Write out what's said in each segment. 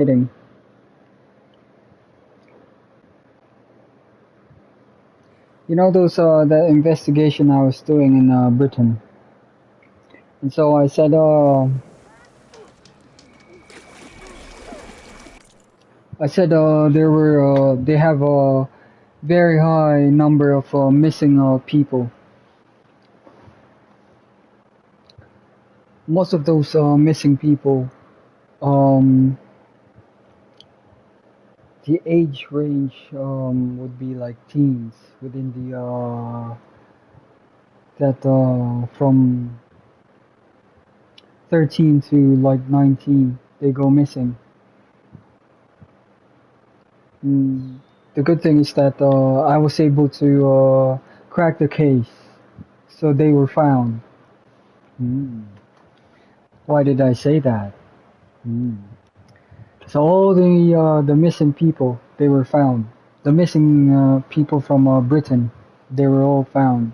Meeting. You know those the investigation I was doing in Britain, and so I said there were they have a very high number of missing people. Most of those missing people, um, the age range would be like teens within the that from 13 to like 19 they go missing. Mm, the good thing is that I was able to crack the case, so they were found. Mm. Why did I say that? Mm. So all the missing people they were found. The missing people from Britain, they were all found.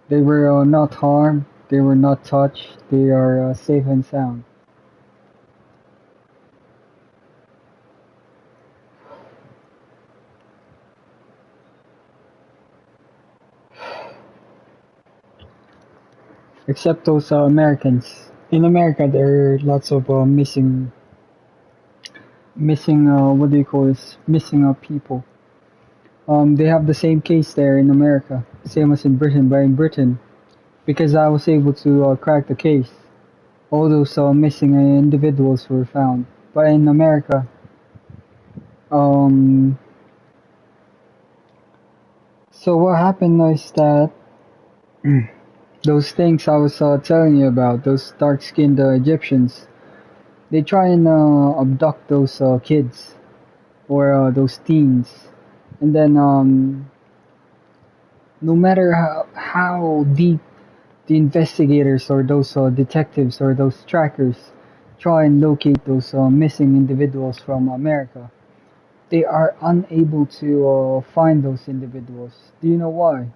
They were not harmed. They were not touched. They are safe and sound. Except those Americans. In America, there are lots of missing what do you call this? Missing people. They have the same case there in America, same as in Britain. But in Britain, because I was able to crack the case, all those missing individuals were found. But in America, um, so what happened is that those things I was telling you about, those dark-skinned Egyptians, they try and abduct those kids or those teens, and then no matter how deep the investigators or those detectives or those trackers try and locate those missing individuals from America, they are unable to find those individuals. Do you know why?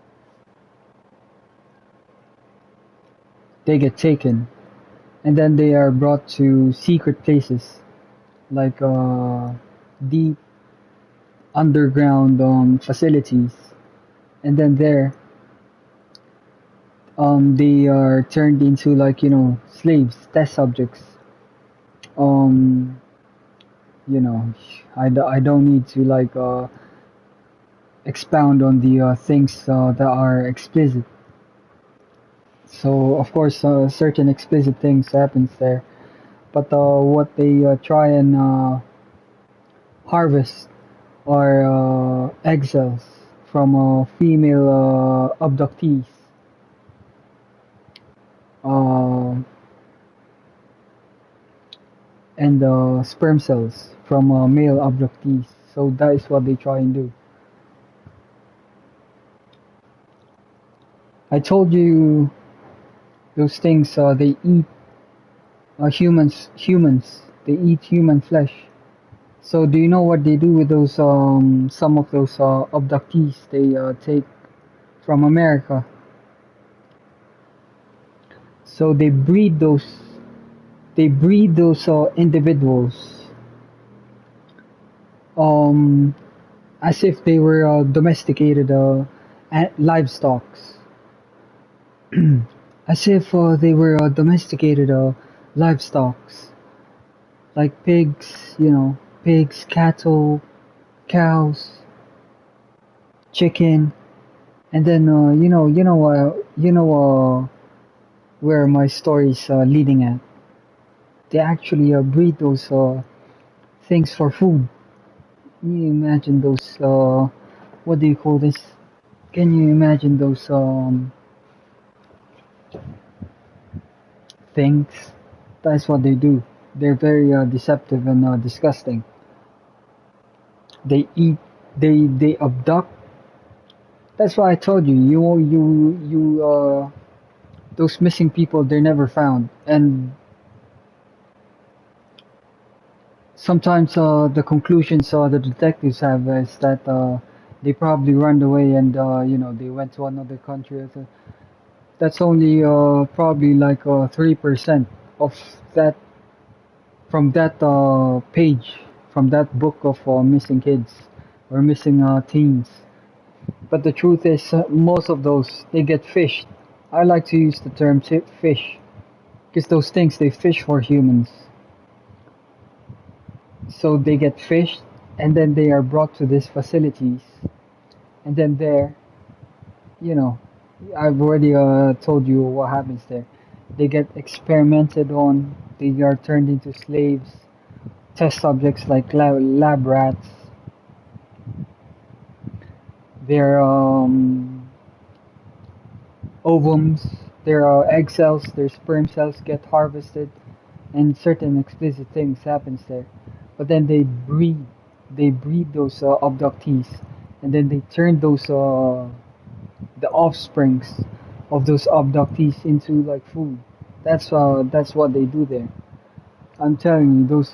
They get taken and then they are brought to secret places like deep underground facilities, and then there they are turned into like slaves, test subjects. Um, I don't need to like expound on the things that are explicit. So of course, certain explicit things happens there, but what they try and harvest are egg cells from female abductees, uh, and sperm cells from male abductees. So that is what they try and do. I told you those things. They eat humans. Humans. They eat human flesh. So do you know what they do with those some of those abductees they take from America? So they breed those individuals um as if they were domesticated livestock, as if they were domesticated livestock, like pigs, pigs, cattle, cows, chicken, and then where my story's leading at. They actually breed those things for food. Can you imagine those? What do you call this? Can you imagine those things? That's what they do. They're very deceptive and disgusting. They eat. They abduct. That's why I told you. Those missing people. They're never found. And sometimes the conclusions the detectives have is that they probably run away and they went to another country. That's only probably like 3% of that from that page, from that book of missing kids or missing teens. But the truth is, most of those they get fished. I like to use the term fish because those things they fish for humans. So they get fished and then they are brought to these facilities, and then there, you know, I've already told you what happens there. They get experimented on. They are turned into slaves, test subjects like lab rats. Their ovums, their egg cells, their sperm cells get harvested, and certain explicit things happens there. But then they breed those abductees, and then they turn those the offsprings of those abductees into like food. That's what they do there. I'm telling you, those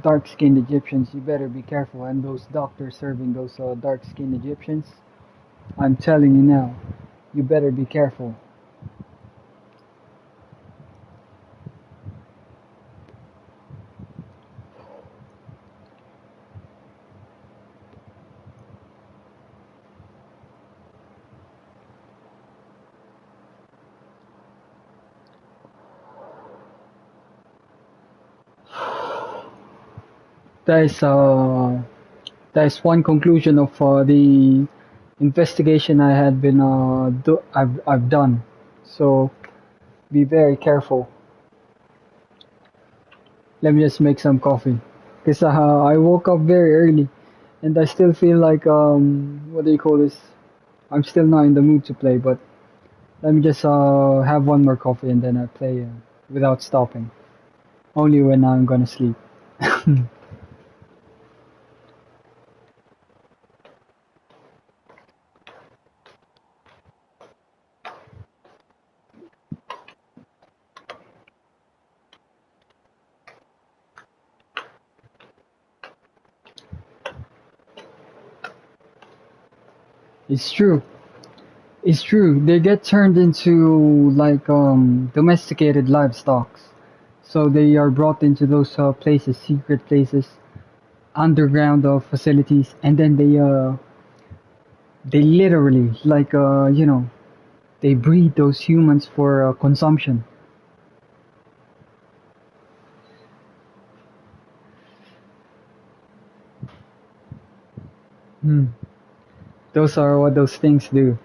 dark-skinned Egyptians, you better be careful. And those doctors serving those dark-skinned Egyptians, I'm telling you now, you better be careful. That is uh, that is one conclusion of the investigation I had been I've done. So be very careful. Let me just make some coffee, because I woke up very early, and I still feel like what do you call this? I'm still not in the mood to play, but let me just have one more coffee and then I play without stopping. Only when I'm gonna sleep. It's true. It's true. They get turned into like domesticated livestock. So they are brought into those places, secret places, underground facilities, and then they literally like they breed those humans for consumption. Hmm. Those are what those things do.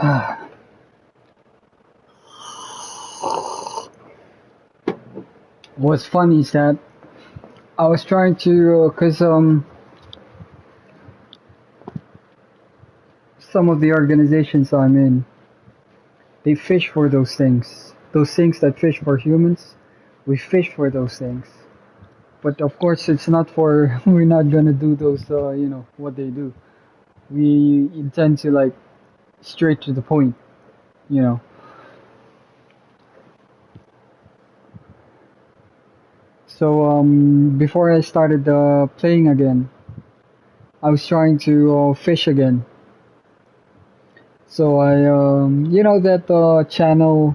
Ah, what's funny is that I was trying to, cause some of the organizations I'm in, they fish for those things. Those things that fish for humans, we fish for those things. But of course, it's not for, we're not gonna do those, what they do. We intend to like straight to the point, you know. So before I started playing again, I was trying to fish again. So I, that channel,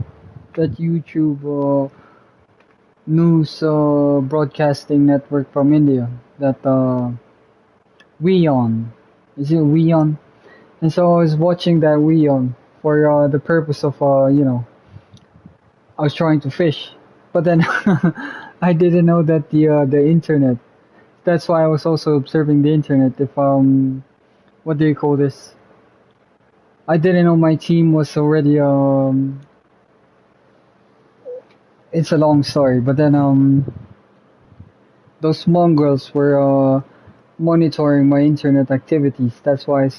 that YouTube news broadcasting network from India, that we on. Is it Weon? And so I was watching that Weon for the purpose of I was trying to fish, but then I didn't know that the internet. That's why I was also observing the internet. If what do you call this? I didn't know my team was already It's a long story, but then those mongrels were monitoring my internet activities. That's why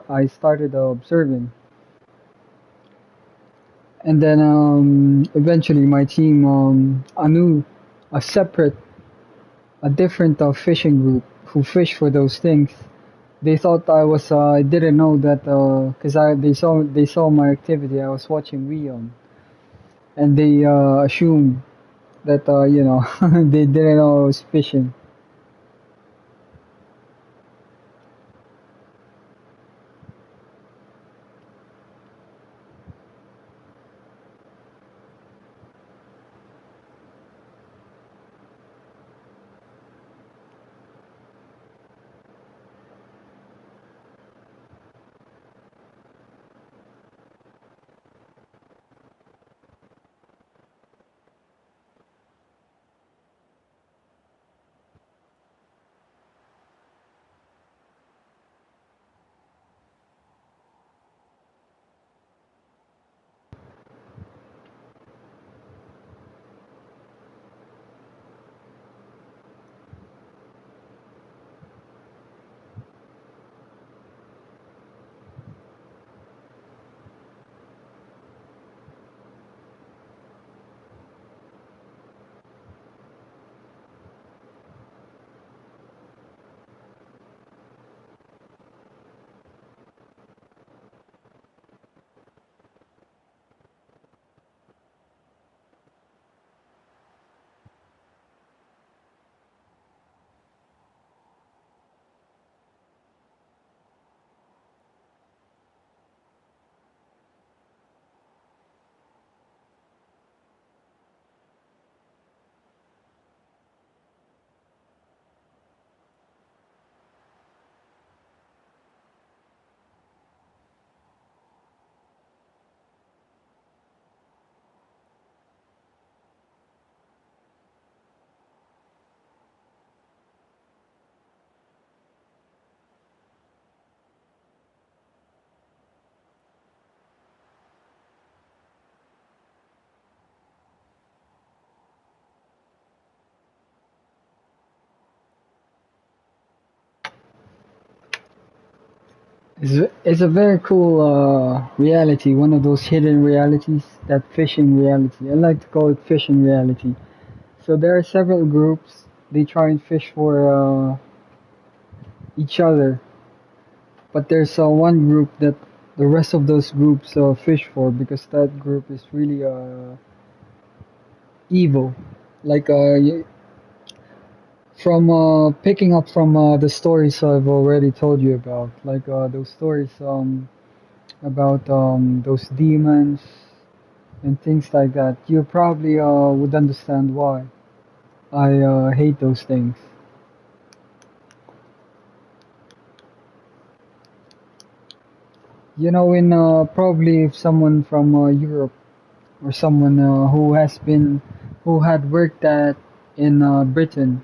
I started observing, and then eventually my team a separate, a different fishing group who fish for those things. They thought I didn't know that because they saw my activity. I was watching Rion, and they assumed that they didn't know I was fishing. It's a very cool reality, one of those hidden realities, that fishing reality. I like to call it fishing reality. So there are several groups. They try and fish for each other, but there's one group that the rest of those groups fish for because that group is really evil. Like from picking up from the stories I've already told you about, like those stories about those demons and things like that, you probably would understand why I hate those things. You know, in probably if someone from Europe or someone who had worked at in Britain,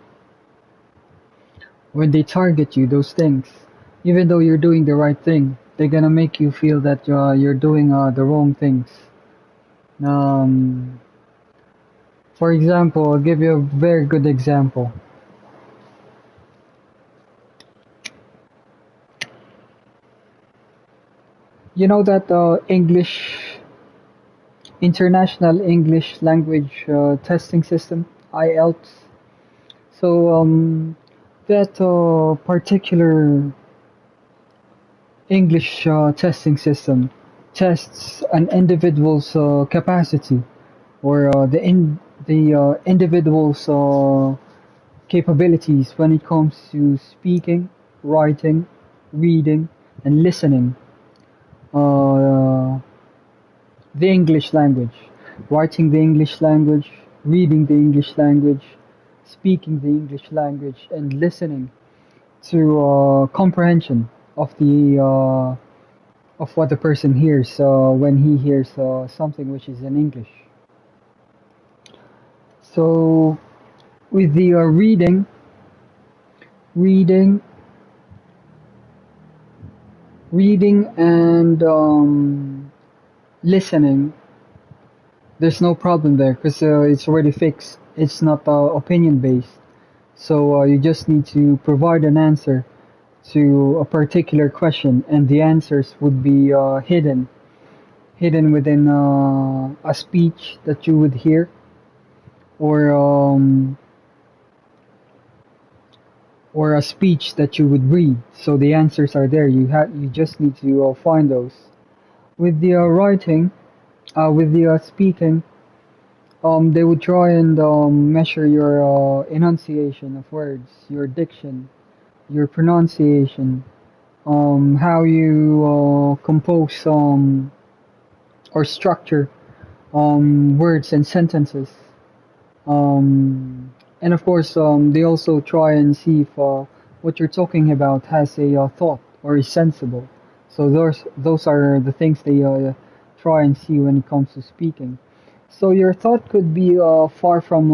when they target you, those things, even though you're doing the right thing, they're gonna make you feel that you're doing the wrong things. Um, for example, I'll give you a very good example. You know that International English Language Testing System, IELTS. So that particular English testing system tests an individual's capacity or the individual's capabilities when it comes to speaking, writing, reading, and listening. Uh, the English language, writing the English language, reading the English language, speaking the English language, and listening to comprehension of what the person hears when he hears something which is in English. So with the reading, reading and listening, there's no problem there because it's already fixed. It's not opinion based. So you just need to provide an answer to a particular question, and the answers would be hidden within a speech that you would hear, or or a speech that you would read. So the answers are there. You just need to find those. With the writing, with the speaking, they would try and measure your enunciation of words, your diction, your pronunciation, how you compose or structure words and sentences. And of course, they also try and see if what you're talking about has a thought or is sensible. So those are the things they try and see when it comes to speaking. So your thought could be far from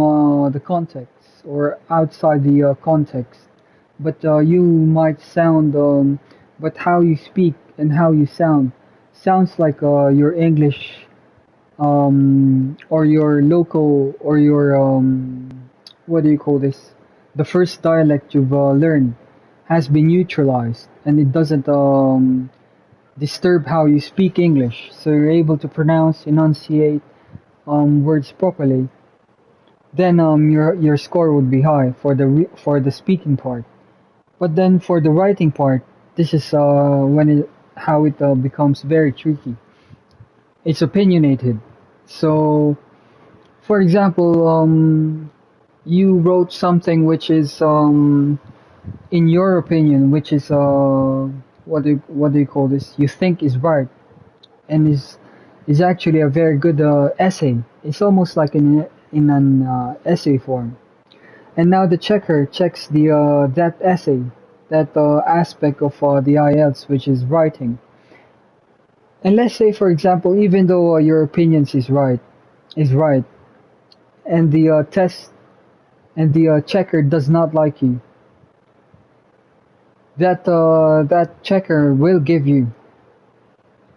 the context or outside the context, but you might sound, but how you speak and how you sounds like your English or your local or your what do you call this? The first dialect you've learned has been neutralized, and it doesn't disturb how you speak English, so you're able to pronounce, enunciate words properly. Then your score would be high for for the speaking part. But then for the writing part, this is when how it becomes very tricky. It's opinionated. So, for example, you wrote something which is, in your opinion, which is what do you call this? You think is right, and is actually a very good essay. It's almost like in an essay form. And now the checker checks the that essay, that aspect of the IELTS, which is writing. And let's say, for example, even though your opinions is right, and the test and the checker does not like you, that checker will give you.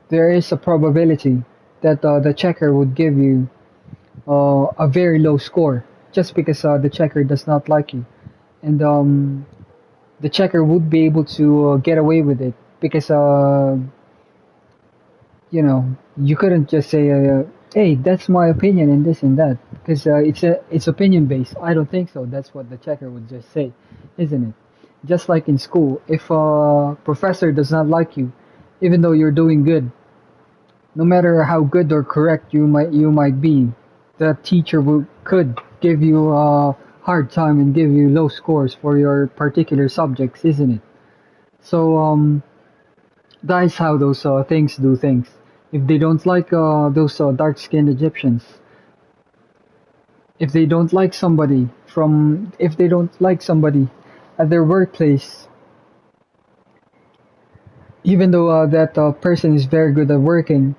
There is a probability that the checker would give you a very low score just because the checker does not like you, and the checker would be able to get away with it because you couldn't just say, "Hey, that's my opinion and this and that," because it's opinion based. I don't think so. That's what the checker would just say, isn't it? Just like in school, if a professor does not like you, even though you're doing good, no matter how good or correct you might be, the teacher could give you a hard time and give you low scores for your particular subjects, isn't it? So that's how those things do things. If they don't like those dark-skinned Egyptians, if they don't like somebody if they don't like somebody at their workplace, even though that person is very good at working,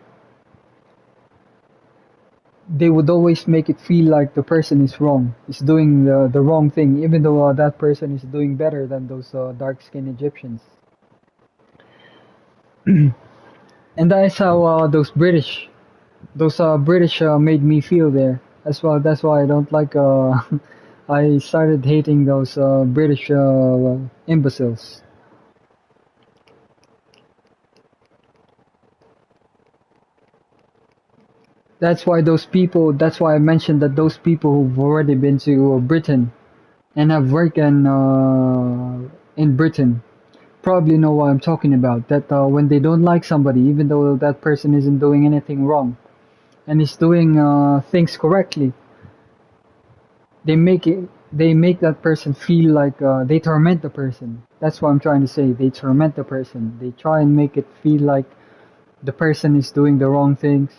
they would always make it feel like the person is wrong, is doing the wrong thing, even though that person is doing better than those dark-skinned Egyptians. And that is how those British made me feel there as well. That's why I don't like. I started hating those British imbeciles. That's why those people. That's why I mentioned that those people who've already been to Britain and have worked in Britain probably know what I'm talking about. That when they don't like somebody, even though that person isn't doing anything wrong and is doing things correctly, they make that person feel like they torment the person. That's what I'm trying to say. They torment the person. They try and make it feel like the person is doing the wrong things,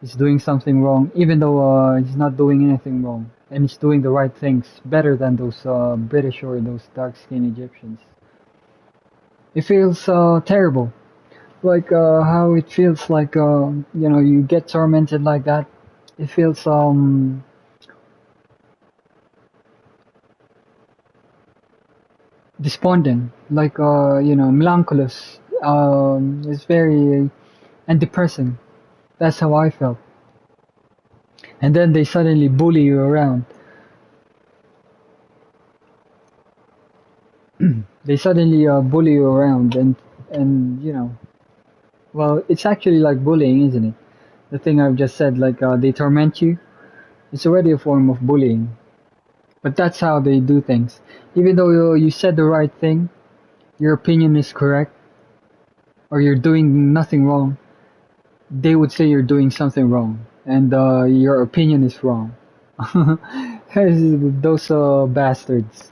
is doing something wrong, even though he's not doing anything wrong, and he's doing the right things better than those British or those dark-skinned Egyptians. It feels terrible. Like how it feels like you get tormented like that. It feels despondent, like melancholy. It's very and depressing. That's how I felt. And then they suddenly bully you around. They suddenly bully you around, and well, it's actually like bullying, isn't it? The thing I've just said, like they torment you. It's already a form of bullying. But that's how they do things. Even though you said the right thing, your opinion is correct, or you're doing nothing wrong, they would say you're doing something wrong, and your opinion is wrong. Those bastards.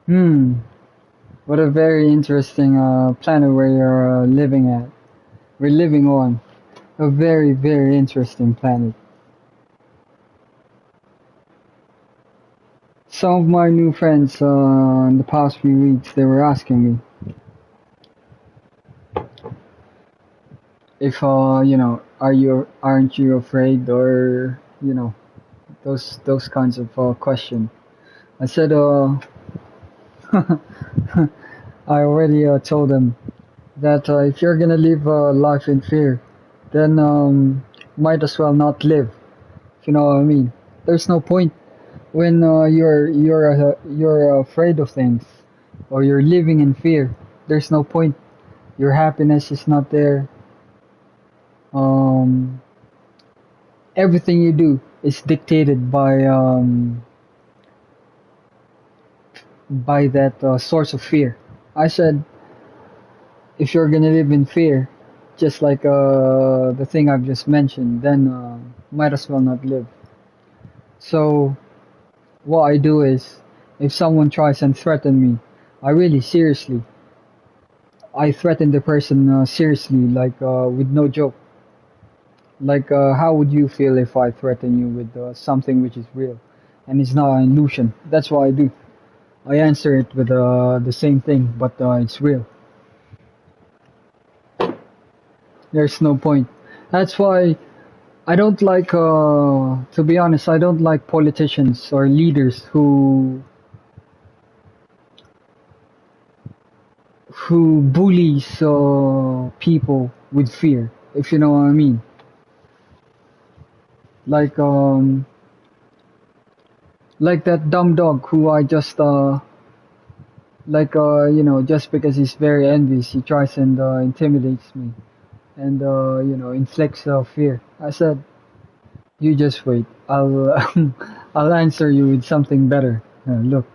Hmm. What a very interesting planet where you're living at. We're living on a very, very interesting planet. Some of my new friends in the past few weeks, they were asking me if, aren't you afraid, or those kinds of question. I said, I already told them that if you're gonna live life in fear, then might as well not live. If you know what I mean. There's no point when you're afraid of things, or you're living in fear. There's no point. Your happiness is not there. Um, Everything you do is dictated by that source of fear. I said, if you're gonna live in fear, just like the thing I've just mentioned, then might as well not live. So what I do is, if someone tries and threaten me, I really seriously, I threaten the person seriously, like with no joke. Like, how would you feel if I threaten you with something which is real and it's not an illusion? That's what I do. I answer it with the same thing, but it's real. There's no point. That's why I don't like, to be honest, I don't like politicians or leaders who bullies people with fear, if you know what I mean. Like, like that dumb dog who I just just because he's very envious, he tries and intimidates me and inflicts fear. I said, you just wait. I'll I'll answer you with something better. Look,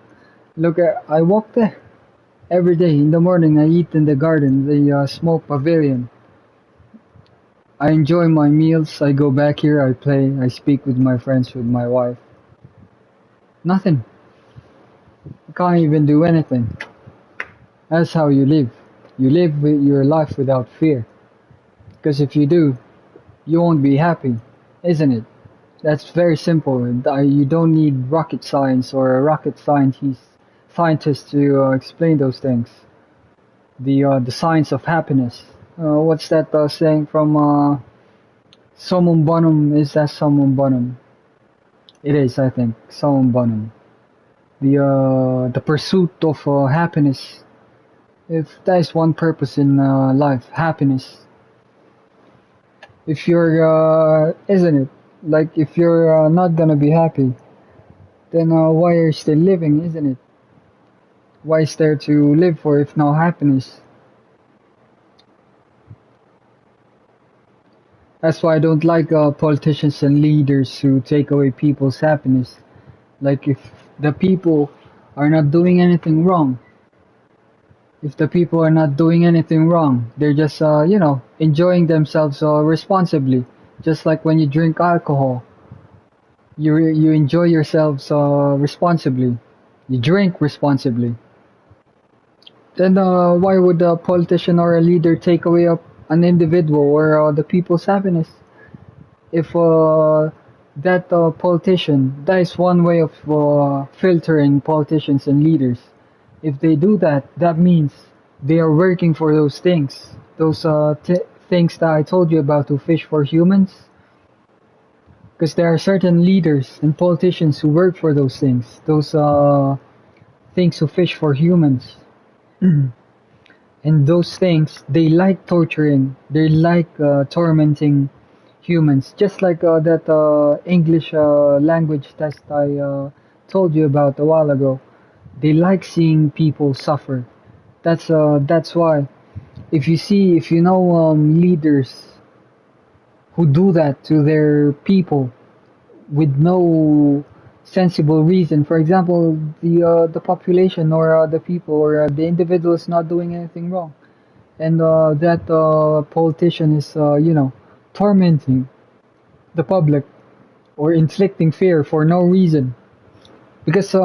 I walked there. Every day in the morning I eat in the garden, the smoke pavilion. I enjoy my meals, I go back here, I play, I speak with my friends, with my wife. Nothing. You can't even do anything. That's how you live. You live with your life without fear. Because if you do, you won't be happy, isn't it? That's very simple. You don't need rocket science or a rocket scientist to explain those things. The science of happiness. What's that saying from Summum Bonum? Is that Summum Bonum? It is, I think, Summum Bonum. The pursuit of happiness. If that is one purpose in life, happiness. If you're, isn't it? Like if you're not gonna be happy, then why are you still living, isn't it? Why is there to live for if no happiness? That's why I don't like politicians and leaders who take away people's happiness. Like if the people are not doing anything wrong, if the people are not doing anything wrong, they're just enjoying themselves responsibly. Just like when you drink alcohol, you enjoy yourselves responsibly. You drink responsibly. Then why would a politician or a leader take away an individual or the people's happiness? If that politician, that is one way of filtering politicians and leaders. If they do that, that means they are working for those things. Those things that I told you about to fish for humans. Because there are certain leaders and politicians who work for those things. Those things who fish for humans. And those things, they like torturing, they like tormenting humans. Just like that English language test I told you about a while ago. They like seeing people suffer. That's why. If you know leaders who do that to their people with no sensible reason. For example, the population or the people or the individual is not doing anything wrong, and that politician is tormenting the public or inflicting fear for no reason, because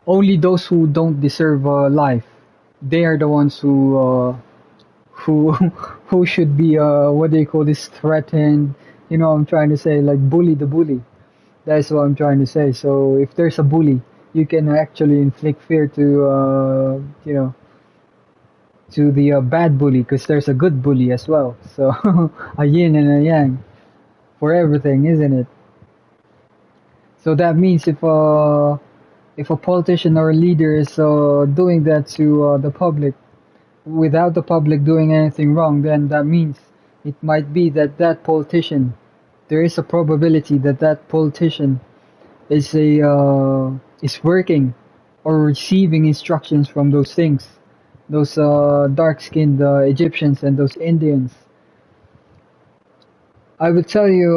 only those who don't deserve life, they are the ones who who should be what do you call this, threatened. You know what I'm trying to say, like bully the bully. That's what I'm trying to say. So if there's a bully, you can actually inflict fear to to the bad bully, because there's a good bully as well. So a yin and a yang for everything, isn't it? So that means if a politician or a leader is doing that to the public without the public doing anything wrong, then that means it might be that that politician, there is a probability that that politician is working or receiving instructions from those things, those dark-skinned Egyptians and those Indians. I would tell you,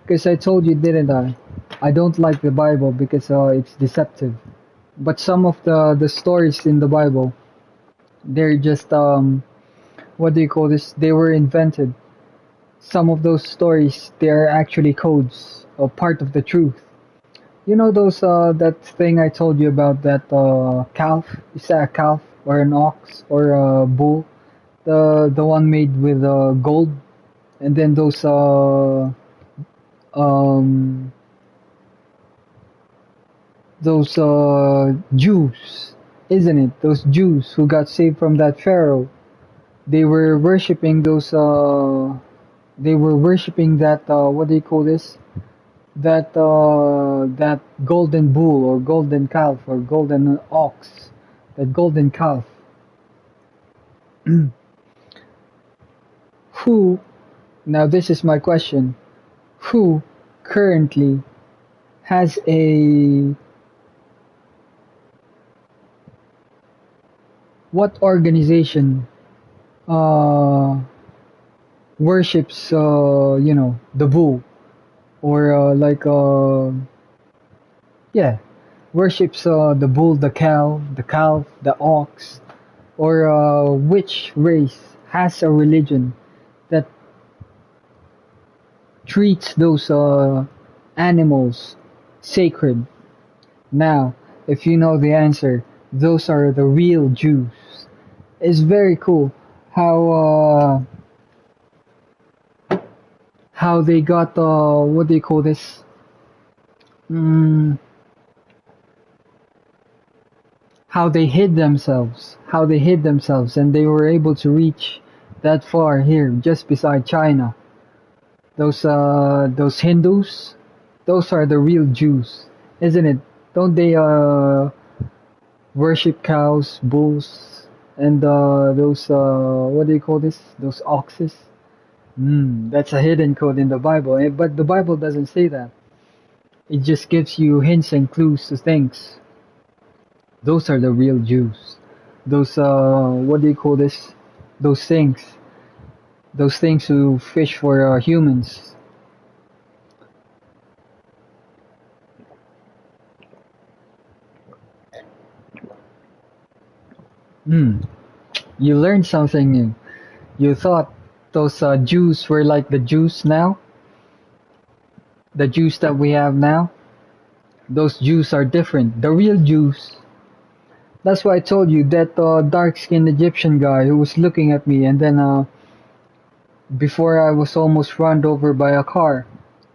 because I told you, didn't I? I don't like the Bible because it's deceptive. But some of the stories in the Bible, they're just what do you call this? They were invented. Some of those stories, they are actually codes or part of the truth. You know those that thing I told you about, that calf? Is that a calf or an ox or a bull? The one made with gold, and then um those Jews, isn't it? Those Jews who got saved from that Pharaoh. They were worshiping those. They were worshiping that. What do you call this? That golden bull or golden calf or golden ox. That golden calf. Who? Now this is my question. Who currently has a what organization worships the bull, or Yeah, worships the bull, the cow, the calf, the ox, or which race has a religion that treats those animals sacred. Now, if you know the answer, those are the real Jews. It's very cool how they got what do you call this? Mm, how they hid themselves, and they were able to reach that far here, just beside China. Those Hindus, those are the real Jews, isn't it? Don't they worship cows, bulls, and those what do you call this? Those oxes. That's a hidden code in the Bible, but the Bible doesn't say that. It just gives you hints and clues to things. Those are the real Jews. Those what do you call this? Those things. Those things who fish for humans. Hmm. You learned something new. You thought those Jews were like the Jews now, the Jews that we have now. Those Jews are different. The real Jews. That's why I told you that dark-skinned Egyptian guy who was looking at me, and then before I was almost run over by a car,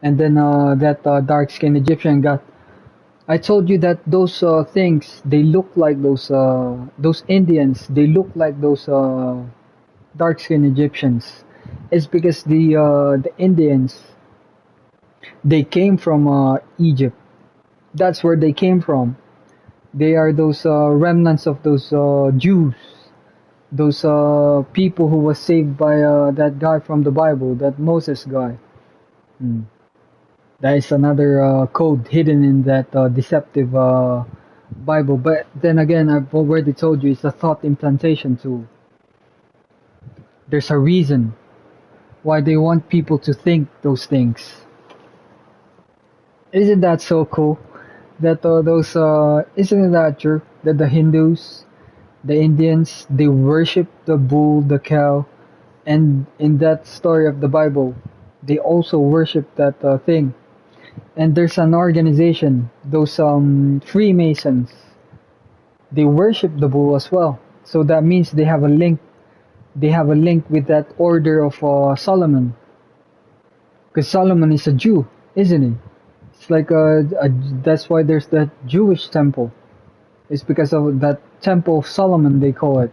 and then that dark-skinned Egyptian got. I told you that those things they look like those Indians. They look like those dark-skinned Egyptians. It's because the Indians they came from Egypt. That's where they came from. They are those remnants of those Jews, those people who was saved by that guy from the Bible, that Moses guy. Hmm. That is another code hidden in that deceptive Bible. But then again, I've already told you it's a thought implantation tool. There's a reason why they want people to think those things. Isn't that so cool? That isn't that true? That the Hindus, the Indians, they worship the bull, the cow, and in that story of the Bible, they also worship that thing. And there's an organization, those Freemasons, they worship the bull as well. So that means they have a link. They have a link with that order of Solomon, because Solomon is a Jew, isn't he? It's like that's why there's that Jewish temple. It's because of that Temple of Solomon they call it.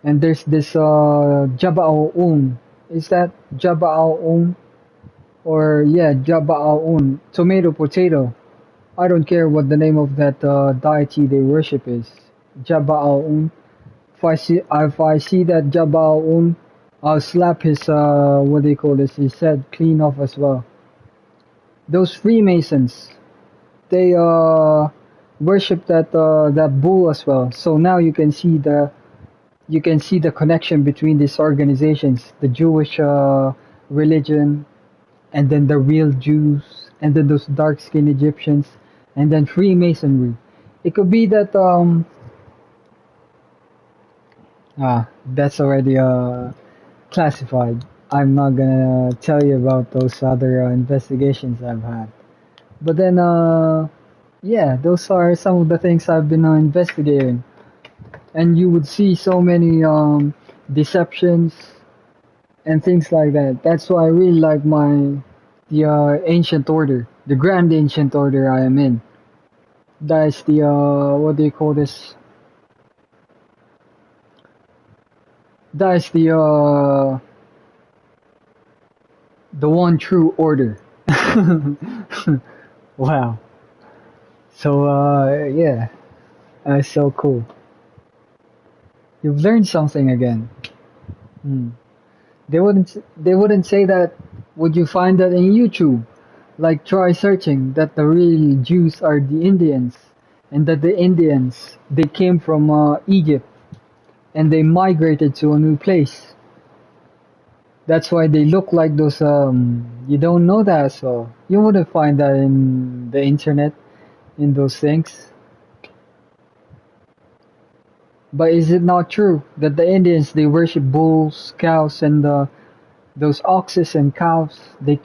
And there's this Jaba'al-Un. Is that Jaba'al-Un? Or yeah, Jaba'al-Un. Tomato potato. I don't care what the name of that deity they worship is. Jaba'al-Un. If I see that Jaba'al-Un, I'll slap his what do you call this? His head clean off as well. Those Freemasons, they worship that bull as well. So now you can see the connection between these organizations, the Jewish religion, and then the real Jews, and then those dark-skinned Egyptians, and then Freemasonry. It could be that that's already classified. I'm not gonna tell you about those other investigations I've had. But then yeah, those are some of the things I've been investigating. And you would see so many deceptions and things like that. That's why I really like the ancient order, the grand ancient order I am in. That is the what do you call this? That is the one true order. Wow. So yeah, that's so cool. You've learned something again. Hmm. They wouldn't say that. Would you find that in YouTube? Like try searching that the real Jews are the Indians, and that the Indians they came from Egypt and they migrated to a new place. That's why they look like those. You don't know that, so you wouldn't find that in the internet. in those things. But is it not true that the Indians they worship bulls, cows, and those oxes and cows? They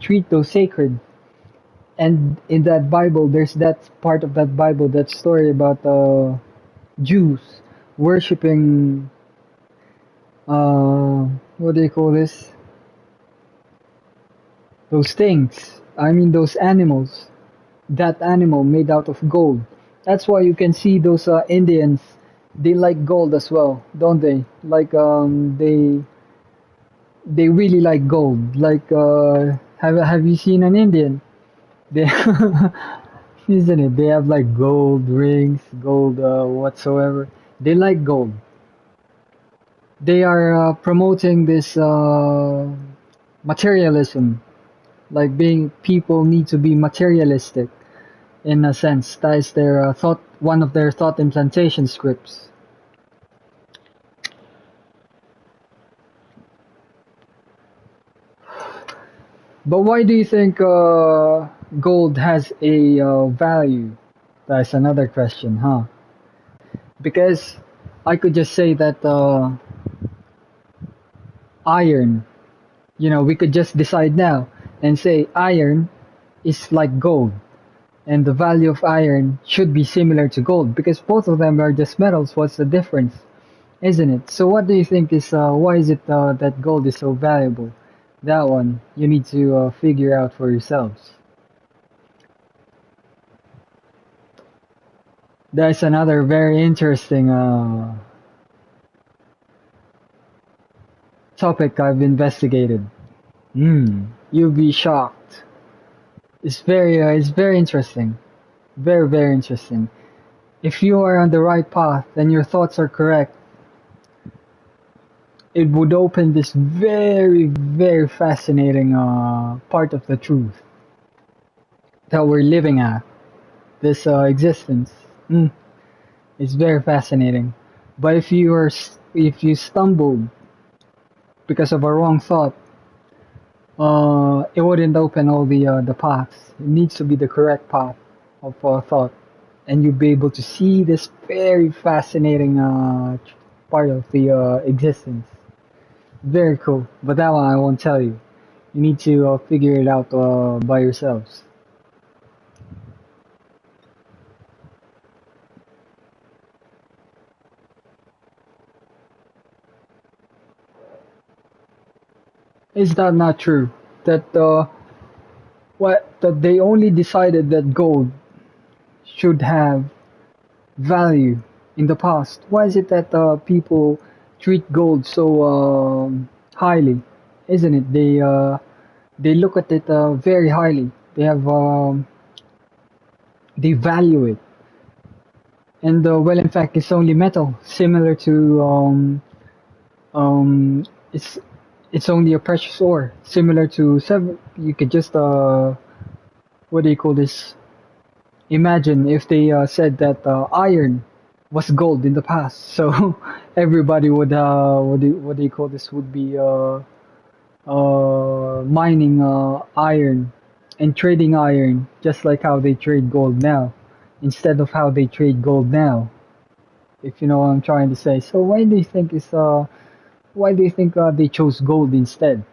treat those sacred. And in that Bible, there's that part of that Bible, that story about Jews worshiping what do you call this? Those things. I mean those animals. That animal made out of gold. That's why you can see those Indians. They like gold as well, don't they? Like they really like gold. Like have you seen an Indian? They isn't it? They have like gold rings, gold whatsoever. They like gold. They are promoting this materialism, like being people need to be materialistic in a sense. That is their thought, one of their thought implantation scripts. But why do you think gold has a value? That's another question, huh? Because I could just say that iron, we could just decide now and say iron is like gold, and the value of iron should be similar to gold because both of them are just metals. What's the difference, isn't it? So what do you think is why is it that gold is so valuable? That one you need to figure out for yourselves. That's another very interesting topic I've investigated. You'll be shocked. It's very interesting. Very, very interesting. If you are on the right path and your thoughts are correct, it would open this very, very fascinating part of the truth that we're living at. This existence. It's very fascinating. But if you stumbled because of a wrong thought, it wouldn't open all the paths. It needs to be the correct path of thought, and you'll be able to see this very fascinating part of the existence. Very cool. But that one I won't tell you. You need to figure it out by yourselves. Is that not true? That that they only decided that gold should have value in the past. Why is it that people treat gold so highly? Isn't it? They look at it very highly. They value it, and well, in fact, it's only metal, similar to um, it's it's only a precious ore, similar to seven. You could just what do you call this? Imagine if they said that iron was gold in the past, so everybody would what do you call this would be mining iron and trading iron just like how they trade gold now, instead of how they trade gold now. If you know what I'm trying to say. So why do you think they chose gold instead?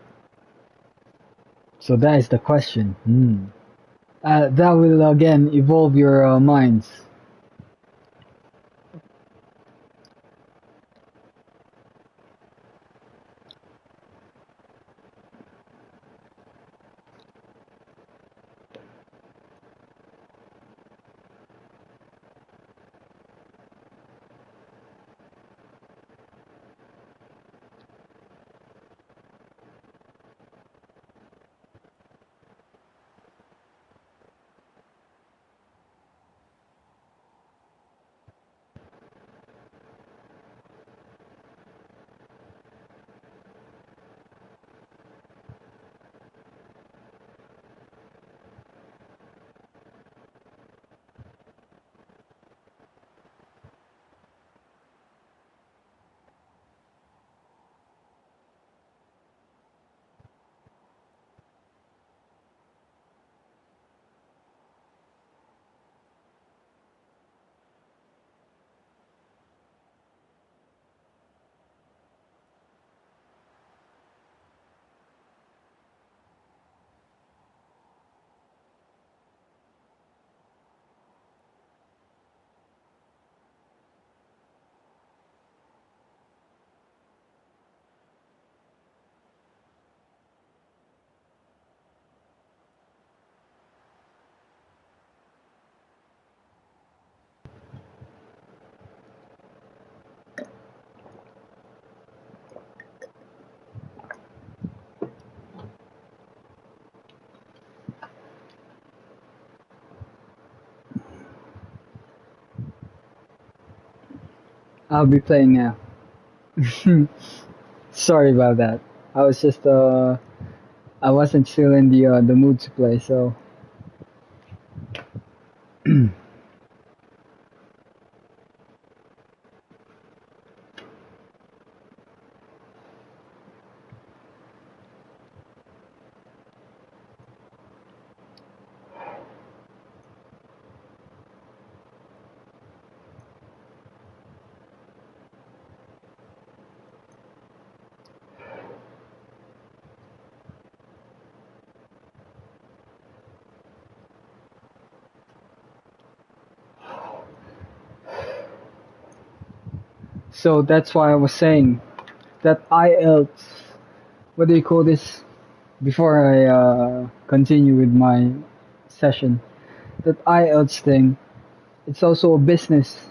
So that is the question. That will again evolve your minds. I'll be playing now. Sorry about that. I was just I wasn't still in the mood to play, so that's why I was saying that IELTS. What do you call this? Before I continue with my session, that IELTS thing. It's also a business.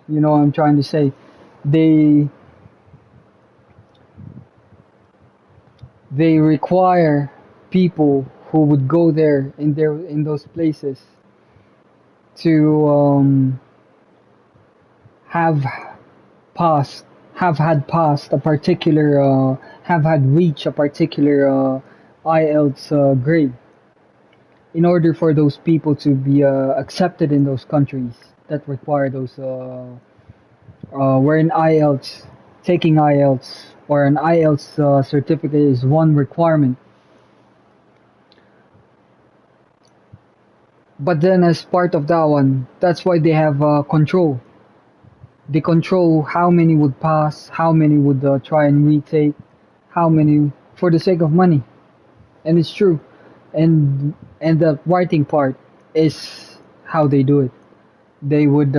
You know what I'm trying to say? They they require people who would go there in those places to have passed have had passed a particular have had reached a particular IELTS grade in order for those people to be accepted in those countries that require those wherein IELTS taking IELTS or an IELTS certificate is one requirement. But then as part of that one, that's why they have control. They control how many would pass, how many would try and retake, how many for the sake of money. And it's true. And the writing part is how they do it. They would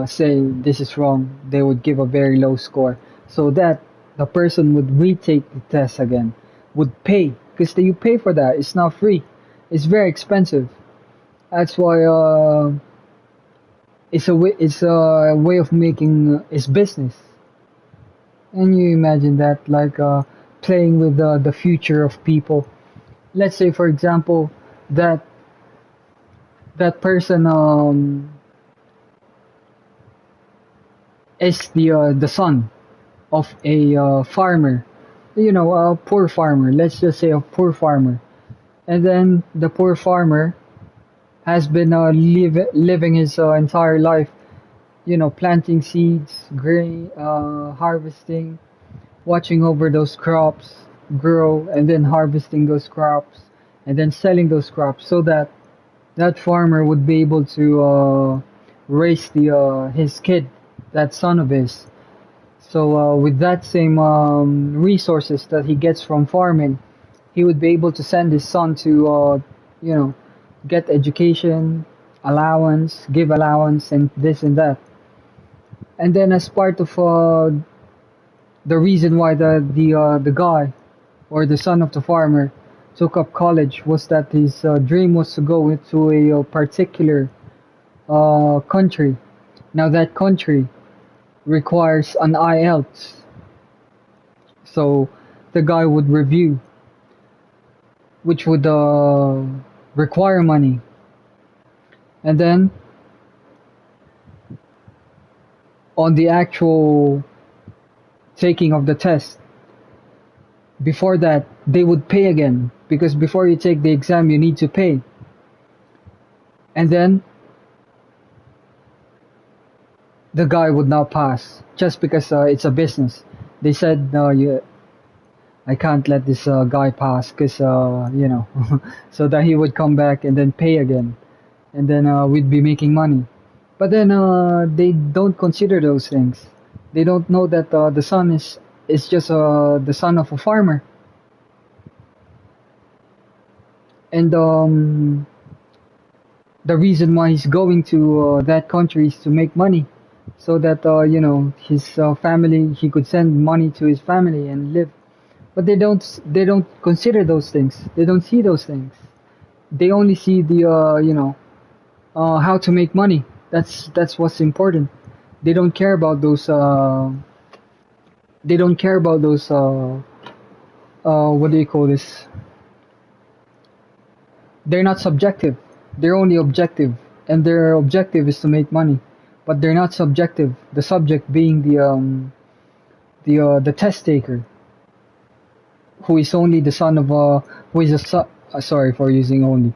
say this is wrong. They would give a very low score so that the person would retake the test again, would pay because you pay for that. It's not free. It's very expensive. That's why it's a way of making it's business. And you imagine that like playing with the future of people. Let's say for example that that person is the son of a farmer, you know, a poor farmer. Let's just say a poor farmer, and then the poor farmer has been living his entire life, you know, planting seeds, grain, harvesting, watching over those crops grow, and then harvesting those crops, and then selling those crops, so that that farmer would be able to raise the his kid, that son of his. So with that same resources that he gets from farming, he would be able to send his son to, you know, get education, allowance, give allowance, and this and that. And then as part of the reason why the guy or the son of the farmer took up college was that his dream was to go into a particular country. Now that country requires an IELTS, so the guy would review, which would require money, and then on the actual taking of the test, before that they would pay again because before you take the exam you need to pay, and then the guy would not pass just because it's a business. They said no, I can't let this guy pass because you know, so that he would come back and then pay again, and then we'd be making money. But then they don't consider those things. They don't know that the son is just the son of a farmer, and the reason why he's going to that country is to make money, so that you know his family he could send money to his family and live. But they don't consider those things. They don't see those things. They only see the you know how to make money. That's what's important. They don't care about those. They don't care about those. What do you call this? They're not subjective. They're only objective, and their objective is to make money. but they're not subjective. The subject being the test taker, who is only the son of who is a sorry for using only,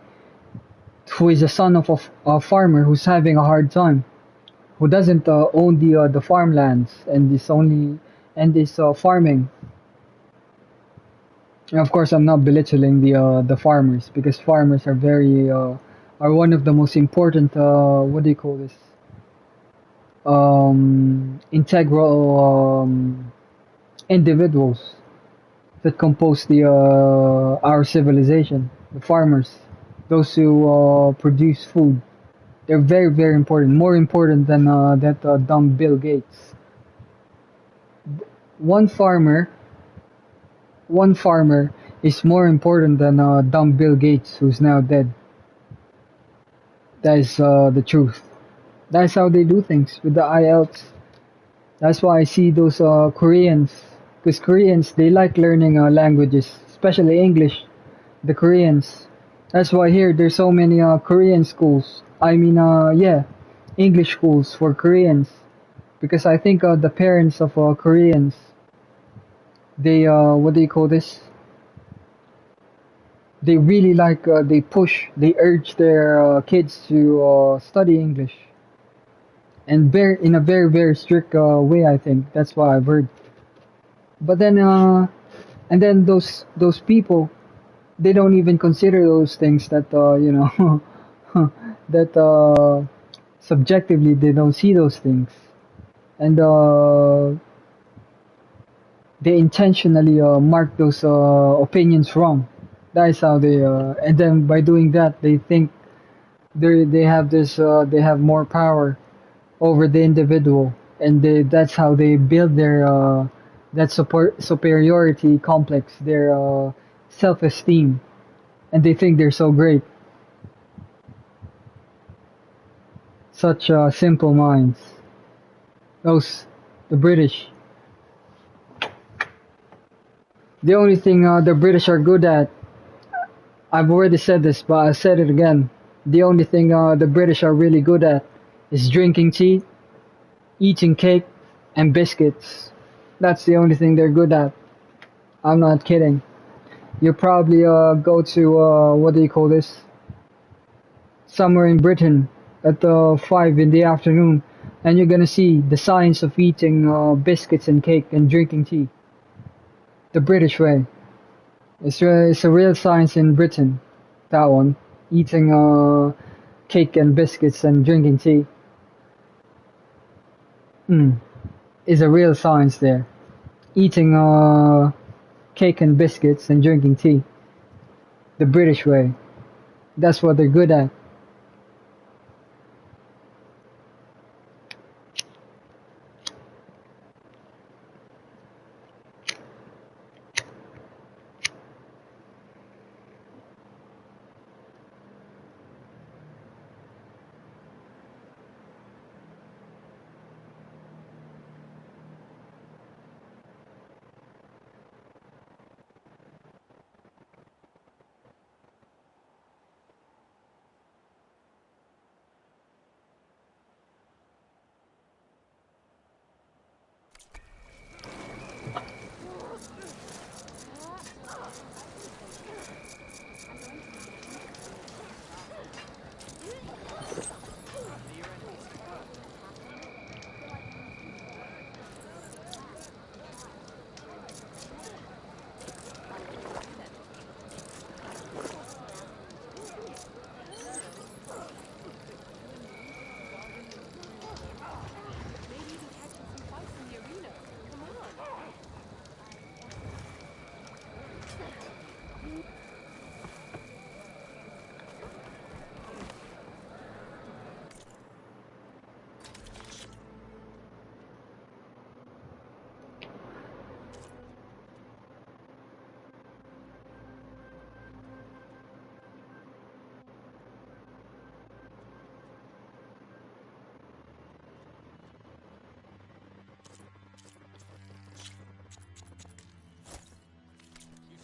who is the son of a farmer who's having a hard time, who doesn't own the farmlands and is only and is farming. And of course, I'm not belittling the farmers, because farmers are very are one of the most important what do you call this, integral individuals that compose the our civilization. The farmers, those who produce food, they're very very important, more important than that dumb Bill Gates. One farmer, one farmer is more important than dumb Bill Gates, who's now dead. That is the truth. That's how they do things with the IELTS. That's why I see those Koreans, because Koreans, they like learning languages, especially English. The Koreans. That's why here there's so many Korean schools. I mean, yeah, English schools for Koreans. Because I think the parents of Koreans, they what do you call this? They really like they push, they urge their kids to study English, and very in a very very strict way. I think that's what I've heard. But then and then those people, they don't even consider those things that you know that subjectively they don't see those things, and they intentionally mark those opinions wrong. That is how they and then by doing that they think they have this they have more power over the individual, and that's how they build their that superiority complex, their self-esteem, and they think they're so great. Such simple minds. Those, the British. The only thing the British are good at, I've already said this, but I said it again. The only thing the British are really good at is drinking tea, eating cake, and biscuits. That's the only thing they're good at. I'm not kidding. You probably go to what do you call this? Somewhere in Britain at 5 in the afternoon, and you're gonna see the science of eating biscuits and cake and drinking tea. The British way. It's a real science in Britain. That one, eating cake and biscuits and drinking tea. Is a real science there. Eating cake and biscuits and drinking tea. The British way. That's what they're good at.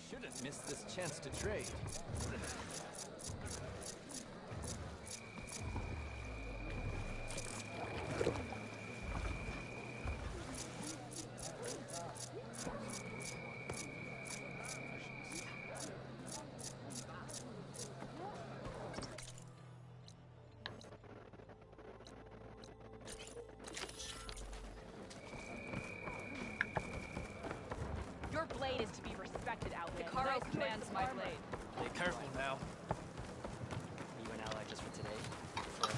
Shouldn't miss this chance to trade. distracted out there. Caro Nice commands choice my of blade. Be careful now. Are you an ally just for today? Or forever?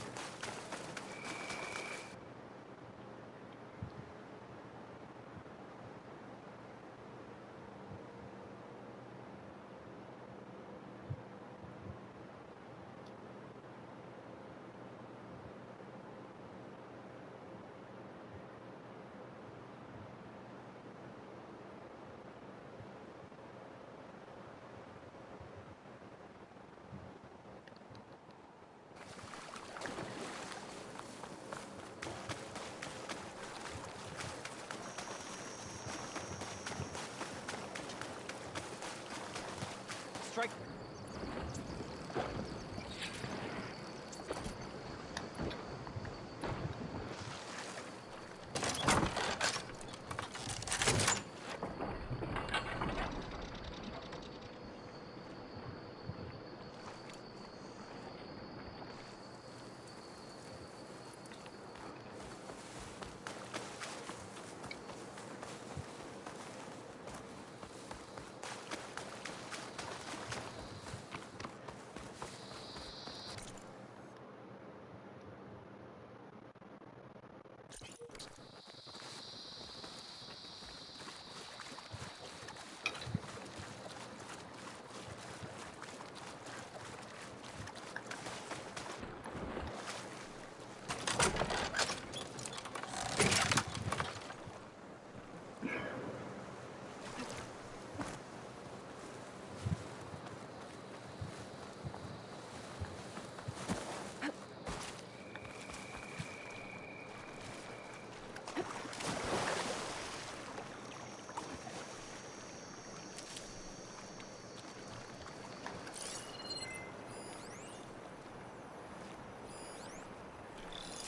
Strike.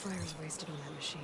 Fire's wasted on that machine.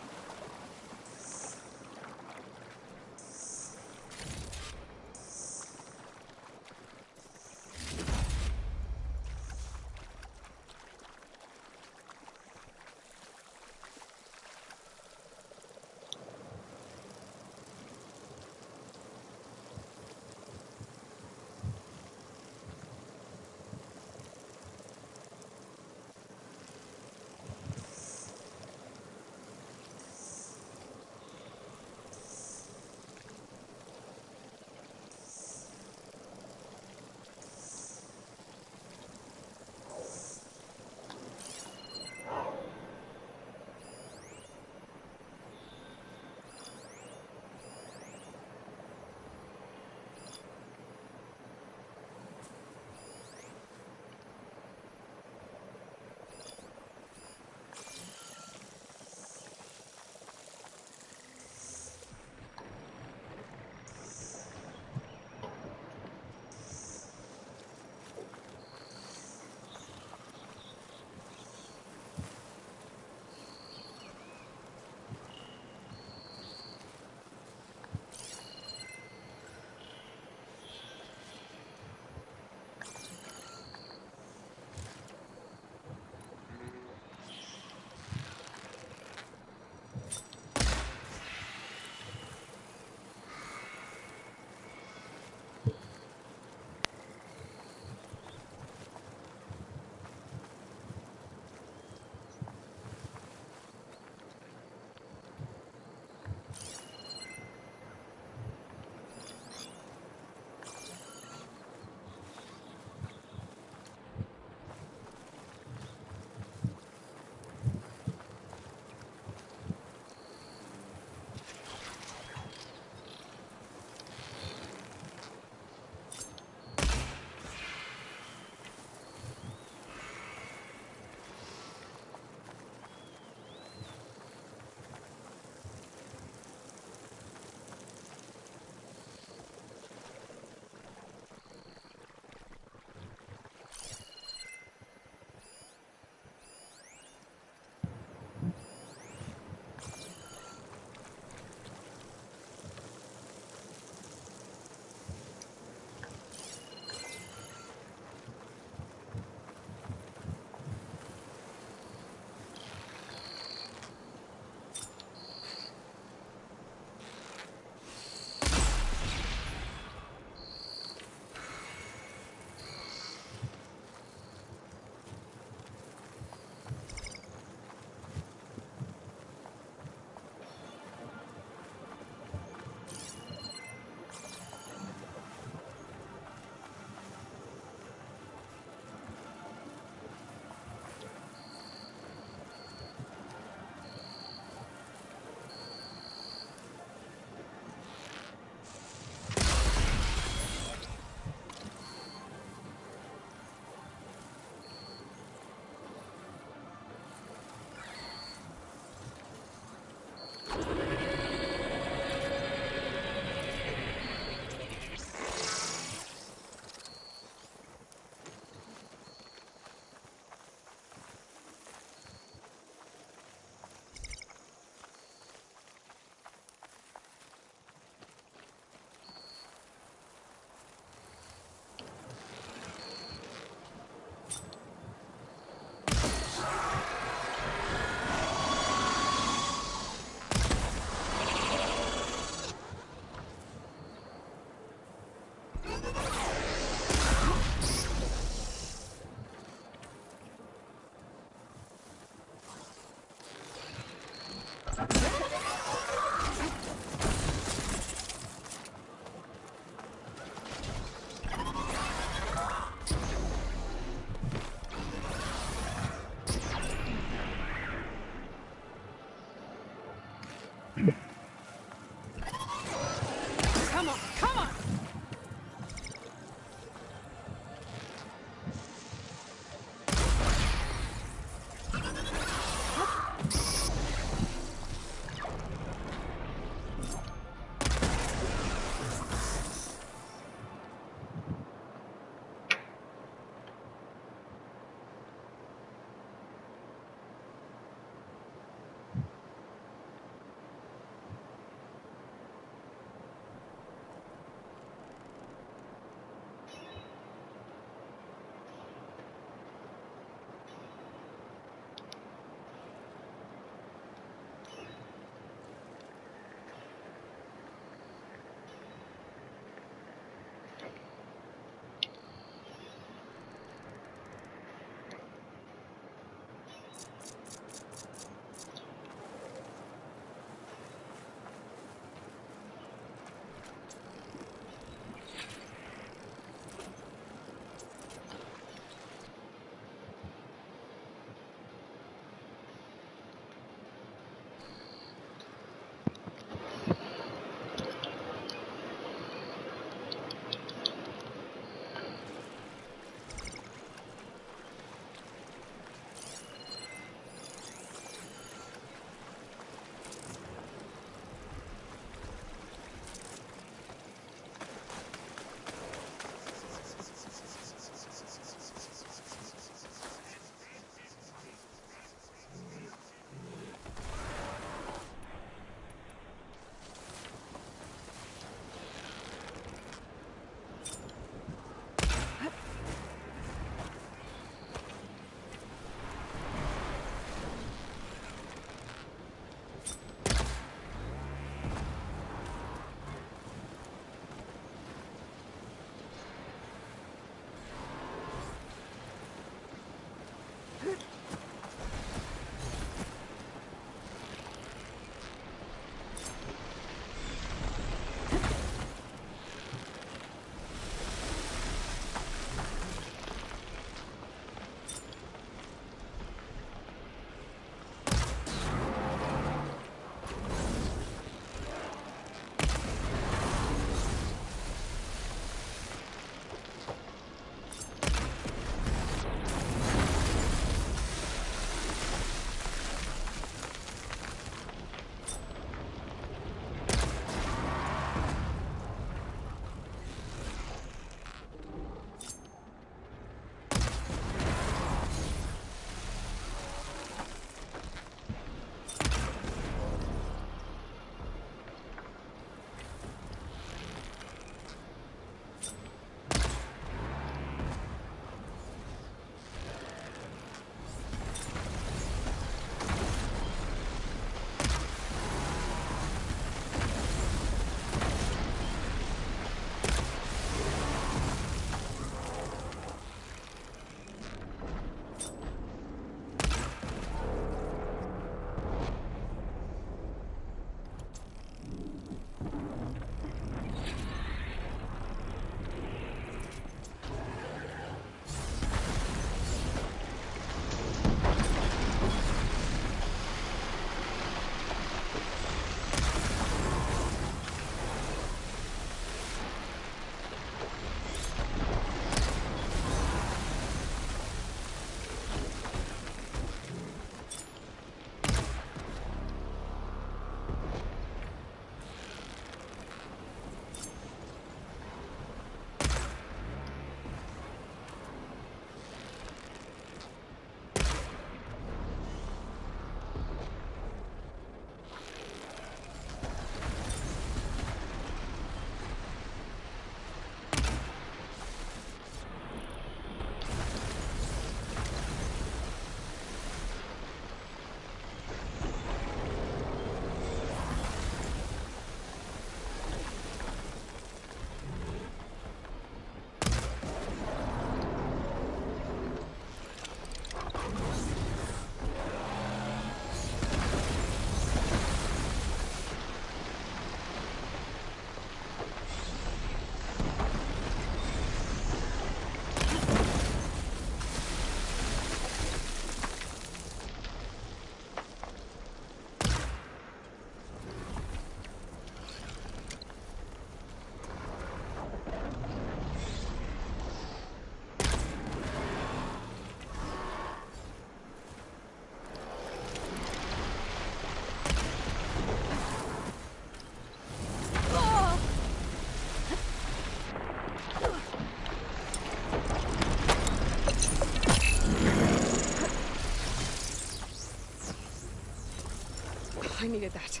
needed that.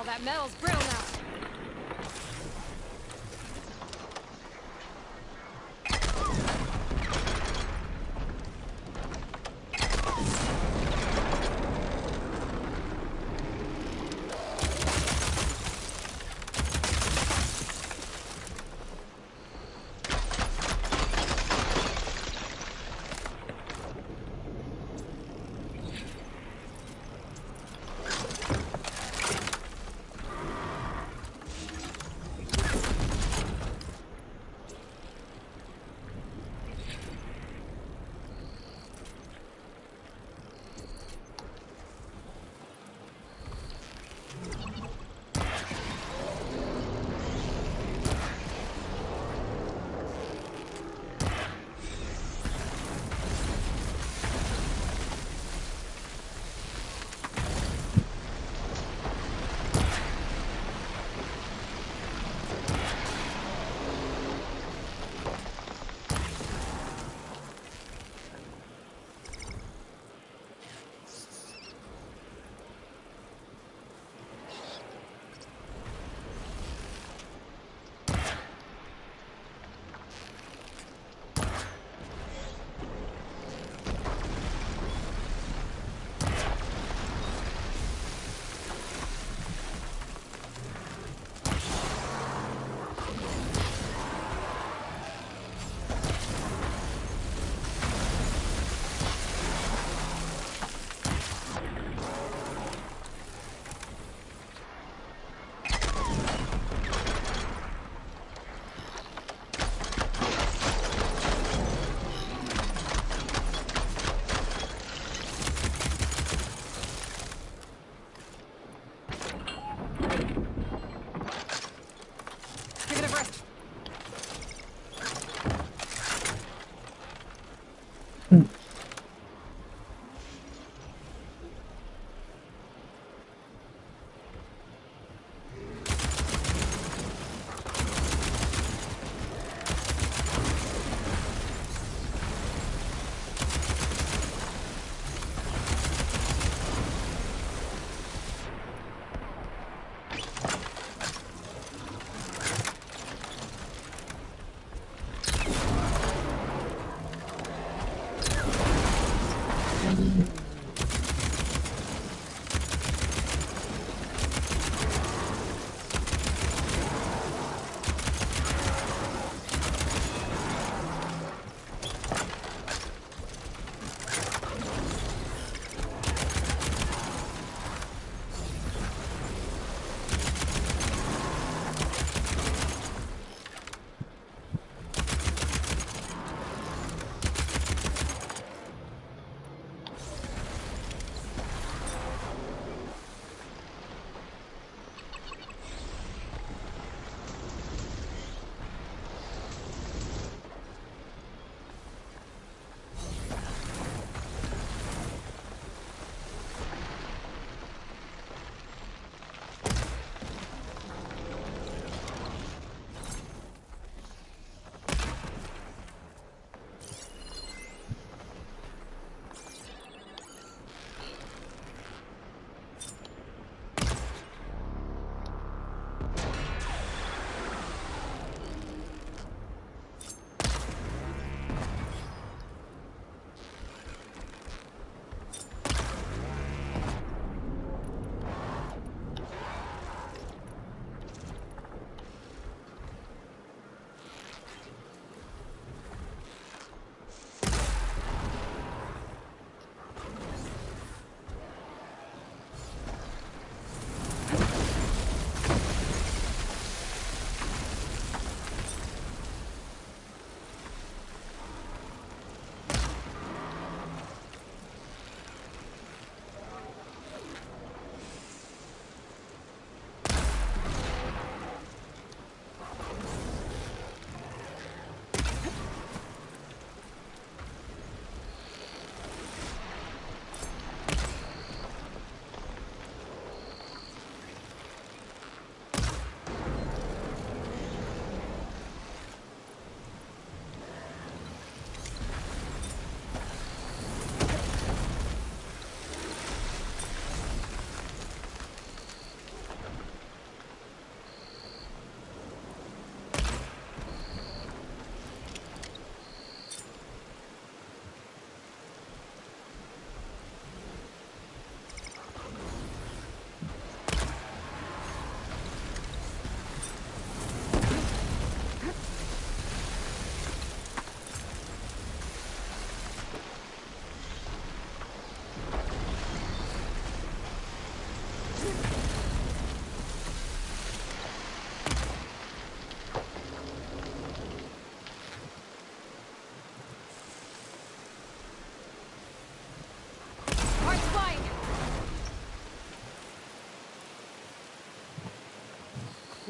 That metal's brittle now.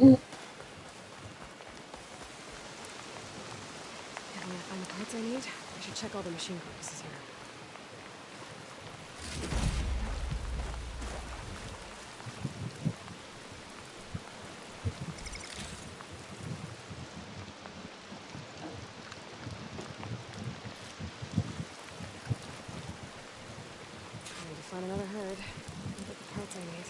If I find the parts I need, I should check all the machine purposes here. I need to find another herd and get the parts I need.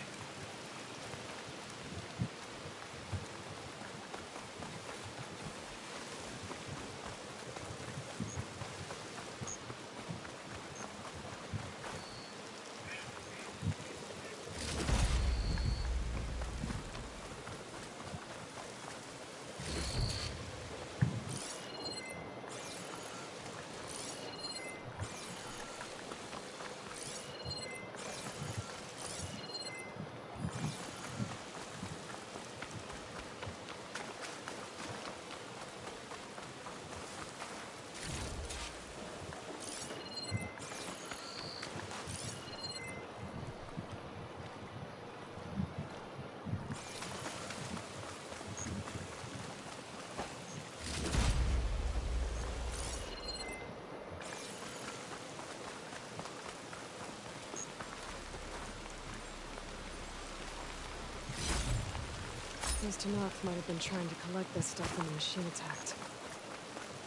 Mr. Knox might have been trying to collect this stuff when the machine attacked.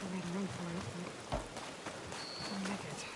I made a run for it, but didn't make it.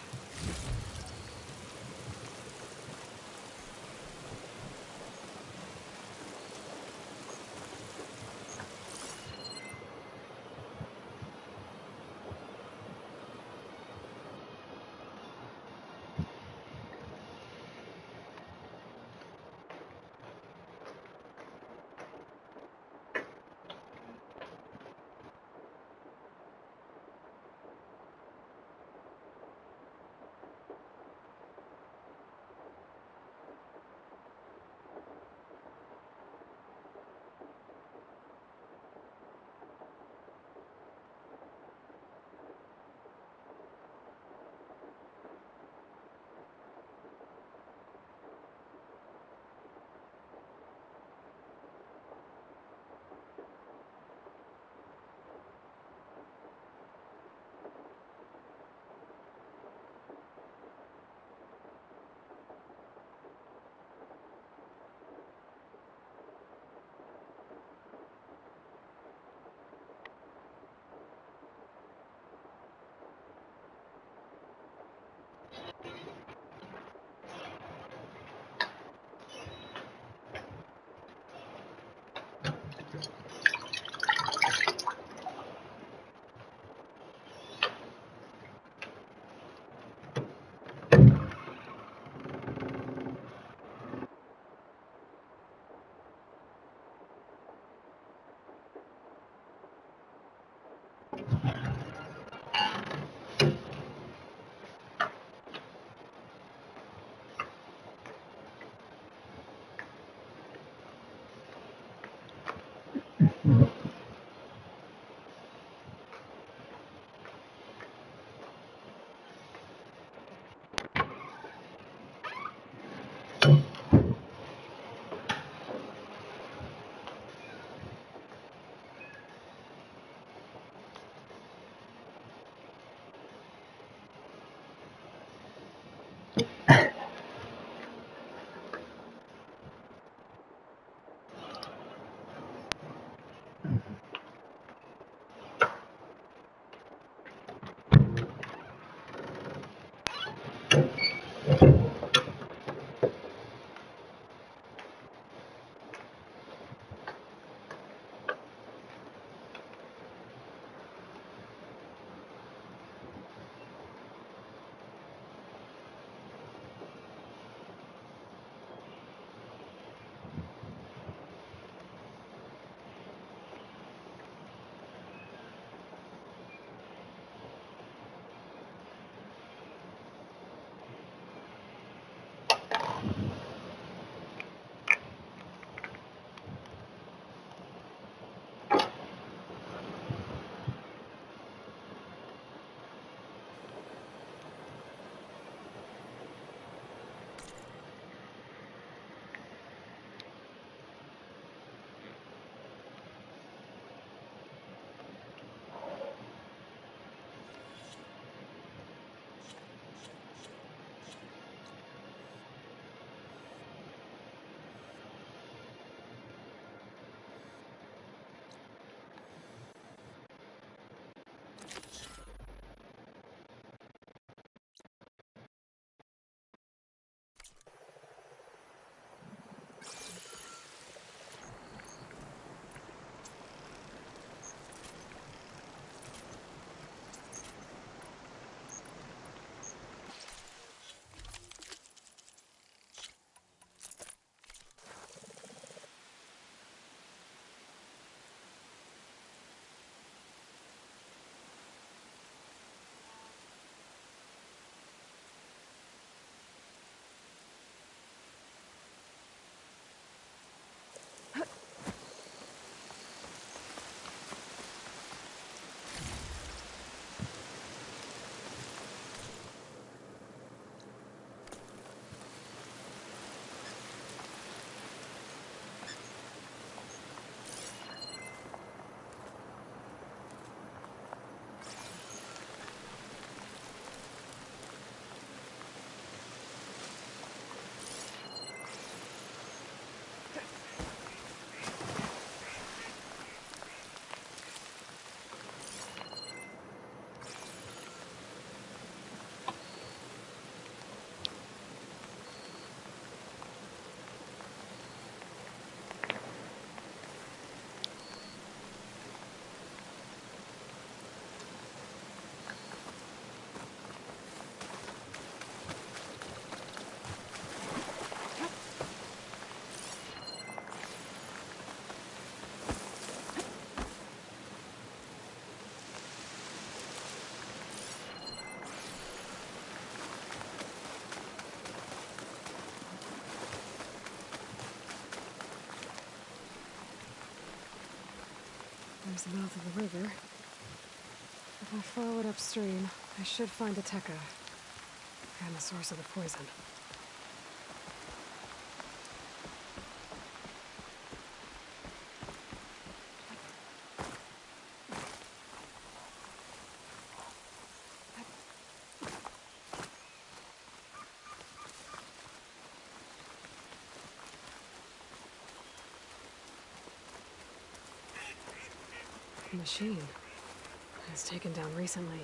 There's the mouth of the river. If I follow it upstream, I should find a Tekka. And the source of the poison. The machine. It was taken down recently.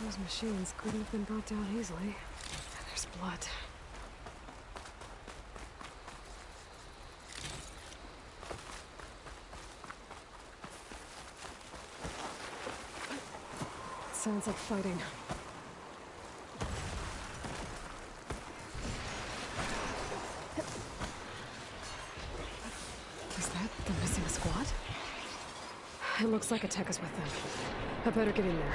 Those machines couldn't have been brought down easily. There's blood. Sounds like fighting. Is that the missing squad? It looks like a tech is with them. I better get in there.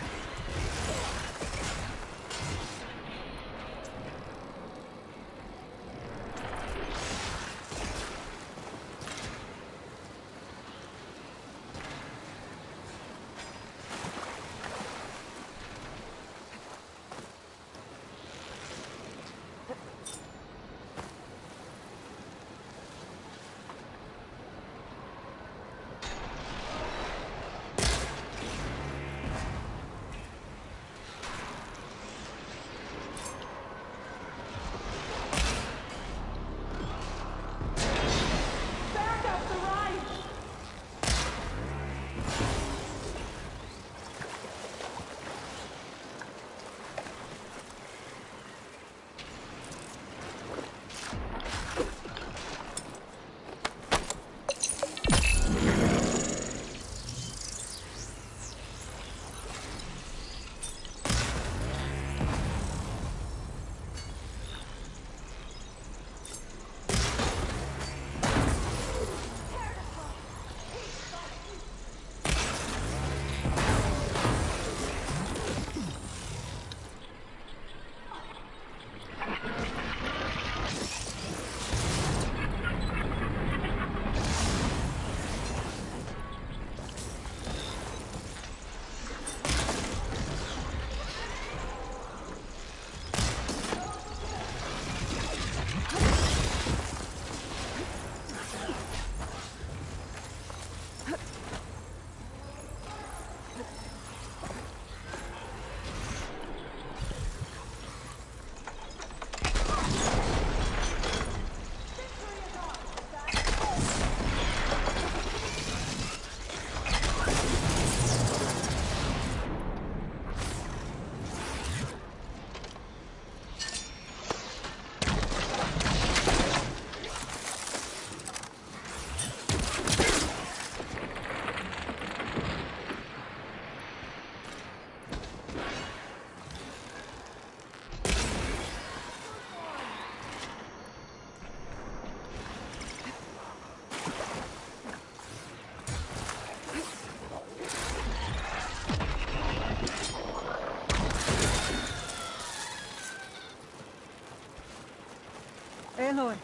Aloy,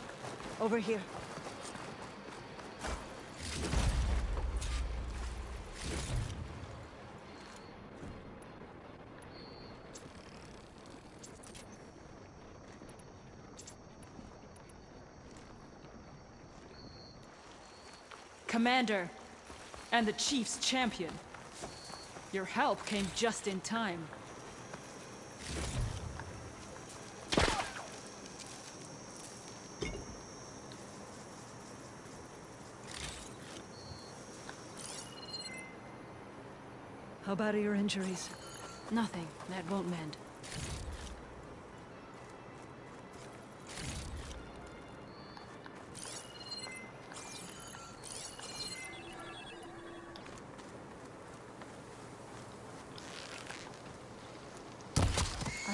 over here. Commander, and the Chief's champion. Your help came just in time. How bad are your injuries? Nothing. That won't mend.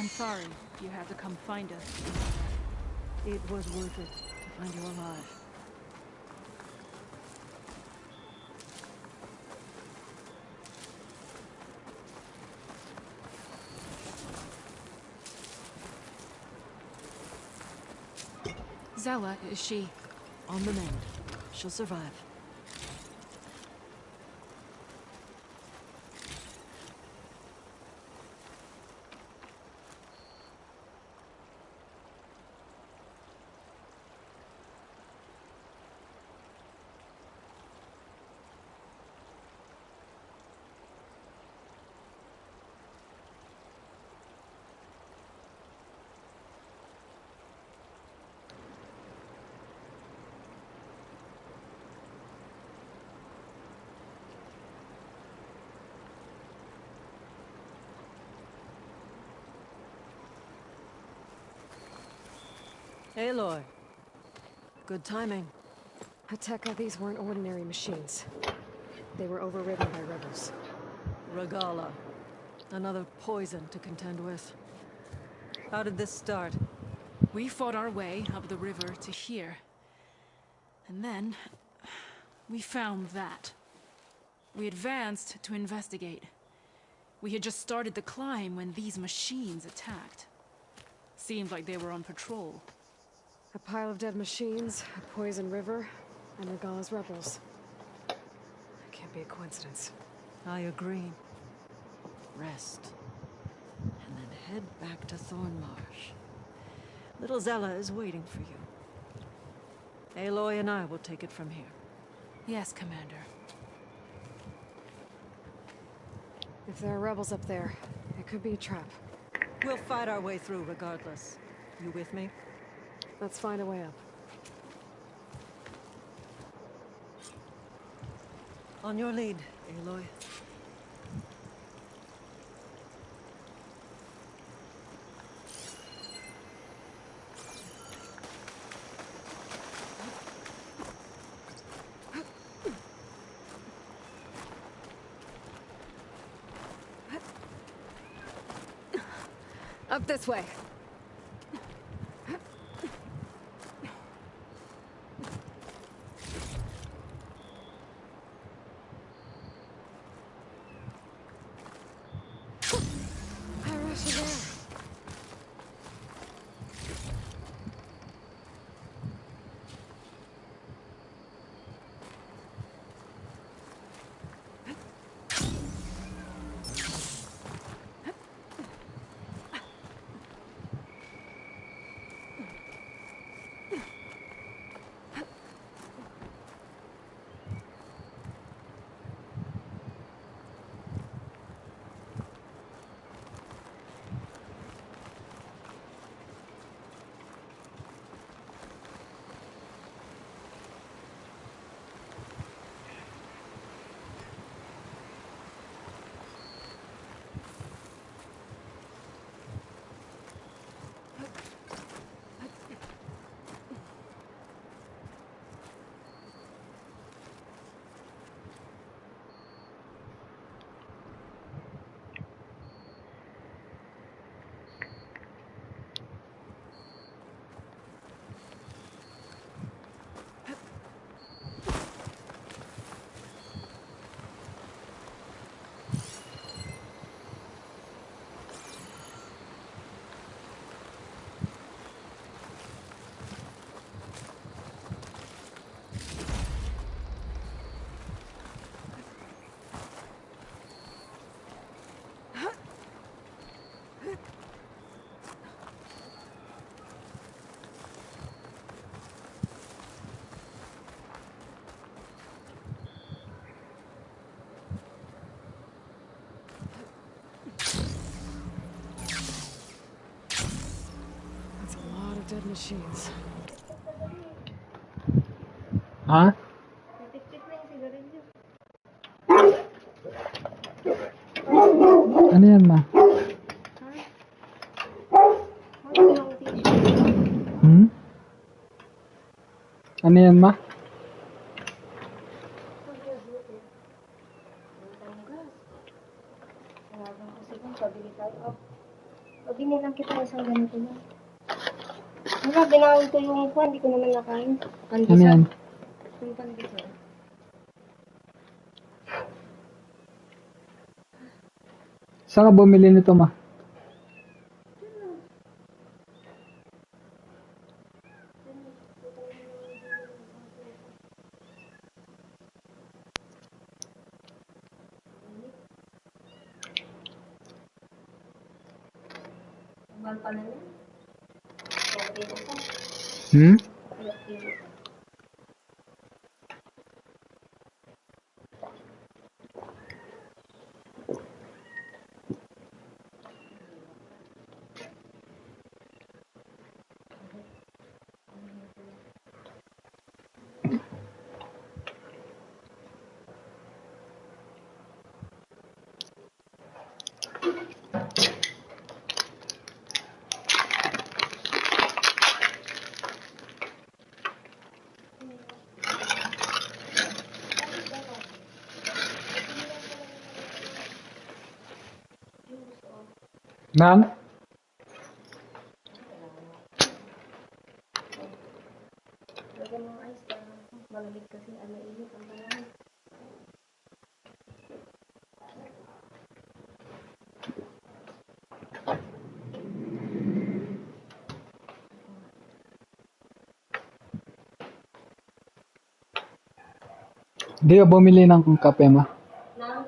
I'm sorry you had to come find us. It was worth it to find you alive. Zella, is she? On the mend. She'll survive. Aloy. Good timing. Hateka, these weren't ordinary machines. They were overridden by rebels. Regala. Another poison to contend with. How did this start? We fought our way up the river to here. And then, we found that. We advanced to investigate. We had just started the climb when these machines attacked. Seemed like they were on patrol. A pile of dead machines, a poison river, and Regala's rebels. That can't be a coincidence. I agree. Rest. And then head back to Thornmarsh. Little Zella is waiting for you. Aloy and I will take it from here. Yes, Commander. If there are rebels up there, it could be a trap. We'll fight our way through regardless. You with me? Let's find a way up. On your lead, Aloy. Up this way. Dead machines. Ha? Ano yan, ma? Hmm? Ano yan, ma? Pag Nakuha ko yung pan, hindi ko naman nakain. Ano yan? Yung pandesal. Saan ka bumili nito, ma? Mahal pa na yan. Okay na pa. Hmm? Ma'am? Lagyan mo ice para malamig kasi mainit ang panahon. Di ka bumili ng kape, ma? Na?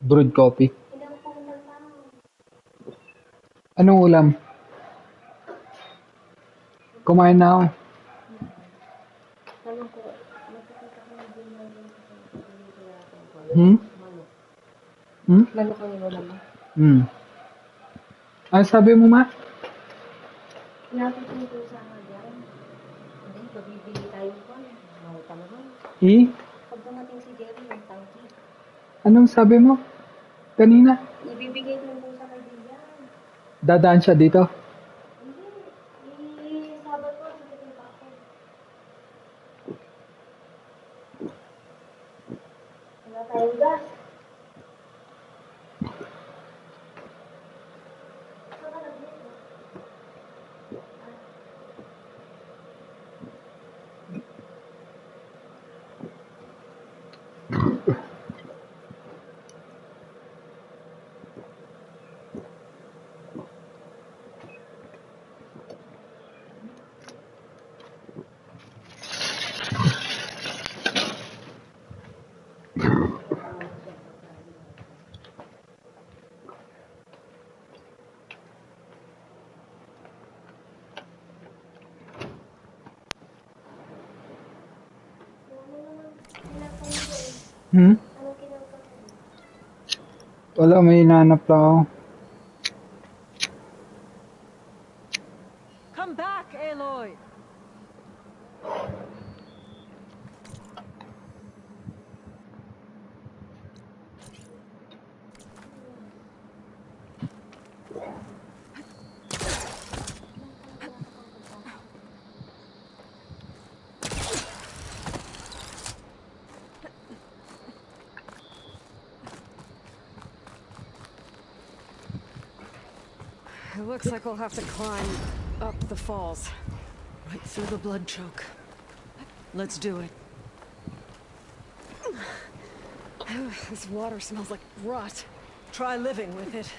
Brewed coffee. Hindi ako pumunta pa. Anong ulam? Kumain na ako. Tanong ko, magkakita ko ng dinner din kasi dito natin ko. Hmm? Manok. Hmm? Manok ang inulam mo. Hmm. Ano sabi mo, ma? Napit mo ito sa hagyan. Hindi, pabibili tayo ko. Mahal pa naman. Pag dumating si Jerry, yung tangki. Anong sabi mo? Kanina? Ibibigay ko yung sa kaibigan. Dadaan siya dito? Hindi, Sabado ko, sige pa ako. Wala tayong gas. Saan ka nag-dito? Hmm? Anong kinakain? Wala, may hinahanap lang ako. Come back, Aloy! It looks like we'll have to climb up the falls. Right through the blood choke. Let's do it. This water smells like rot. Try living with it.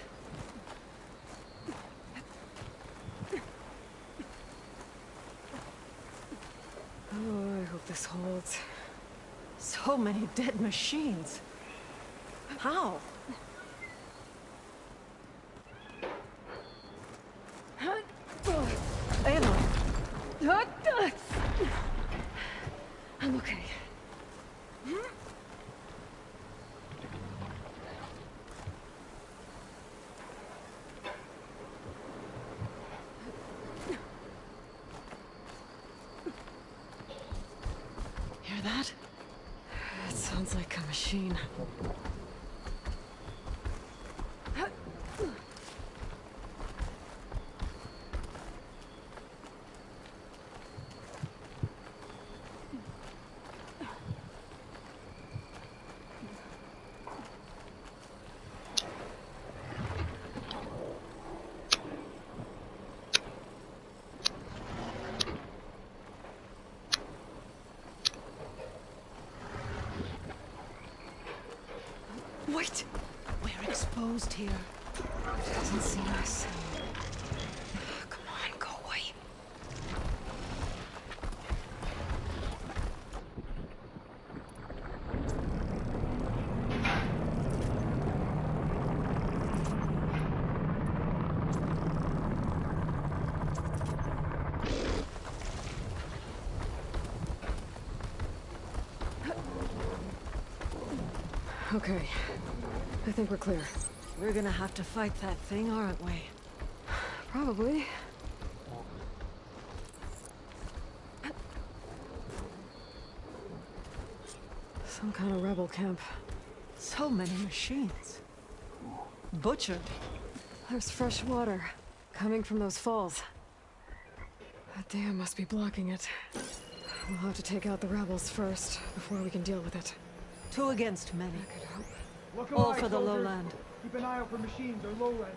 Oh, I hope this holds. So many dead machines. How? Aloy! I'm okay. Hear that? It sounds like a machine. Wait! We're exposed here. Doesn't see us. Come on, go away. Okay. I think we're clear. We're gonna have to fight that thing, aren't we? Probably. Some kind of rebel camp. So many machines. Butchered. There's fresh water coming from those falls. That dam must be blocking it. We'll have to take out the rebels first before we can deal with it. 2 against many. I could hope. Look All alive, for the soldiers. lowland. Keep an eye out for machines or lowland.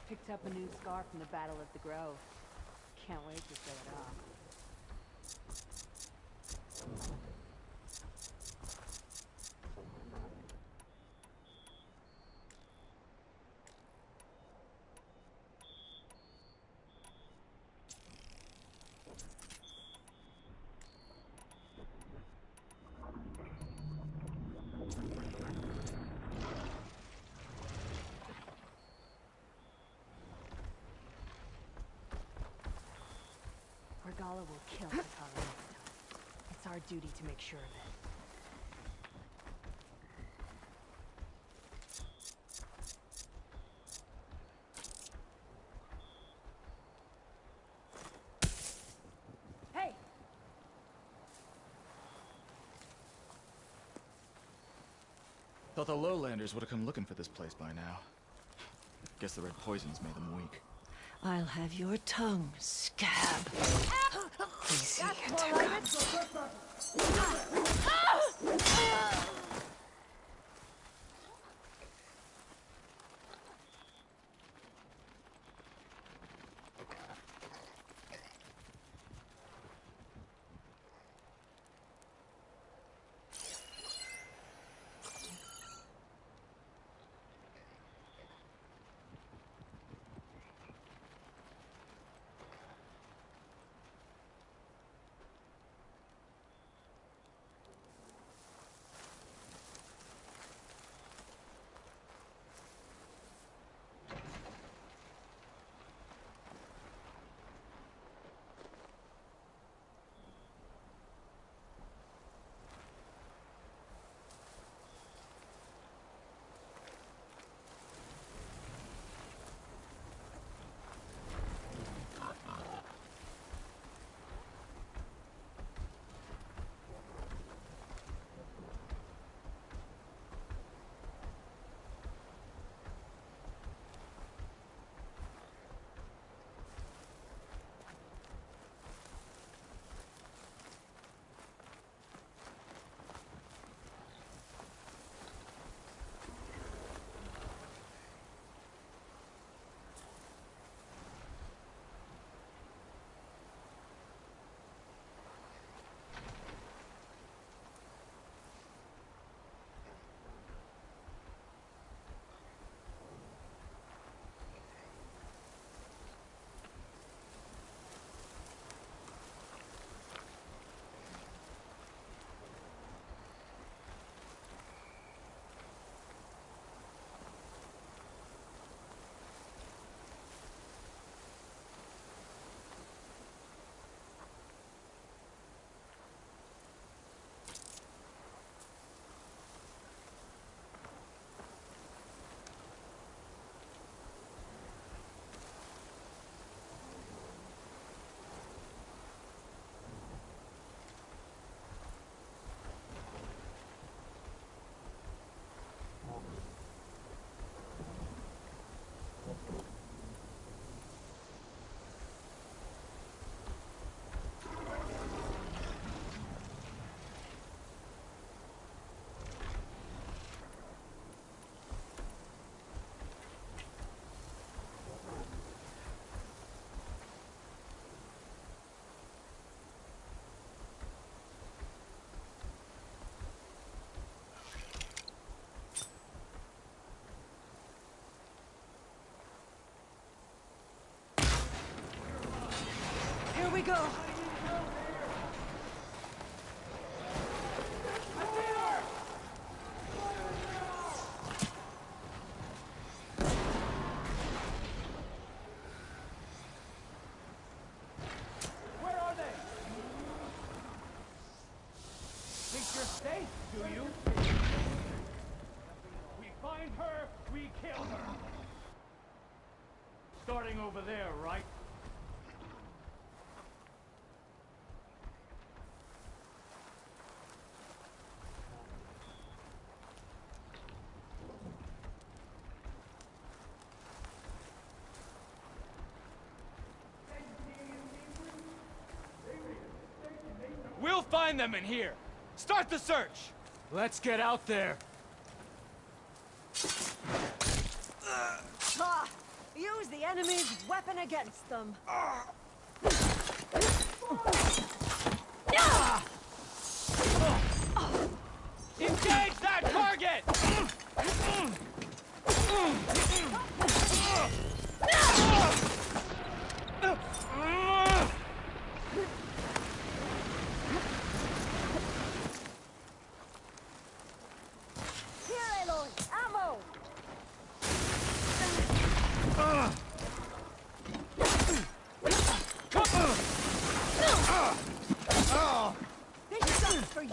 Picked up a new scar from the Battle of the Grove. Can't wait to show it off. Regala will kill Takara next time. It's our duty to make sure of it. Hey! Thought the lowlanders would have come looking for this place by now. Guess the red poisons made them weak. I'll have your tongue, scab. Easy, we go. Where are they? Think you're safe, do you? We find her, we kill her. Starting over there, right? We'll find them in here. Start the search. Let's get out there. Ha! Use the enemy's weapon against them. Engage that target! Here, Aloy! Ammo! This sucks for you!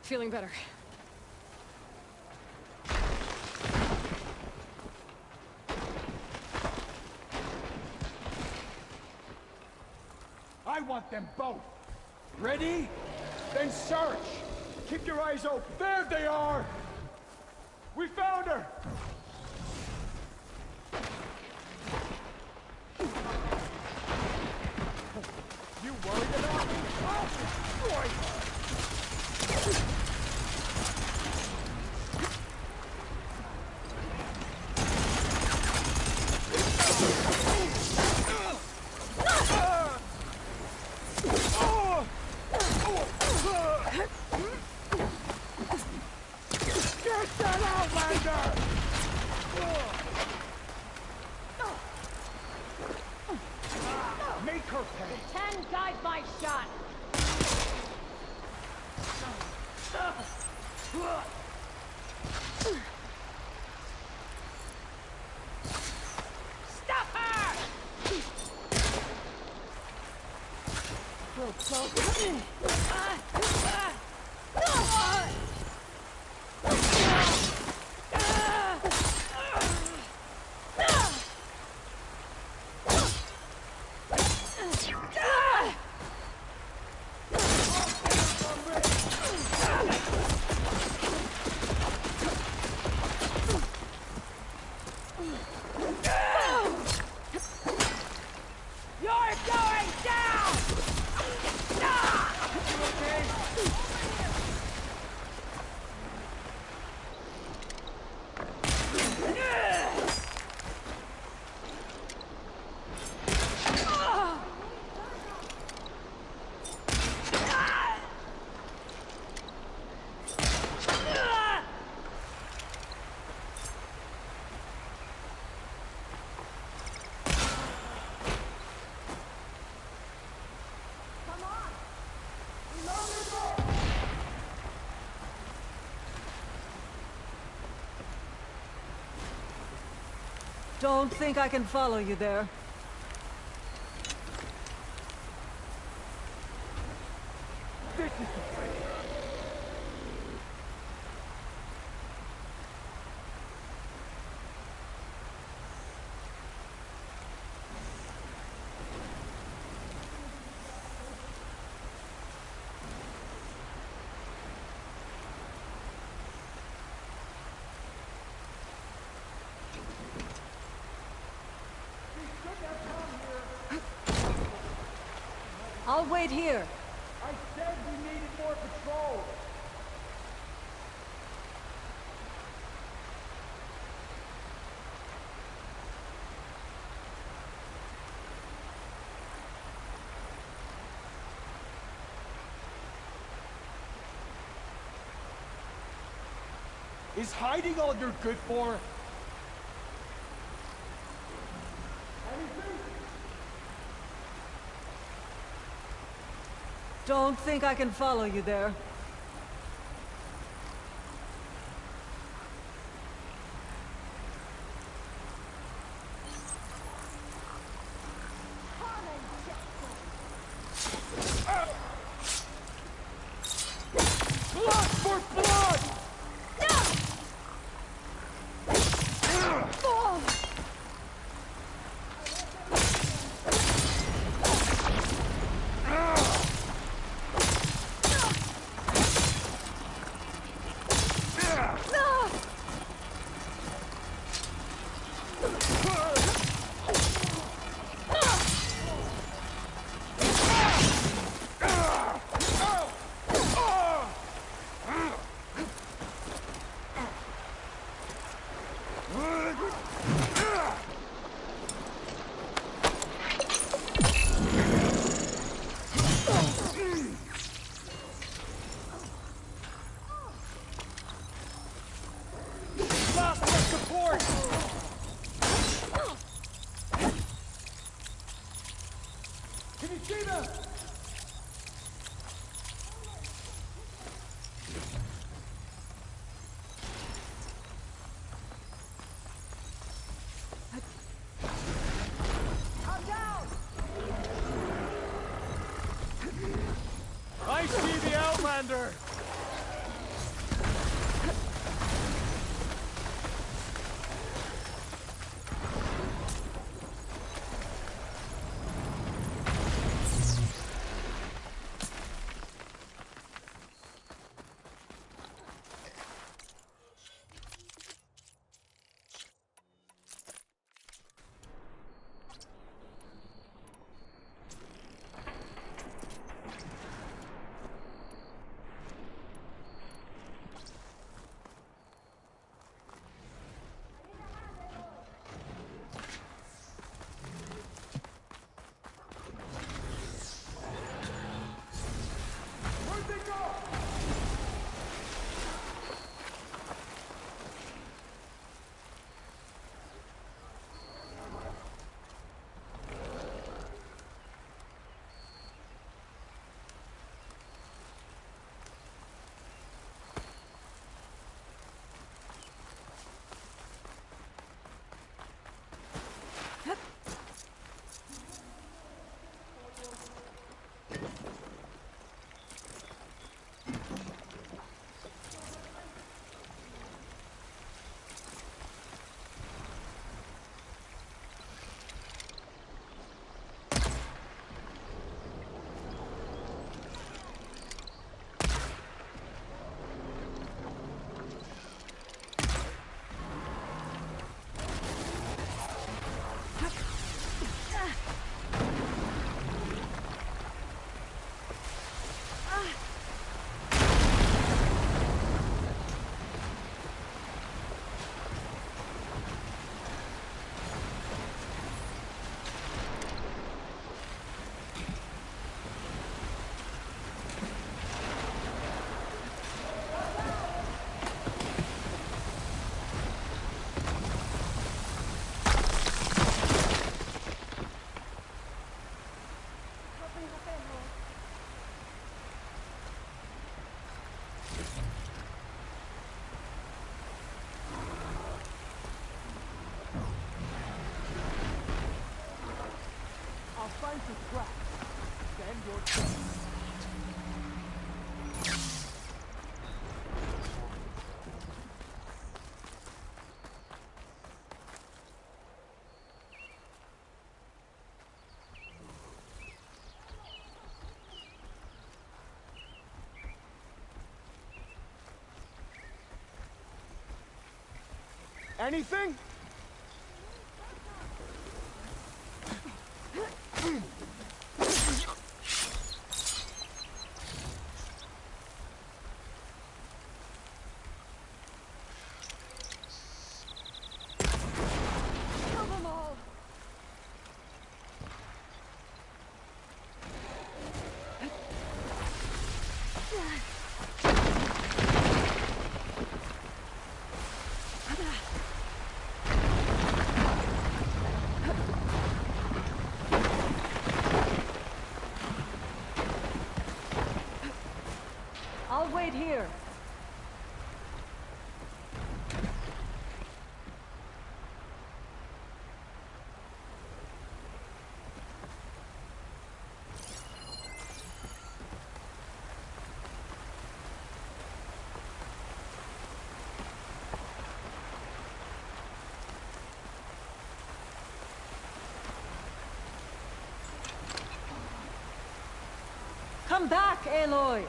Feeling better. I want them both. Ready? Then search. Keep your eyes open. There they are. We found her. You worried about me? I'll destroy her. Get that Outlander! Make her pay. 10 guide my shot. Stop her! Don't think I can follow you there. This is the place. I'll wait here. I said we needed more patrol. Is hiding all you're good for? Don't think I can follow you there. Blood for blood! Can you see them? I'm down! I see the Outlander! time to crack. Stand your ground. Anything? Kill them all! I'll wait here. Come back, Aloy!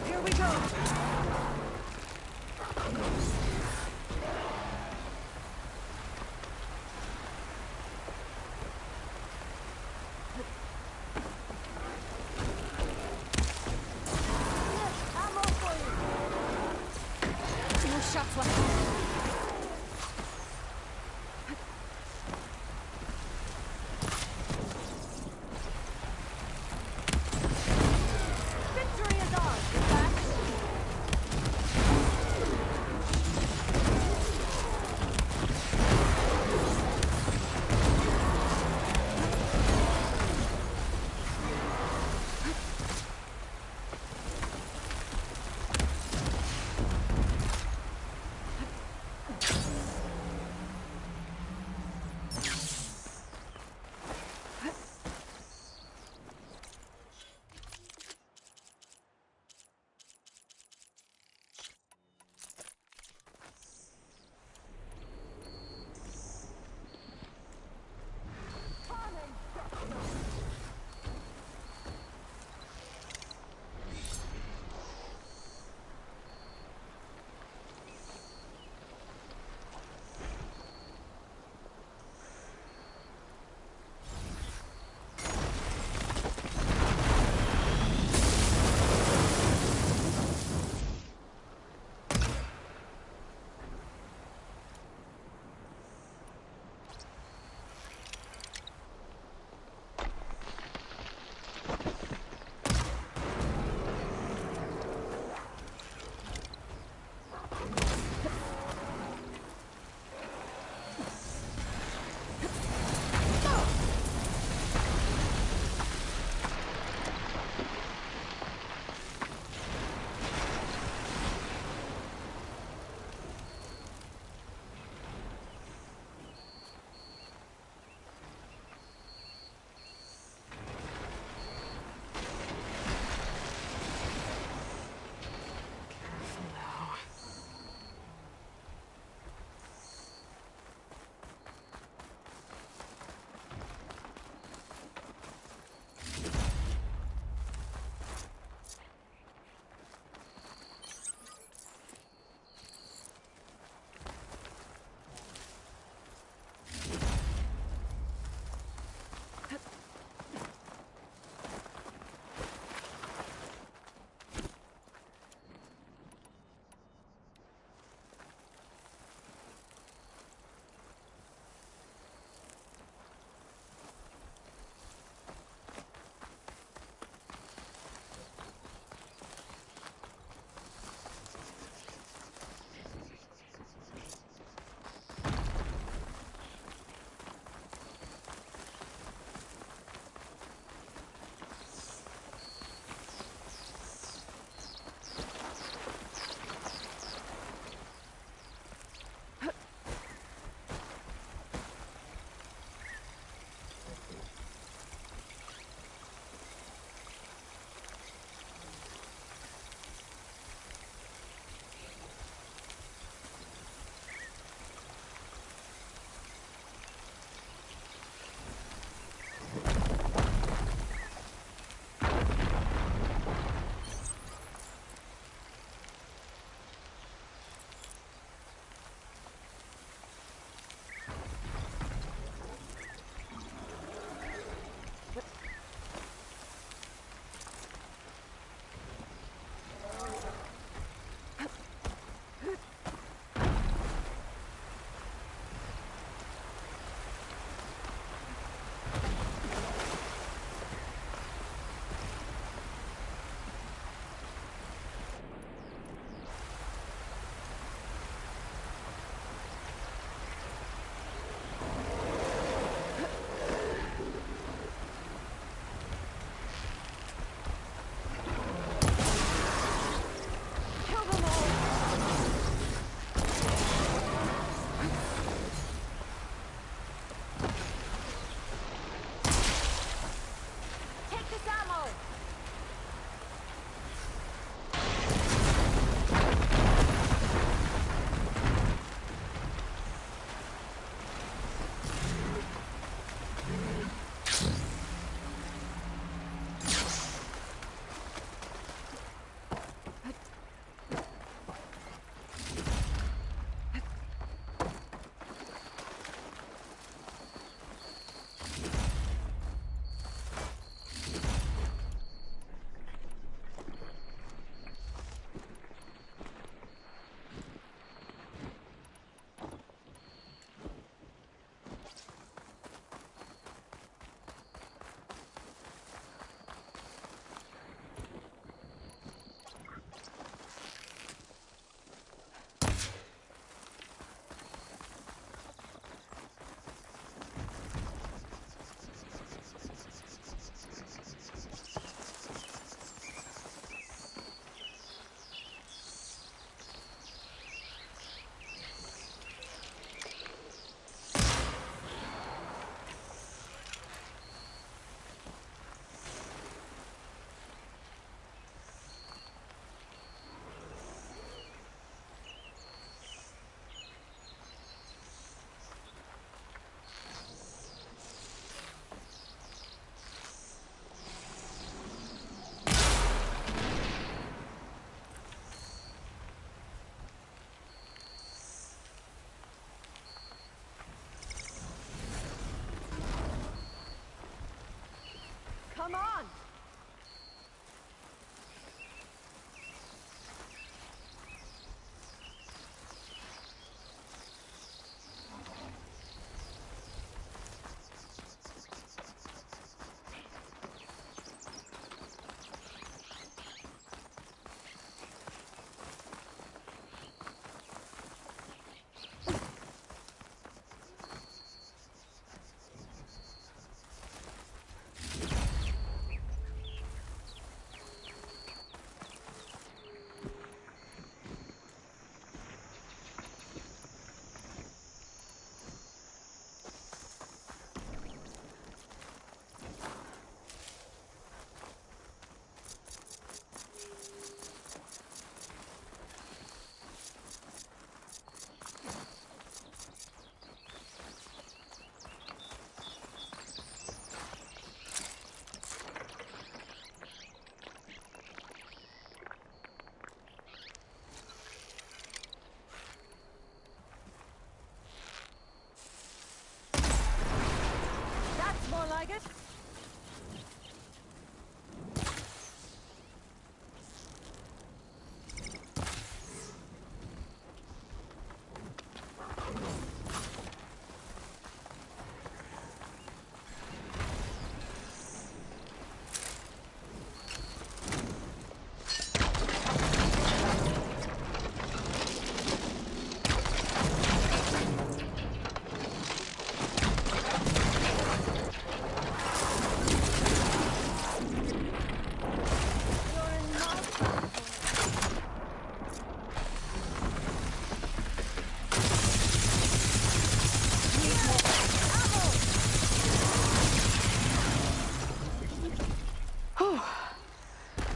Here we go! Ammo for you! No shots left. Victory is ours! In fact,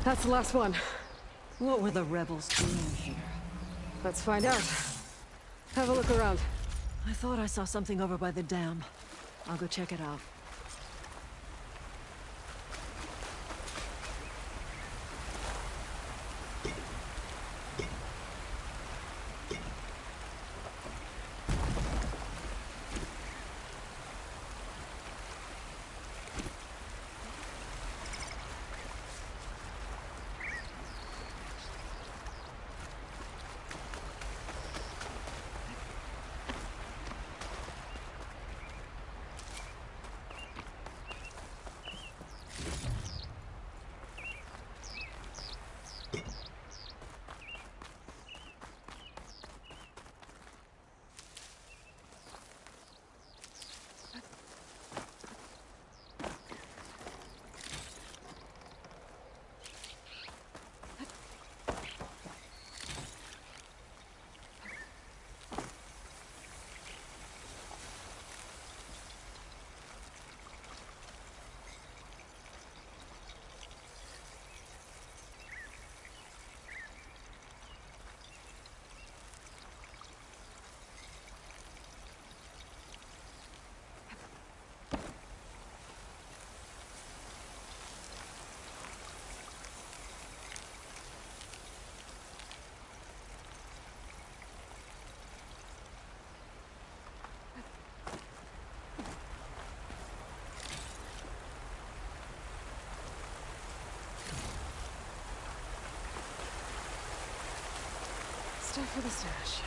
That's the last one. What were the rebels doing here? Let's find out. Have a look around. I thought I saw something over by the dam. I'll go check it out. Stuff for the stash.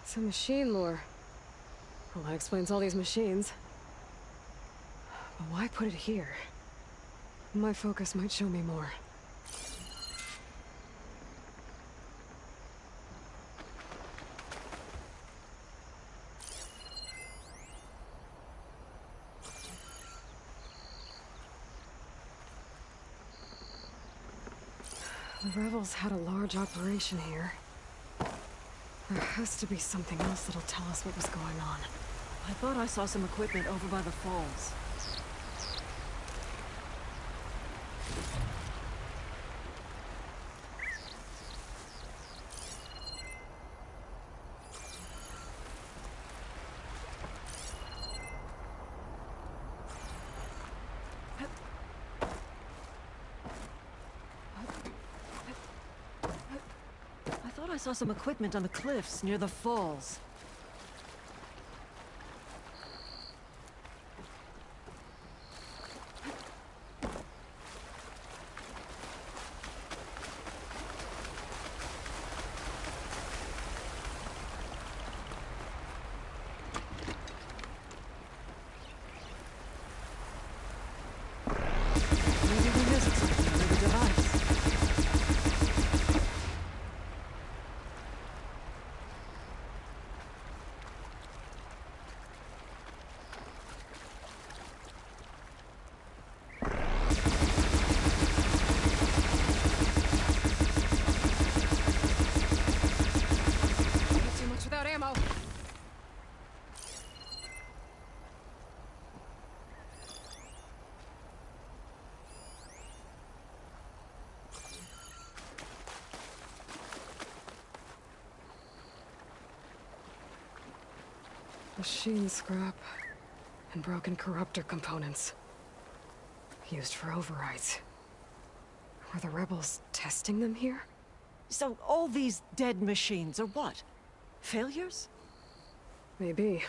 It's a machine lure. Well, that explains all these machines. But why put it here? My focus might show me more. The rebels had a large operation here. There has to be something else that'll tell us what was going on. I thought I saw some equipment over by the falls. I saw some equipment on the cliffs near the falls. Maybe we missed something under the device. Machine scrap and broken corruptor components. Used for overrides. Were the rebels testing them here? So all these dead machines are what? Failures? Maybe.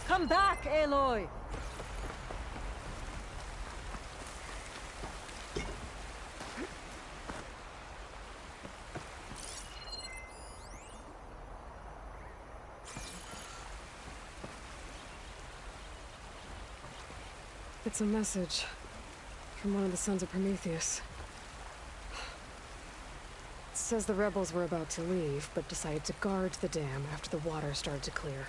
Come back, Aloy! It's a message from one of the Sons of Prometheus. It says the rebels were about to leave, but decided to guard the dam after the water started to clear.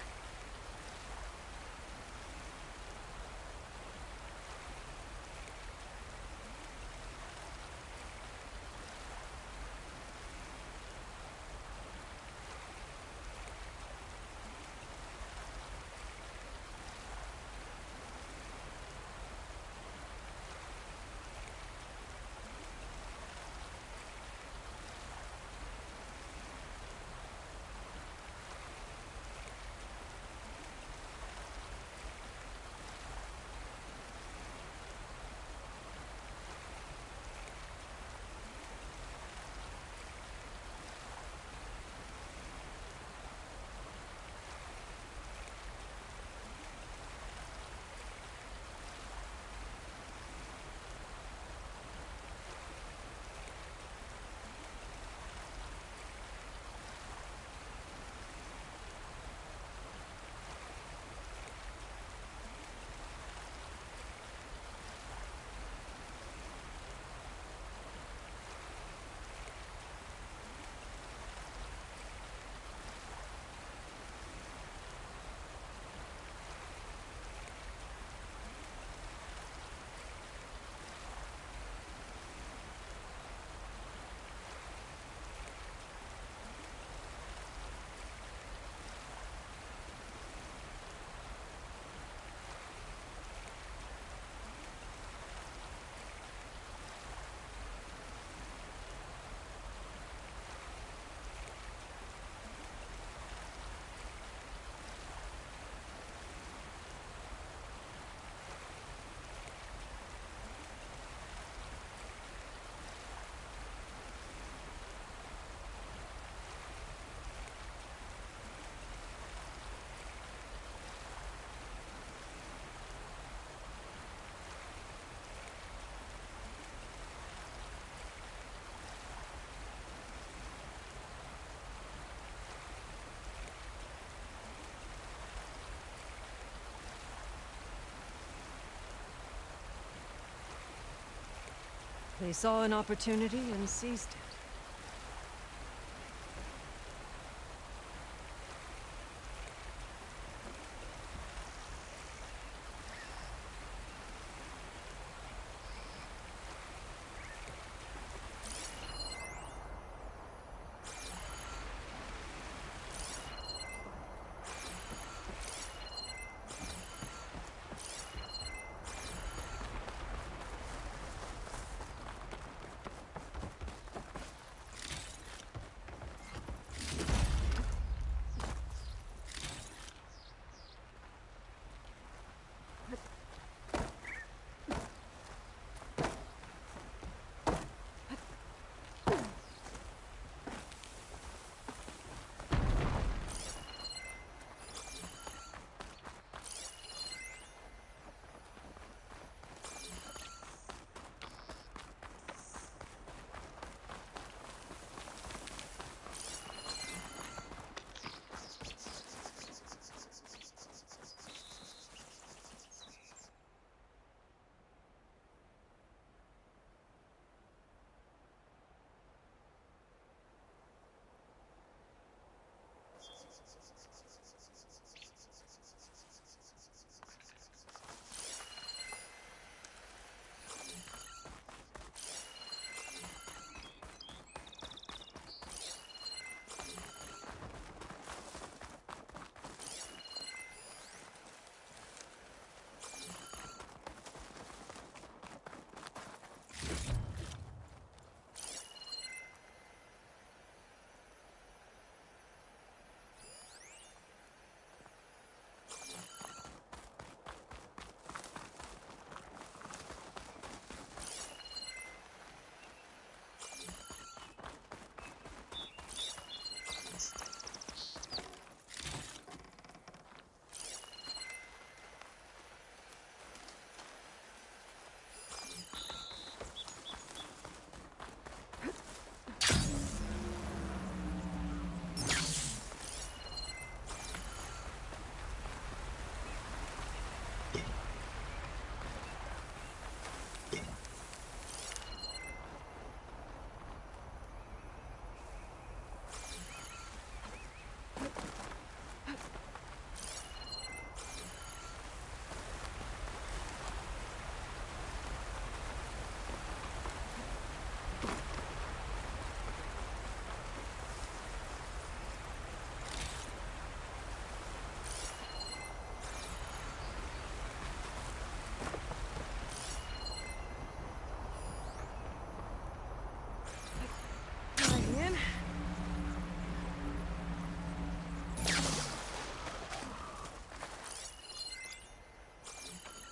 They saw an opportunity and seized it.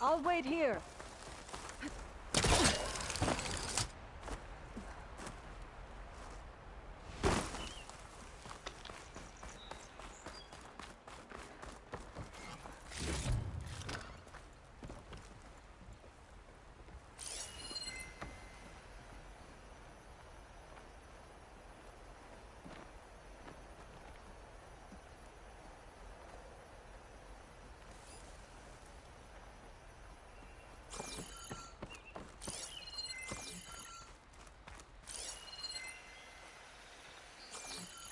I'll wait here.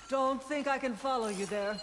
Don't think I can follow you there.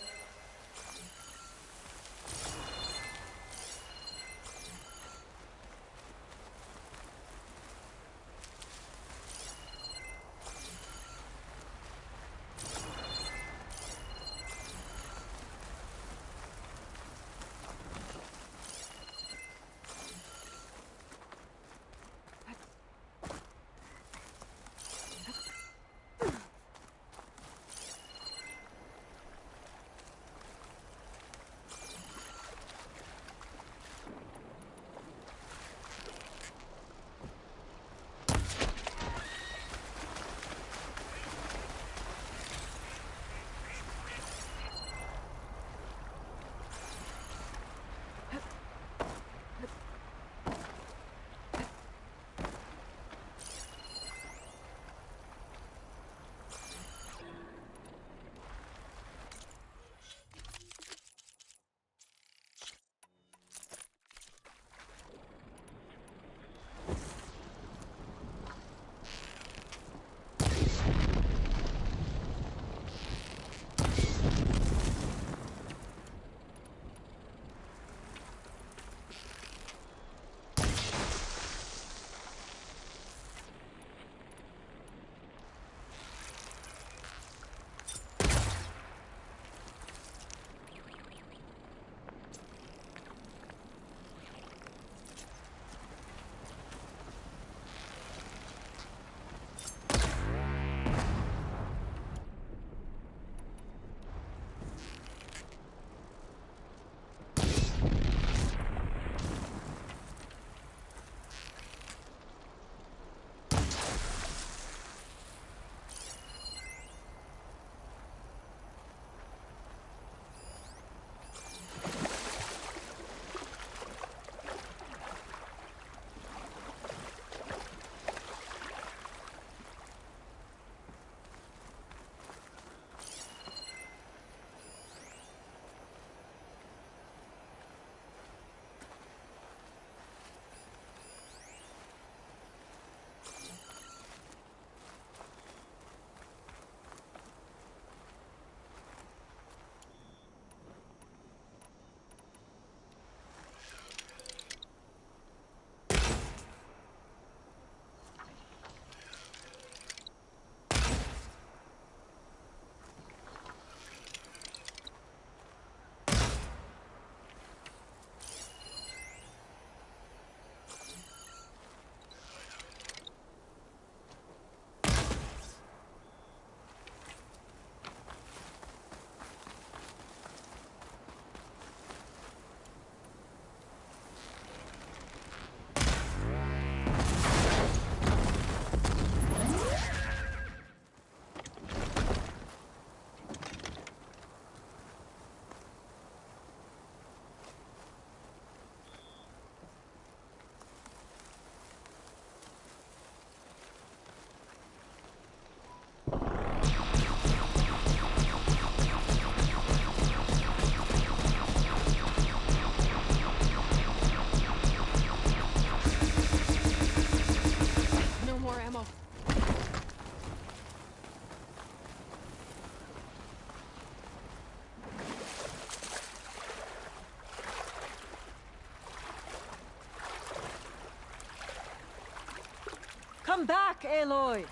Come back, Aloy!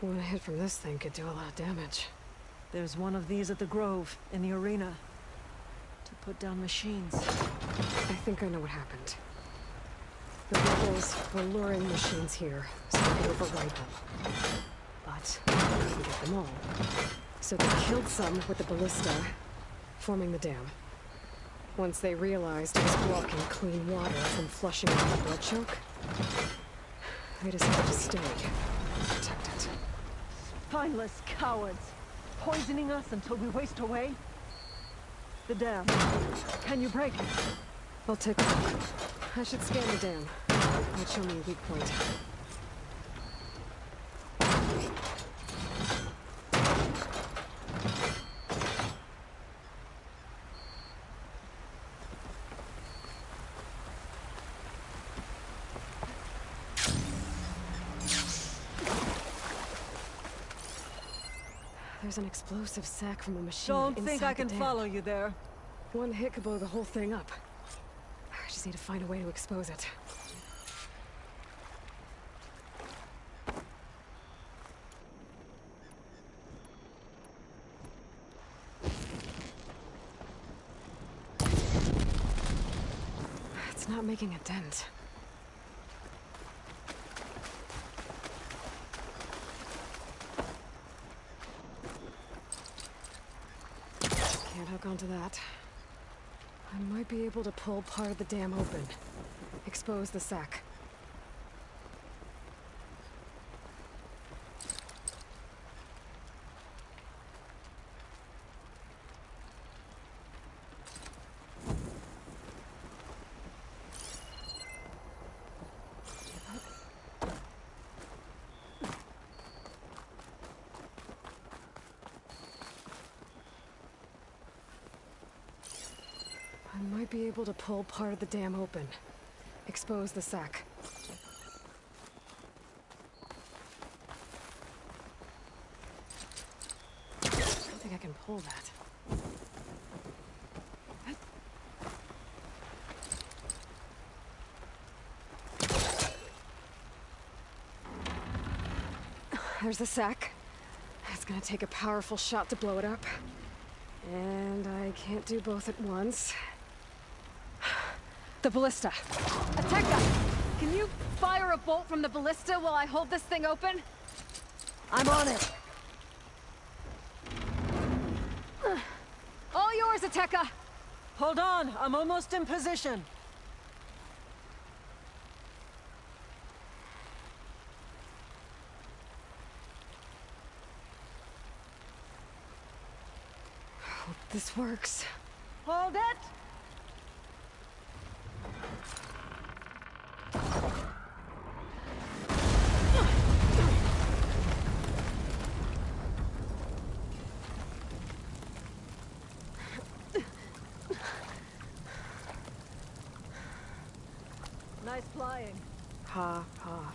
One hit from this thing could do a lot of damage. There's one of these at the Grove, in the arena. To put down machines. I think I know what happened. The rebels were luring machines here, so they could override them. But they couldn't get them all. So they killed some with the ballista, forming the dam. Once they realized it was blocking clean water from flushing out the blood choke, they decided to stay, protect it. Spineless cowards! Poisoning us until we waste away? The dam. Can you break it? I'll take a look. I should scan the dam. Might show me a weak point. There's an explosive sack from a machine. Don't think I can dam. follow you there. One hit could blow the whole thing up. I just need to find a way to expose it. It's not making a dent. Can't hook onto that. I might be able to pull part of the dam open. Expose the sack. I might be able to pull part of the dam open. Expose the sack. I don't think I can pull that. There's the sack. It's gonna take a powerful shot to blow it up. And I can't do both at once. The ballista. Ateka! Can you fire a bolt from the ballista while I hold this thing open? I'm on it! All yours, Ateka! Hold on, I'm almost in position. Hope this works. Hold it! Nice flying. Ha, ha.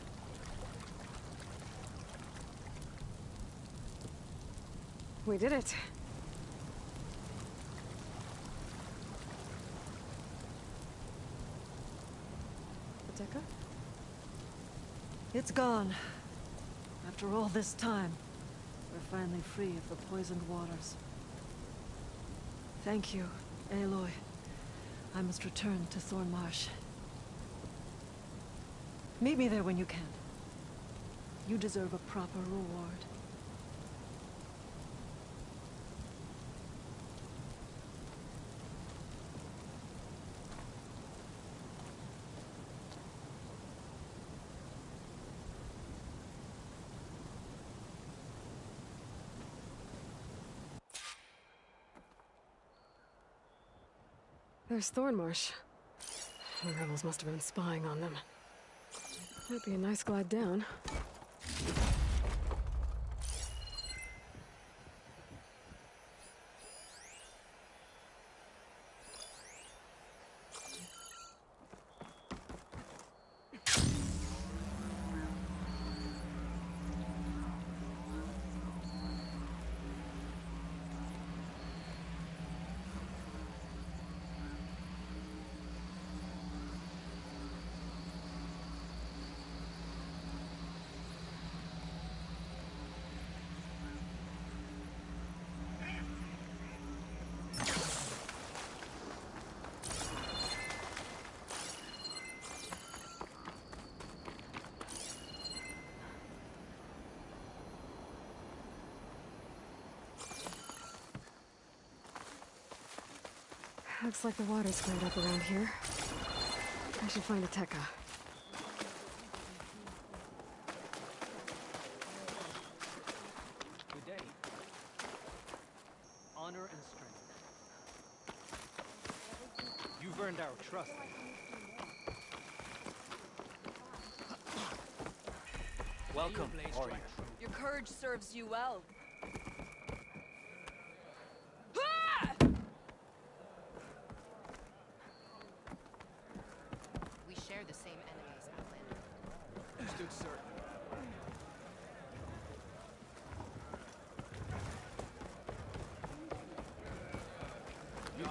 We did it. Ateka? It's gone. After all this time, we're finally free of the poisoned waters. Thank you, Aloy. I must return to Thornmarsh. Meet me there when you can. You deserve a proper reward. There's Thornmarsh. The rebels must have been spying on them. Might be a nice glide down. Looks like the water's cleared up around here. I should find a Tekka. Good day. Honor and strength. You've earned our trust. Welcome, warrior. Your courage serves you well. We share the same enemies, Outlander. Understood, sir. You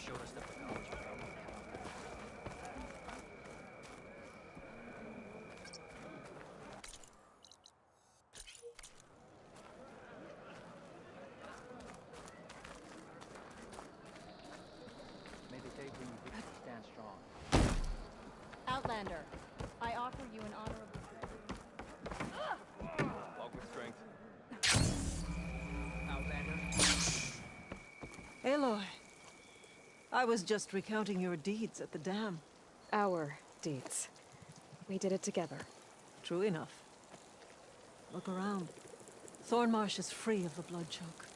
showed us the pathology. May the day bring you victory. Stand strong. Outlander, I offer you an honorable... Walk with strength. Outlander. Aloy, I was just recounting your deeds at the dam. Our deeds. We did it together. True enough. Look around. Thornmarsh is free of the blood choke.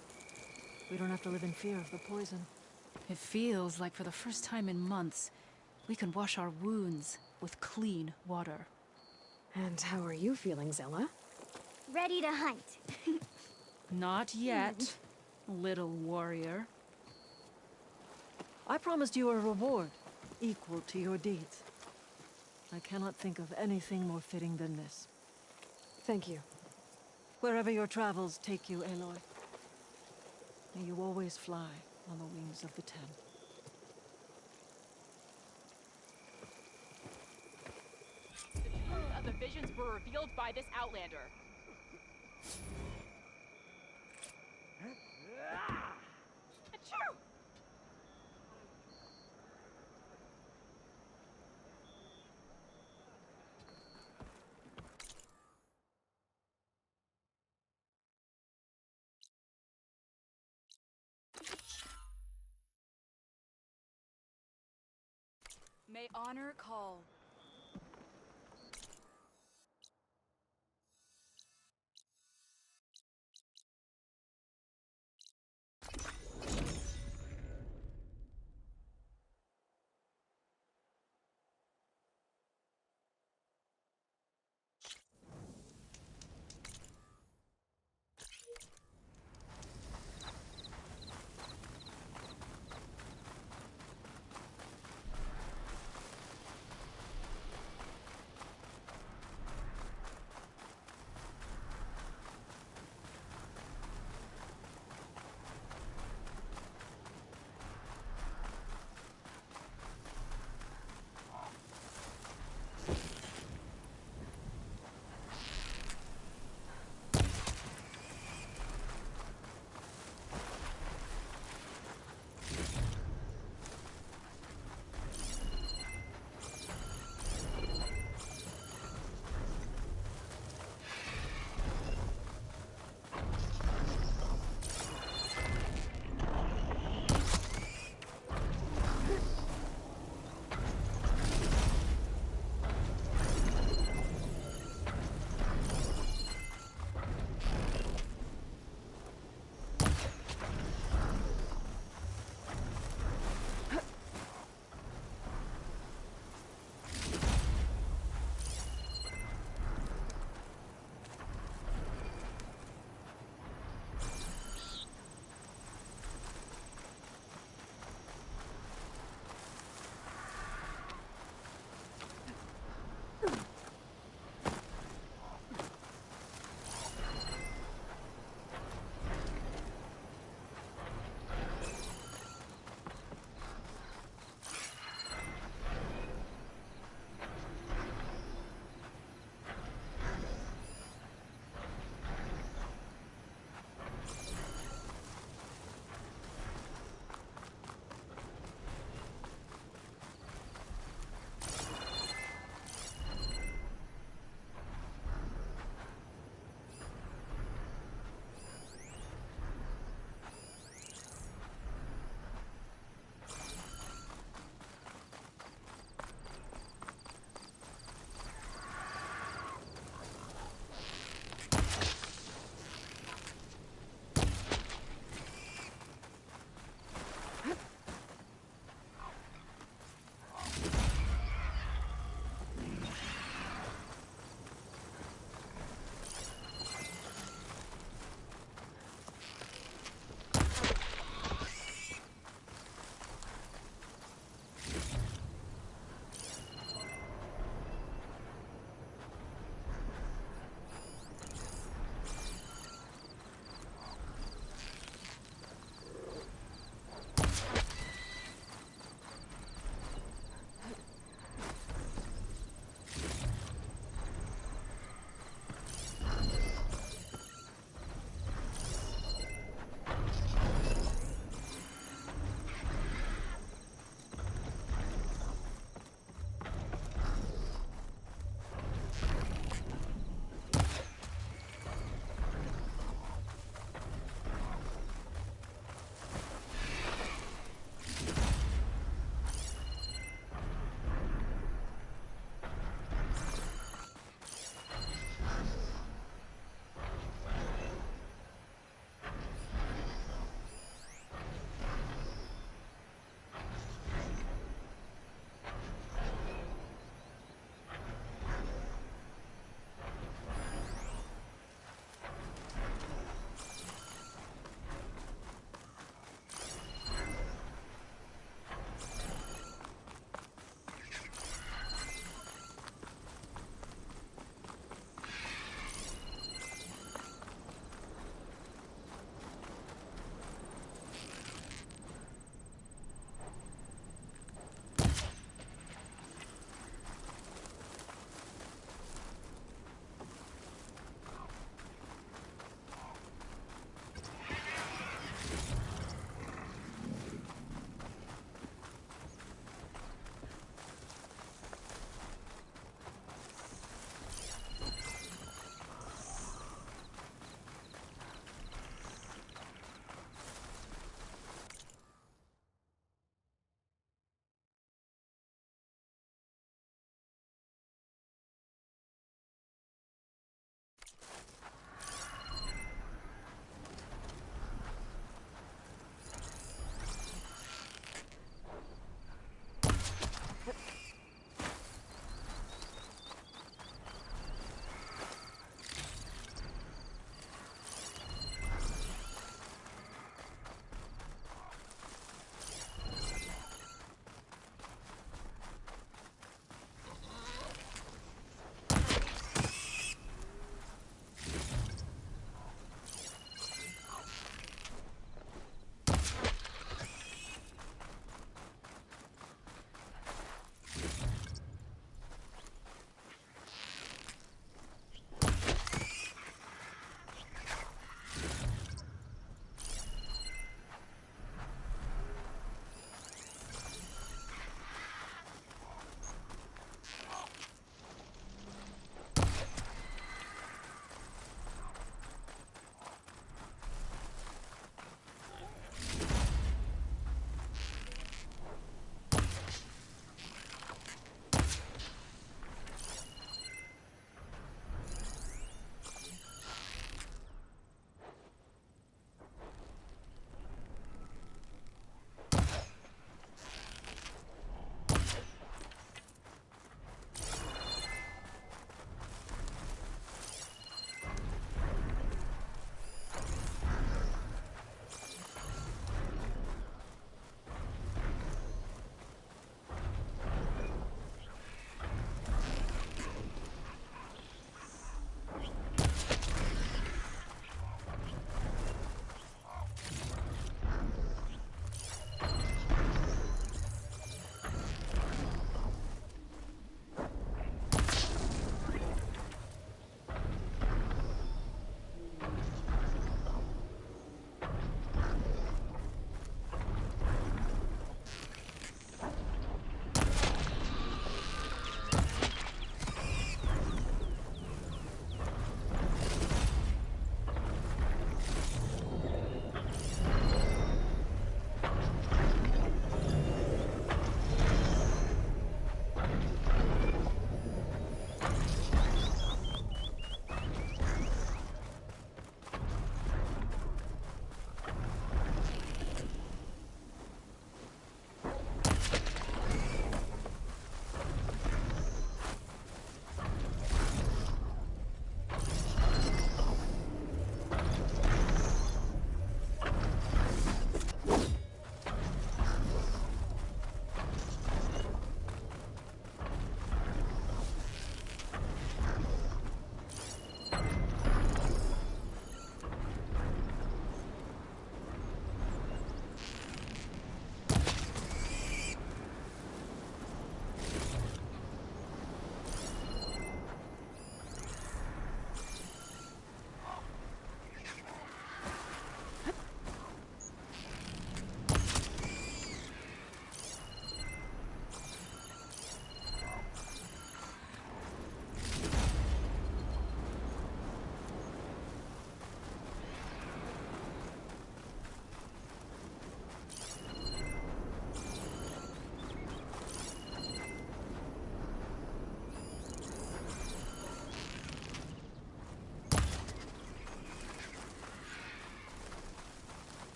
We don't have to live in fear of the poison. It feels like for the first time in months, we can wash our wounds with clean water. And how are you feeling, Zella? Ready to hunt. Not yet, little warrior. I promised you a reward equal to your deeds. I cannot think of anything more fitting than this. Thank you. Wherever your travels take you, Aloy, may you always fly on the wings of the Ten. The truth of the visions were revealed by this Outlander. Achoo! May honor call.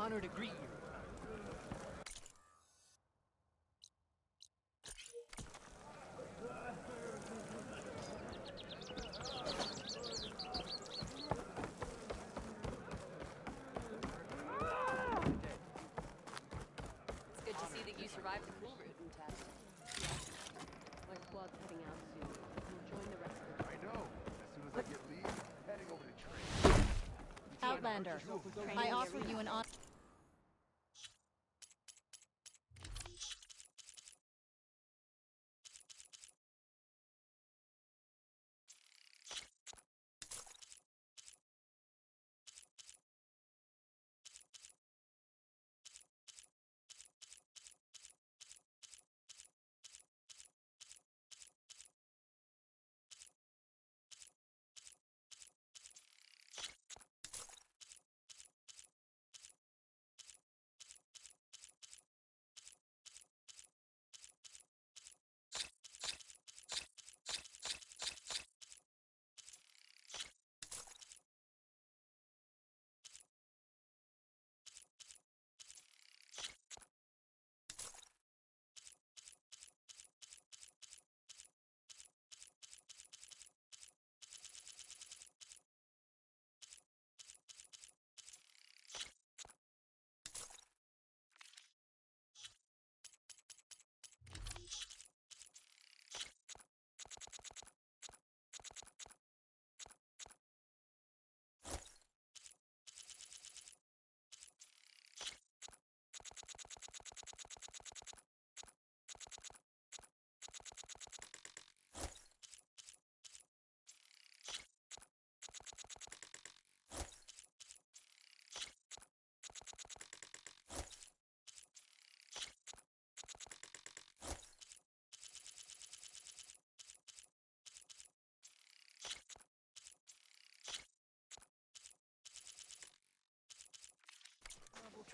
honor to greet you. It's good to see that you survived the cool route and test. My squad's heading out soon. We'll join the rest of I know. As soon as I get leave, I'm heading over to train. Outlander, I offer you an honor.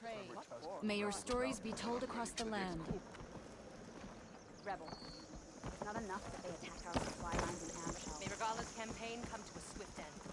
Trade. May your stories be told across the land. Rebel. It's not enough that they attack our supply lines in Amshel. May Regala's campaign come to a swift end.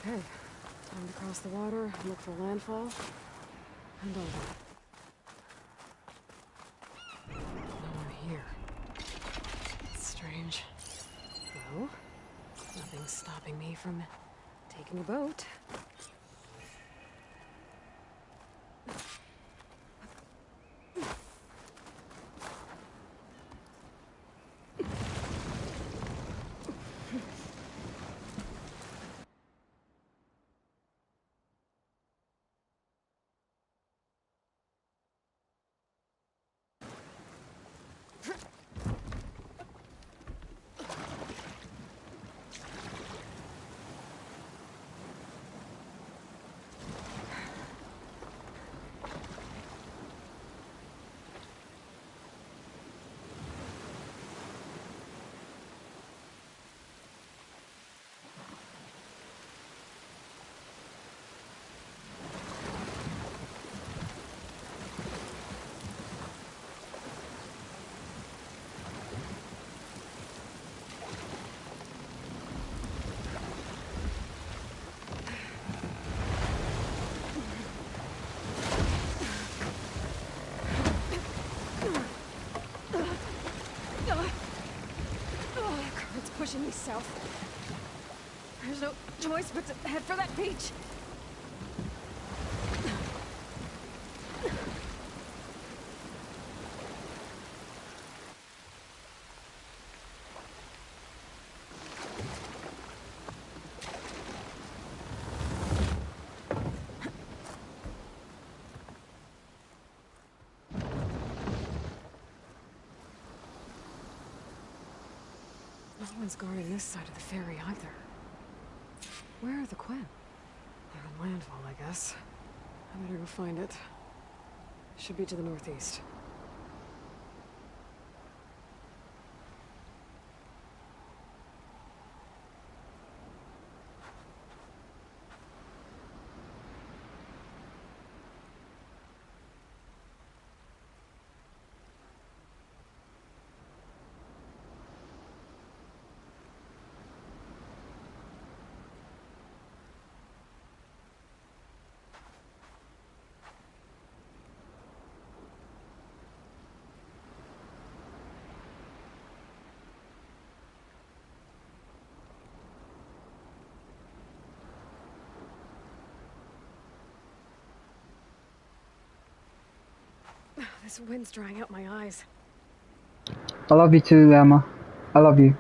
Okay, time to cross the water, look for landfall, and over. No one here. That's strange. Well, nothing's stopping me from taking a boat. Pushing me south. There's no choice but to head for that beach. No one's guarding this side of the ferry either. Where are the Quen? They're on landfall, I guess. I better go find it. Should be to the northeast. This wind's drying out my eyes. I love you too, Emma. I love you.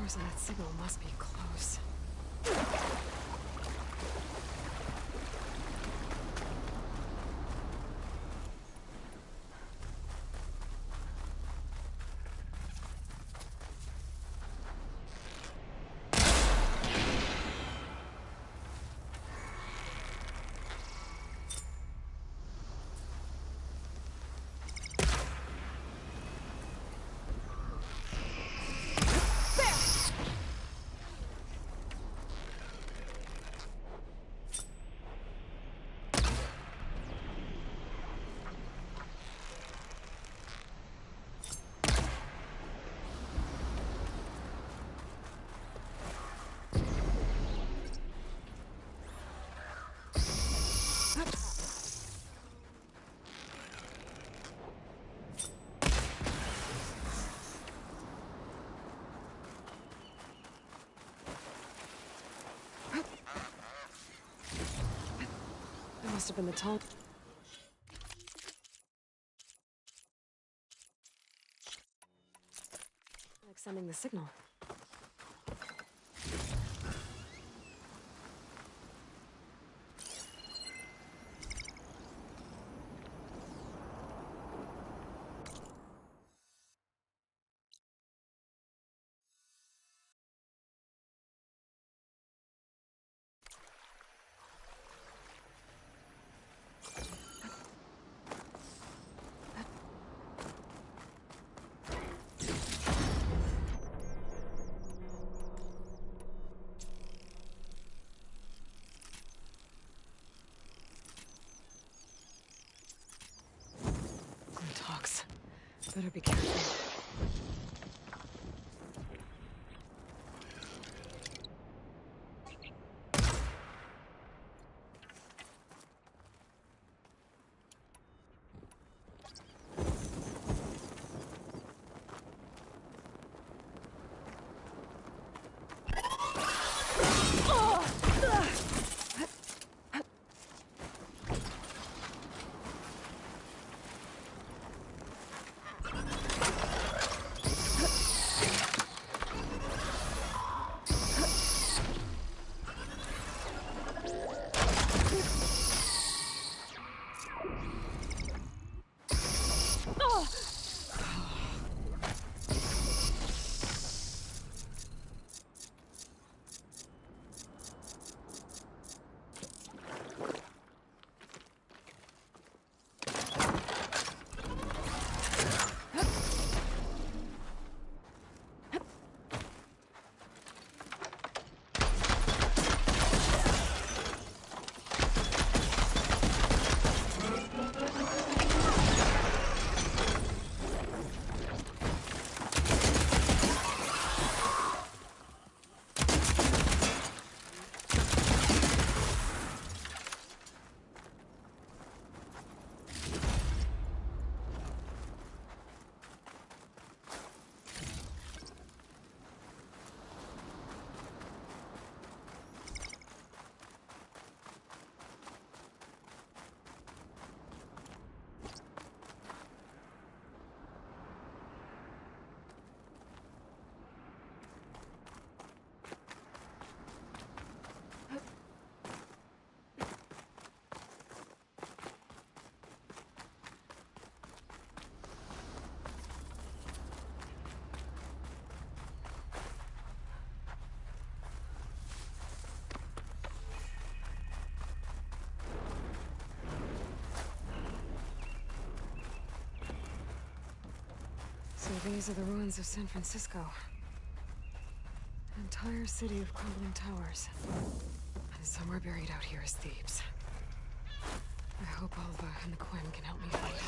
source of that signal must be close. Must have been the tunnel. Like sending the signal. Better be careful. So these are the ruins of San Francisco. An entire city of crumbling towers. And somewhere buried out here is Thebes. I hope Alva and the Quinn can help me find it.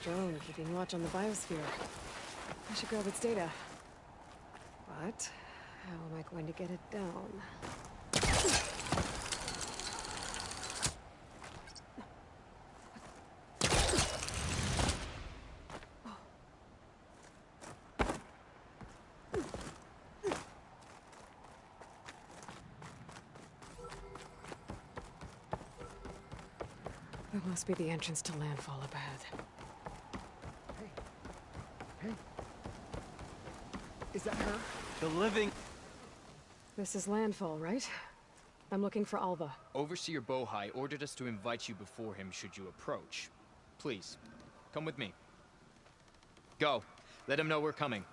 drone keeping watch on the biosphere. I should grab its data. But how am I going to get it down? That must be the entrance to landfall up ahead. Hey. Is that her? The living... This is landfall, right? I'm looking for Alva. Overseer Bohai ordered us to invite you before him should you approach. Please, come with me. Go. Let him know we're coming.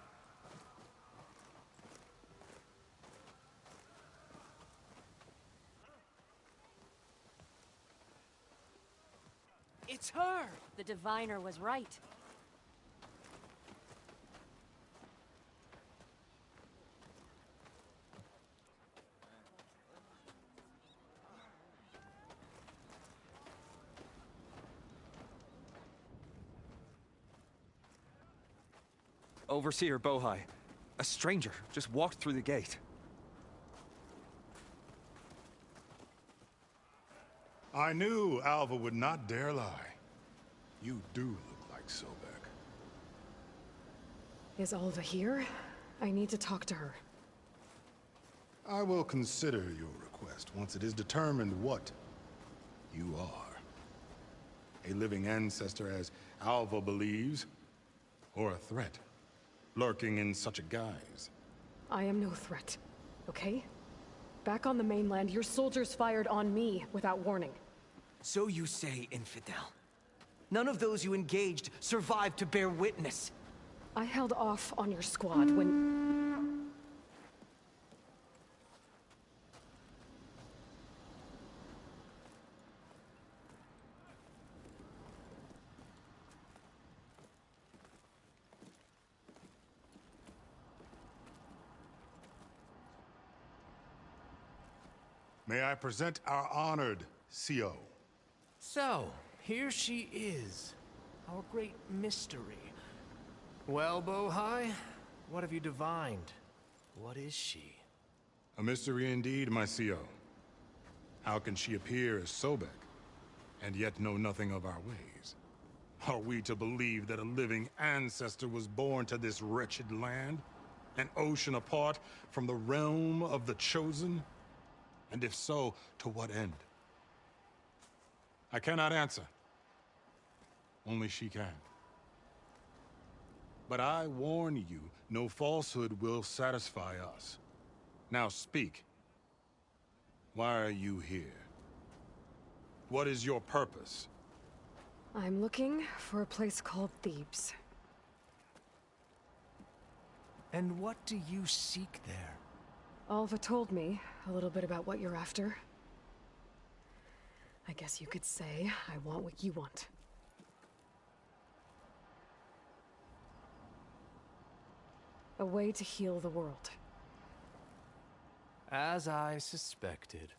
It's her! The diviner was right. Overseer Bohai. A stranger just walked through the gate. I knew Alva would not dare lie. You do look like Sobek. Is Alva here? I need to talk to her. I will consider your request once it is determined what you are. A living ancestor, as Alva believes, or a threat, lurking in such a guise. I am no threat, okay? Back on the mainland, your soldiers fired on me without warning. So you say, infidel. None of those you engaged survived to bear witness. I held off on your squad when... May I present our honored CO. So, here she is, our great mystery. Well, Bohai, what have you divined? What is she? A mystery indeed, my CO. How can she appear as Sobek, and yet know nothing of our ways? Are we to believe that a living ancestor was born to this wretched land? An ocean apart from the realm of the Chosen? And if so, to what end? I cannot answer. Only she can. But I warn you, no falsehood will satisfy us. Now speak. Why are you here? What is your purpose? I'm looking for a place called Thebes. And what do you seek there? Alva told me a little bit about what you're after. I guess you could say I want what you want. A way to heal the world. As I suspected.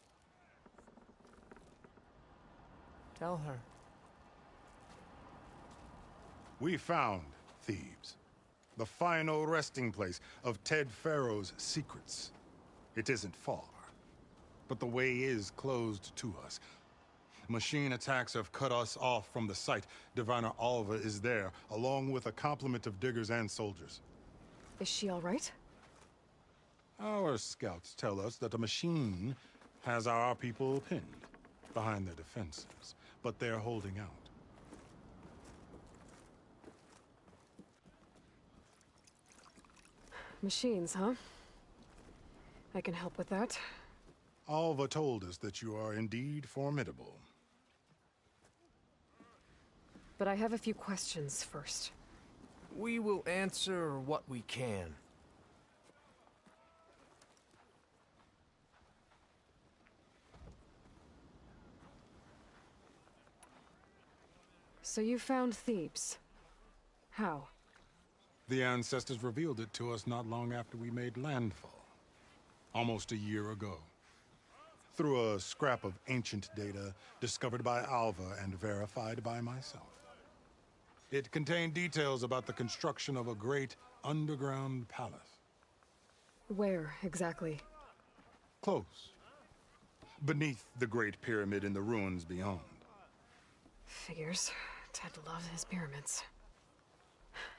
Tell her. We found Thebes, the final resting place of Ted Pharaoh's secrets. It isn't far, but the way is closed to us. Machine attacks have cut us off from the site. Diviner Alva is there, along with a complement of diggers and soldiers. Is she all right? Our scouts tell us that a machine has our people pinned behind their defenses, but they're holding out. Machines, huh? I can help with that. Alva told us that you are indeed formidable. But I have a few questions first. We will answer what we can. So you found Thebes. How? The ancestors revealed it to us not long after we made landfall. Almost a year ago. Through a scrap of ancient data discovered by Alva and verified by myself. It contained details about the construction of a great underground palace. Where, exactly? Close. Beneath the Great Pyramid in the ruins beyond. Figures. Ted loves his pyramids.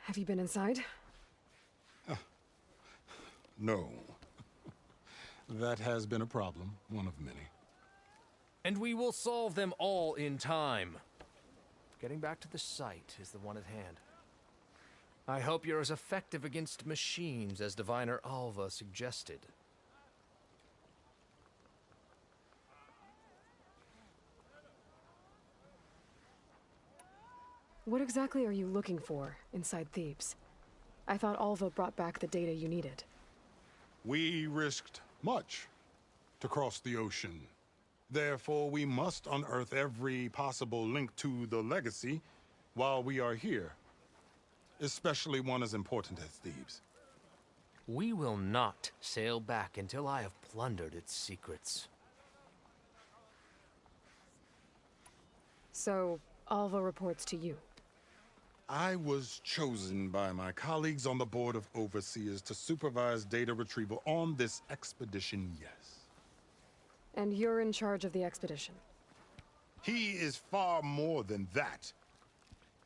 Have you been inside? No. That has been a problem, one of many. And we will solve them all in time. Getting back to the site is the one at hand. I hope you're as effective against machines as Diviner Alva suggested. What exactly are you looking for inside Thebes? I thought Alva brought back the data you needed. We risked much to cross the ocean. Therefore, we must unearth every possible link to the legacy while we are here. Especially one as important as Thebes. We will not sail back until I have plundered its secrets. So, Alva reports to you. I was chosen by my colleagues on the Board of Overseers to supervise data retrieval on this expedition, yes. And you're in charge of the expedition? He is far more than that.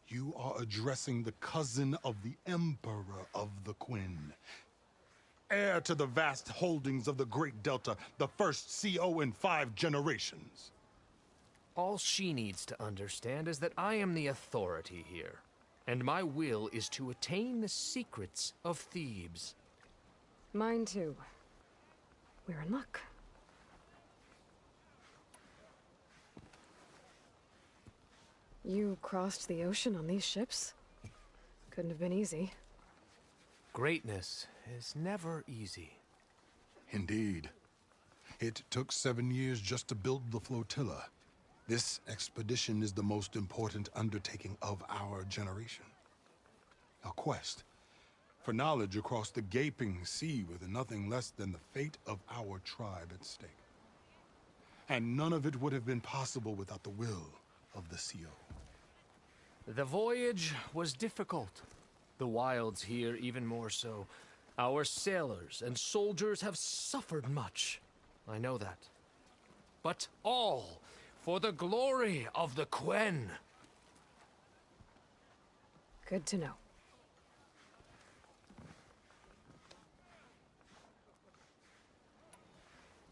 You are addressing the cousin of the Emperor of the Quinn. Heir to the vast holdings of the Great Delta, the first CO in 5 generations. All she needs to understand is that I am the authority here. And my will is to attain the secrets of Thebes. Mine too. We're in luck. You crossed the ocean on these ships? Couldn't have been easy. Greatness is never easy. Indeed. It took 7 years just to build the flotilla. This expedition is the most important undertaking of our generation. A quest for knowledge across the gaping sea with nothing less than the fate of our tribe at stake. And none of it would have been possible without the will of the CO. The voyage was difficult. The wilds here even more so. Our sailors and soldiers have suffered much. I know that. But all for the glory of the Quen. Good to know.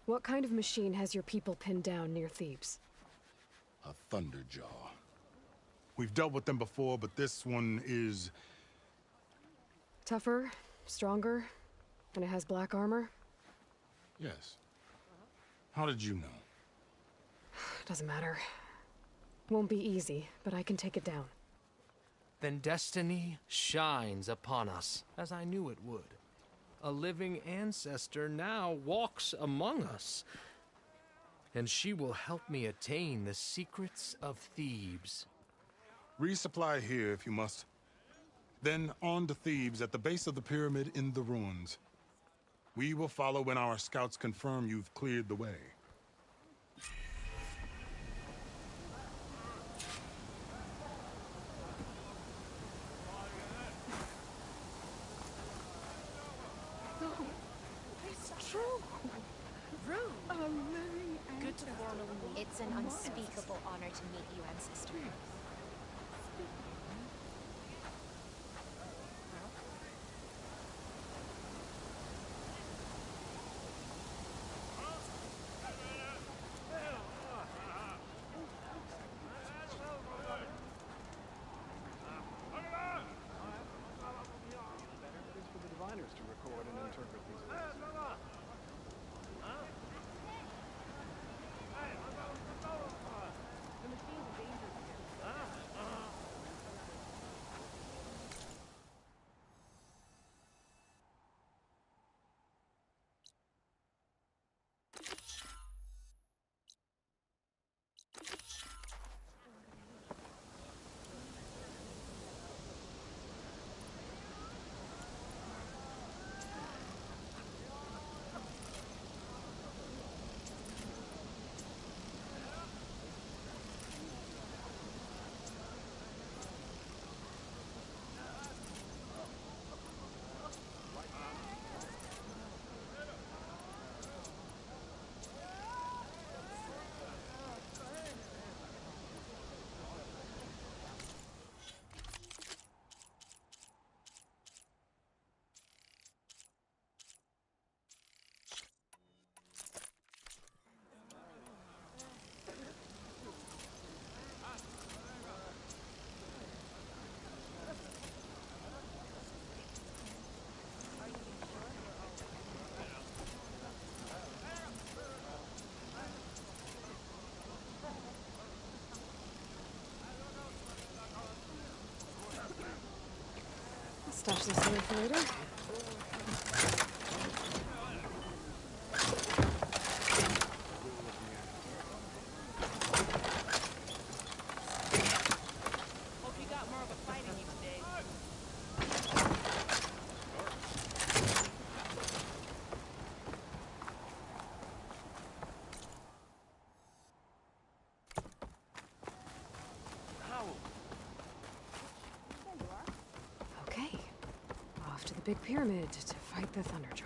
What kind of machine has your people pinned down near Thebes? A Thunderjaw. We've dealt with them before, but this one is... Tougher, stronger, and it has black armor? Yes. How did you know? Doesn't matter. Won't be easy, but I can take it down. Then destiny shines upon us, as I knew it would. A living ancestor now walks among us. And she will help me attain the secrets of Thebes. Resupply here if you must. Then on to Thebes at the base of the pyramid in the ruins. We will follow when our scouts confirm you've cleared the way. It's true. Rude. Good to formally meet. It's an unspeakable honor to meet you, ancestor. Stash this away for later. Hope you got more of a fight in you today. Okay. Off to the big pyramid to fight the Thunderjaw.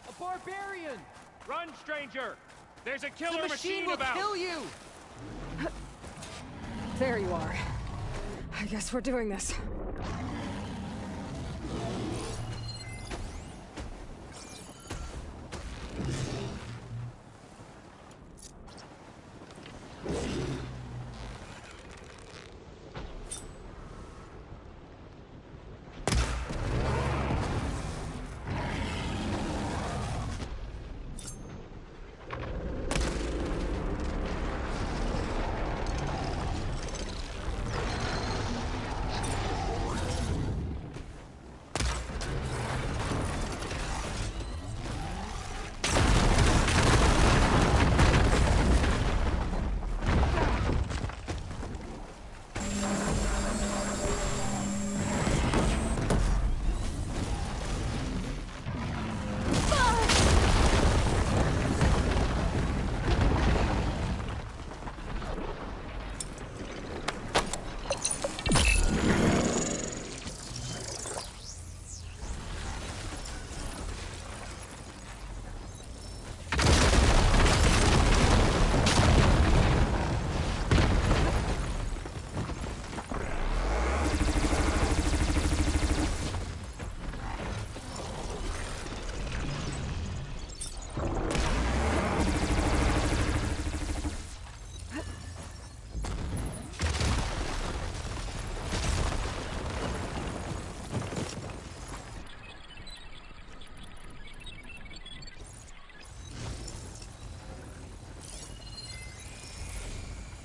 A barbarian! Run, stranger! There's a killer The machine will about! kill you! There you are. I guess we're doing this.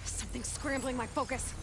Something's scrambling my focus.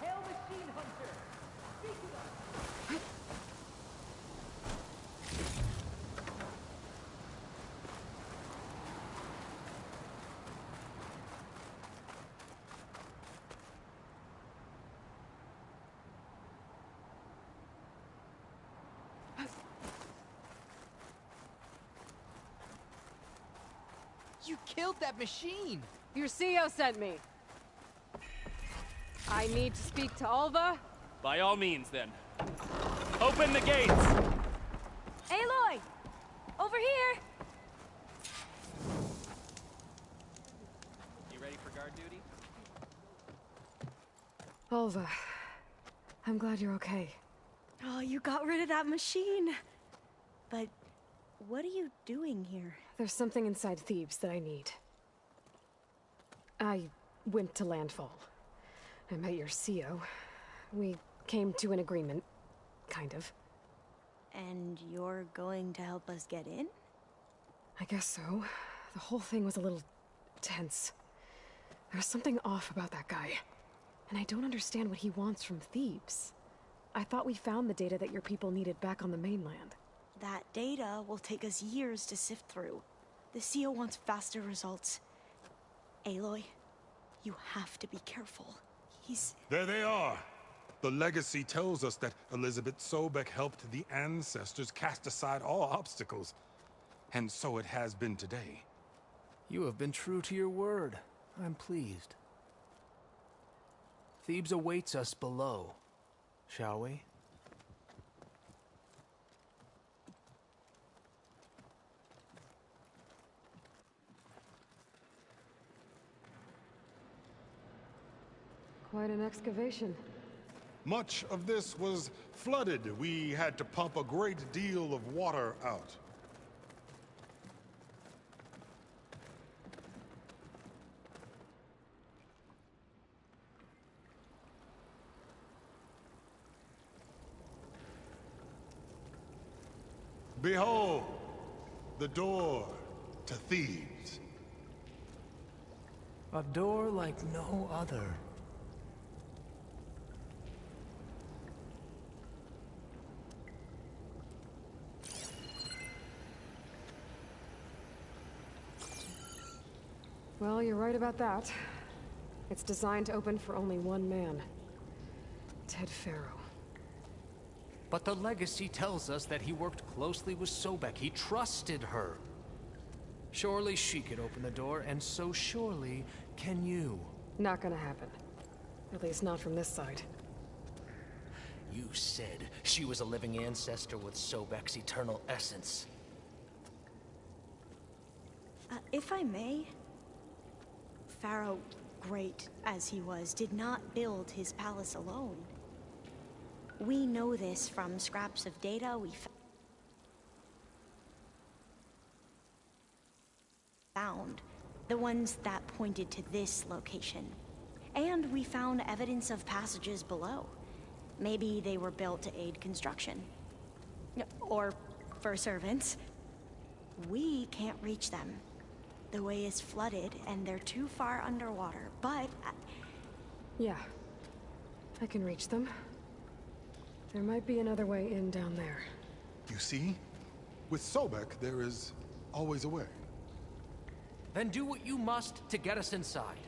Hail Machine Hunter! Speak to us! You killed that machine! Your CEO sent me. I need to speak to Alva. By all means, then. Open the gates! Aloy! Over here! You ready for guard duty? Alva, I'm glad you're okay. Oh, you got rid of that machine. But what are you doing here? There's something inside Thebes that I need. I went to landfall. I met your CEO. We came to an agreement, kind of. And you're going to help us get in? I guess so. The whole thing was a little tense. There was something off about that guy. And I don't understand what he wants from Thebes. I thought we found the data that your people needed back on the mainland. That data will take us years to sift through. The CEO wants faster results. Aloy, you have to be careful. He's... There they are! The legacy tells us that Elizabeth Sobek helped the ancestors cast aside all obstacles. And so it has been today. You have been true to your word. I'm pleased. Thebes awaits us below. Shall we? Quite an excavation. Much of this was flooded. We had to pump a great deal of water out. Behold, the door to Thebes. A door like no other. Well, you're right about that. It's designed to open for only one man. Ted Farrow. But the legacy tells us that he worked closely with Sobek. He trusted her. Surely she could open the door, and so surely can you. Not gonna happen. At least not from this side. You said she was a living ancestor with Sobek's eternal essence. If I may, Pharaoh, great as he was, did not build his palace alone. We know this from scraps of data we found, the ones that pointed to this location. And we found evidence of passages below. Maybe they were built to aid construction. Or for servants. We can't reach them. The way is flooded, and they're too far underwater, but... Yeah. I can reach them. There might be another way in down there. You see? With Sobek, there is always a way. Then do what you must to get us inside.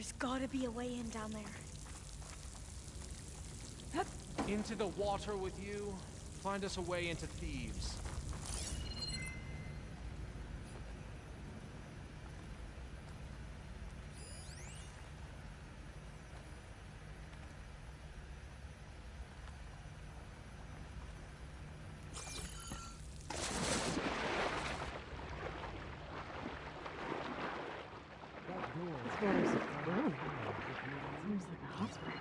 There's gotta be a way in down there. Into the water with you. Find us a way into Thieves. This water's clean. Seems like a hot spring.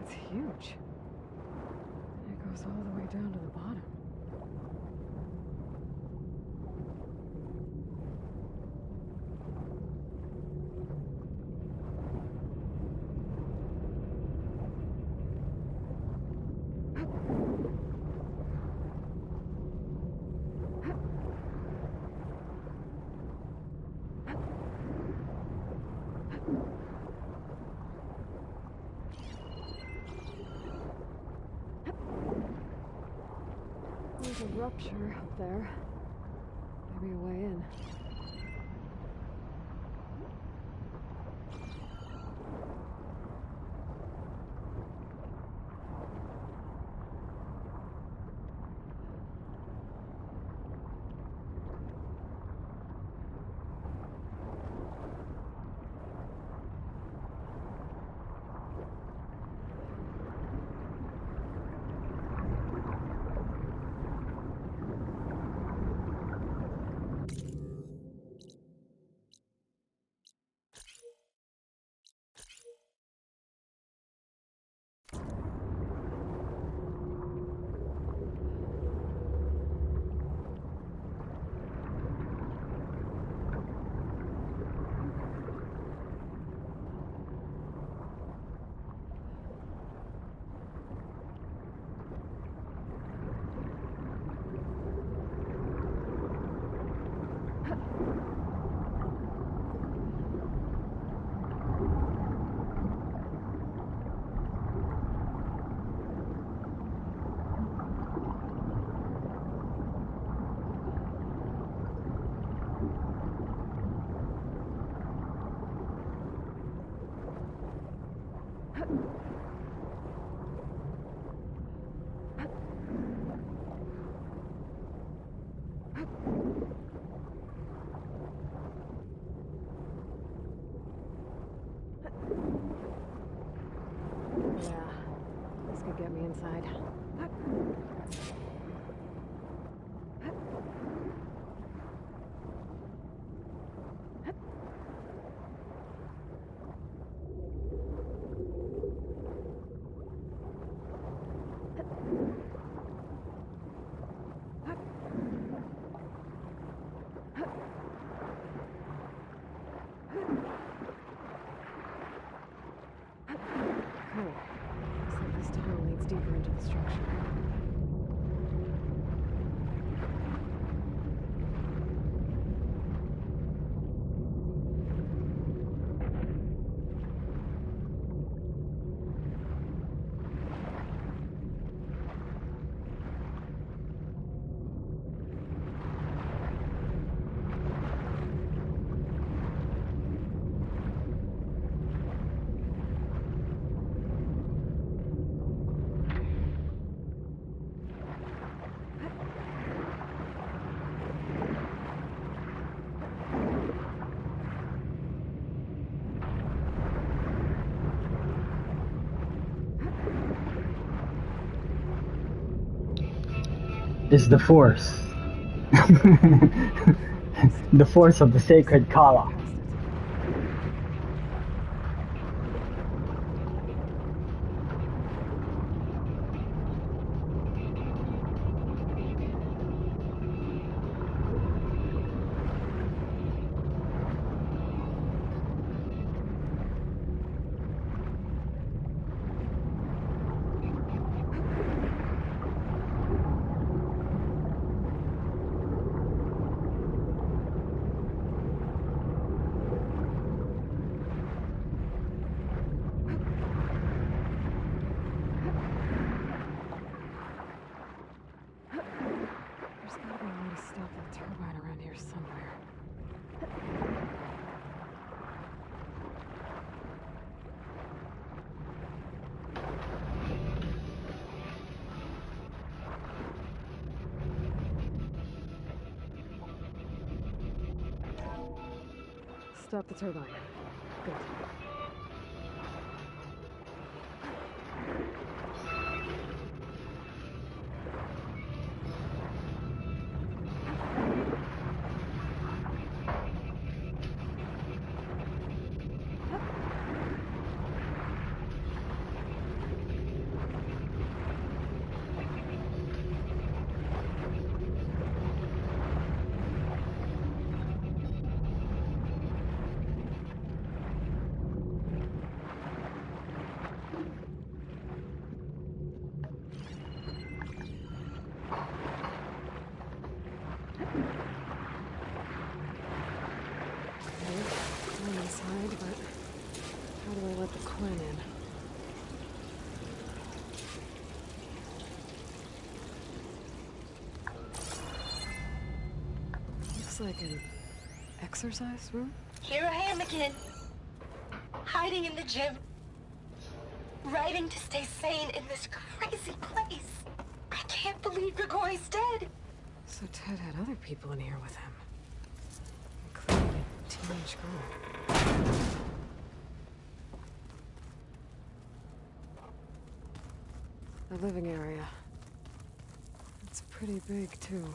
It's huge. It goes all the way down to the bottom. There's a rupture up there. Maybe a way in. Yeah, this could get me inside. Cool. Looks like this tunnel leads deeper into the structure. Is the force. The force of the sacred Kala. stop the turbine. Good. I'm inside, but how do I let the Quinn in? Looks like an exercise room? Here I am again. Hiding in the gym. Writing to stay sane in this crazy place. I can't believe Grigori's dead. So Ted had other people in here with him. Including a teenage girl. The living area. It's pretty big, too.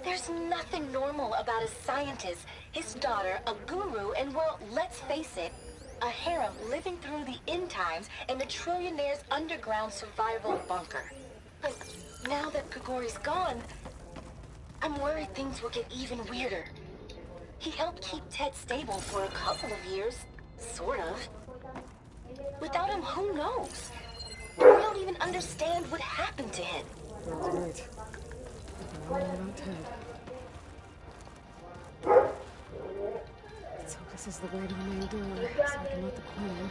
There's nothing normal about a scientist, his daughter, a guru, and well, let's face it, a harem living through the end times in a trillionaire's underground survival bunker. But now that Grigori's gone, I'm worried things will get even weirder. He helped keep Ted stable for a couple of years, sort of. Without him, who knows? We don't even understand what happened to him. Right. All about Ted. Let's hope this is the way to the main door, so I can let the queen.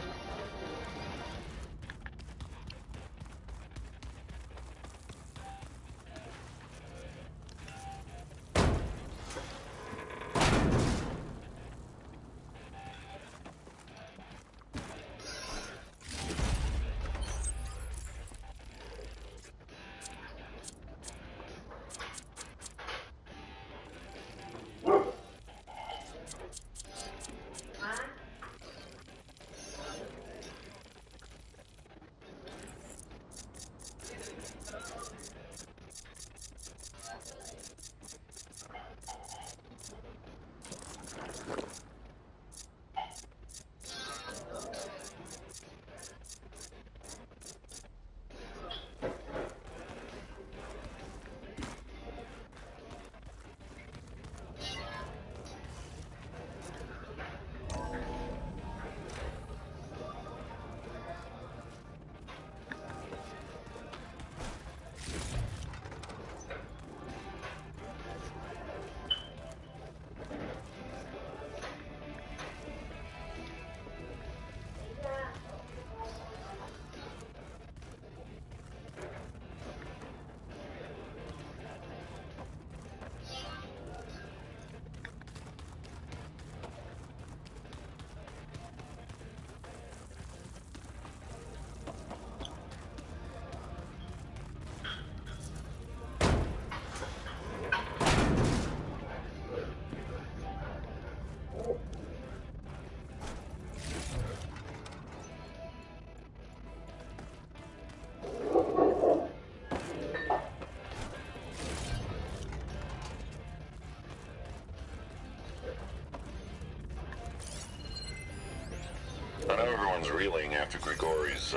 I know everyone's reeling after Grigori's,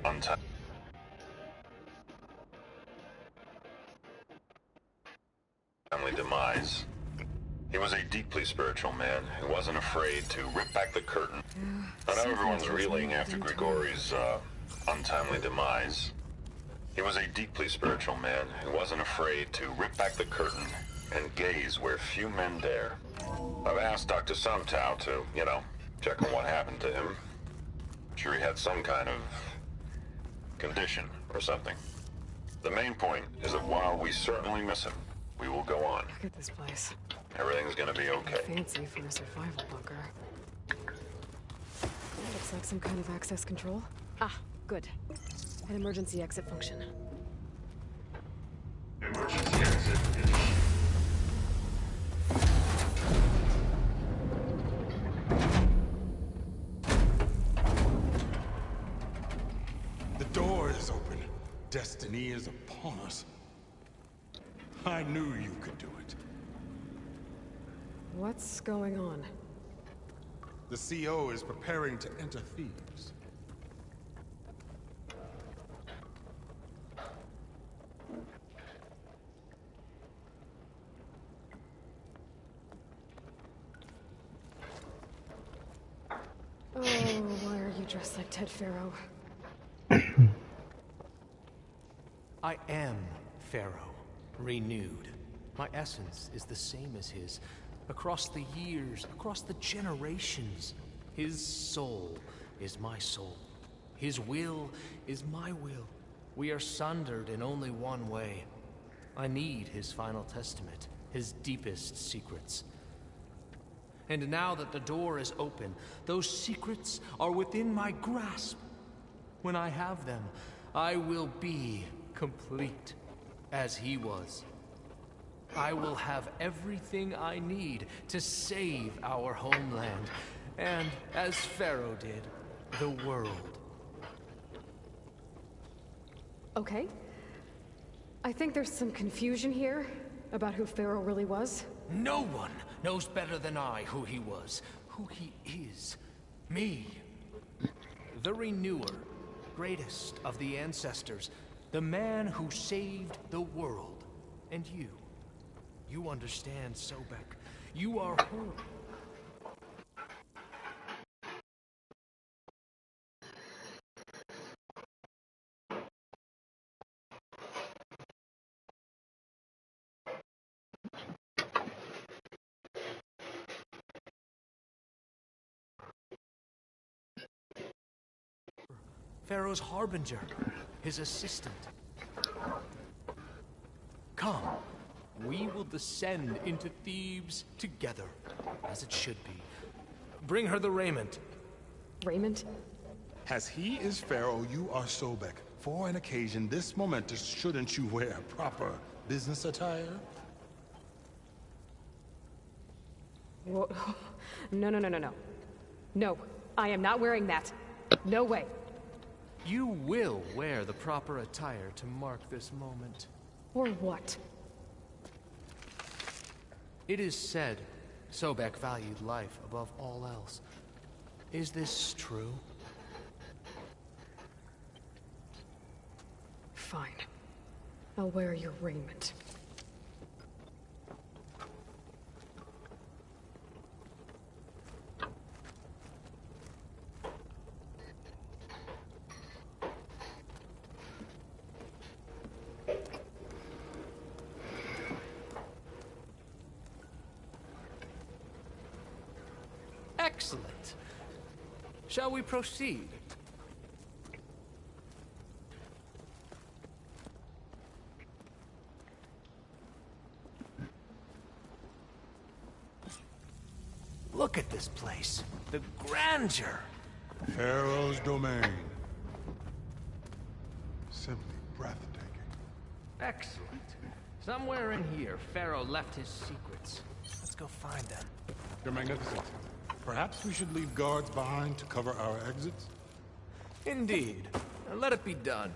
untimely demise. He was a deeply spiritual man who wasn't afraid to rip back the curtain. I know everyone's reeling after Grigori's, untimely demise. He was a deeply spiritual man who wasn't afraid to rip back the curtain and gaze where few men dare. I've asked Dr. Sumtow to, check on what happened to him. Sure he had some kind of condition or something. The main point is that while we certainly miss him, we will go on. Look at this place. Everything's gonna be okay. Fancy for a survival bunker. Looks like some kind of access control. Ah, good. An emergency exit function. Emergency exit. The door is open. Destiny is upon us. I knew you could do it. What's going on? The CO is preparing to enter Thebes. Oh, why are you dressed like Ted Pharaoh? I am Pharaoh, renewed. My essence is the same as his. Across the years, across the generations. His soul is my soul. His will is my will. We are sundered in only one way. I need his final testament, his deepest secrets. And now that the door is open, those secrets are within my grasp. When I have them, I will be complete, as he was. I will have everything I need to save our homeland, and, as Pharaoh did, the world. Okay. I think there's some confusion here about who Pharaoh really was. No one knows better than I who he was, who he is. Me. The Renewer, greatest of the ancestors, the man who saved the world. And you. You understand, Sobek. You are whole. Pharaoh's harbinger, his assistant. Come, we will descend into Thebes together, as it should be. Bring her the raiment. Raiment? As he is Pharaoh, you are Sobek. For an occasion this momentous, shouldn't you wear proper business attire? Whoa. No, no, no, no, no. No, I am not wearing that. No way. You will wear the proper attire to mark this moment. Or what? It is said Sobek valued life above all else. Is this true? Fine. I'll wear your raiment. Excellent. Shall we proceed? Look at this place. The grandeur. Pharaoh's domain. Simply breathtaking. Excellent. Somewhere in here, Pharaoh left his secrets. Let's go find them. Your Magnificence, perhaps we should leave guards behind to cover our exits? Indeed. Let it be done.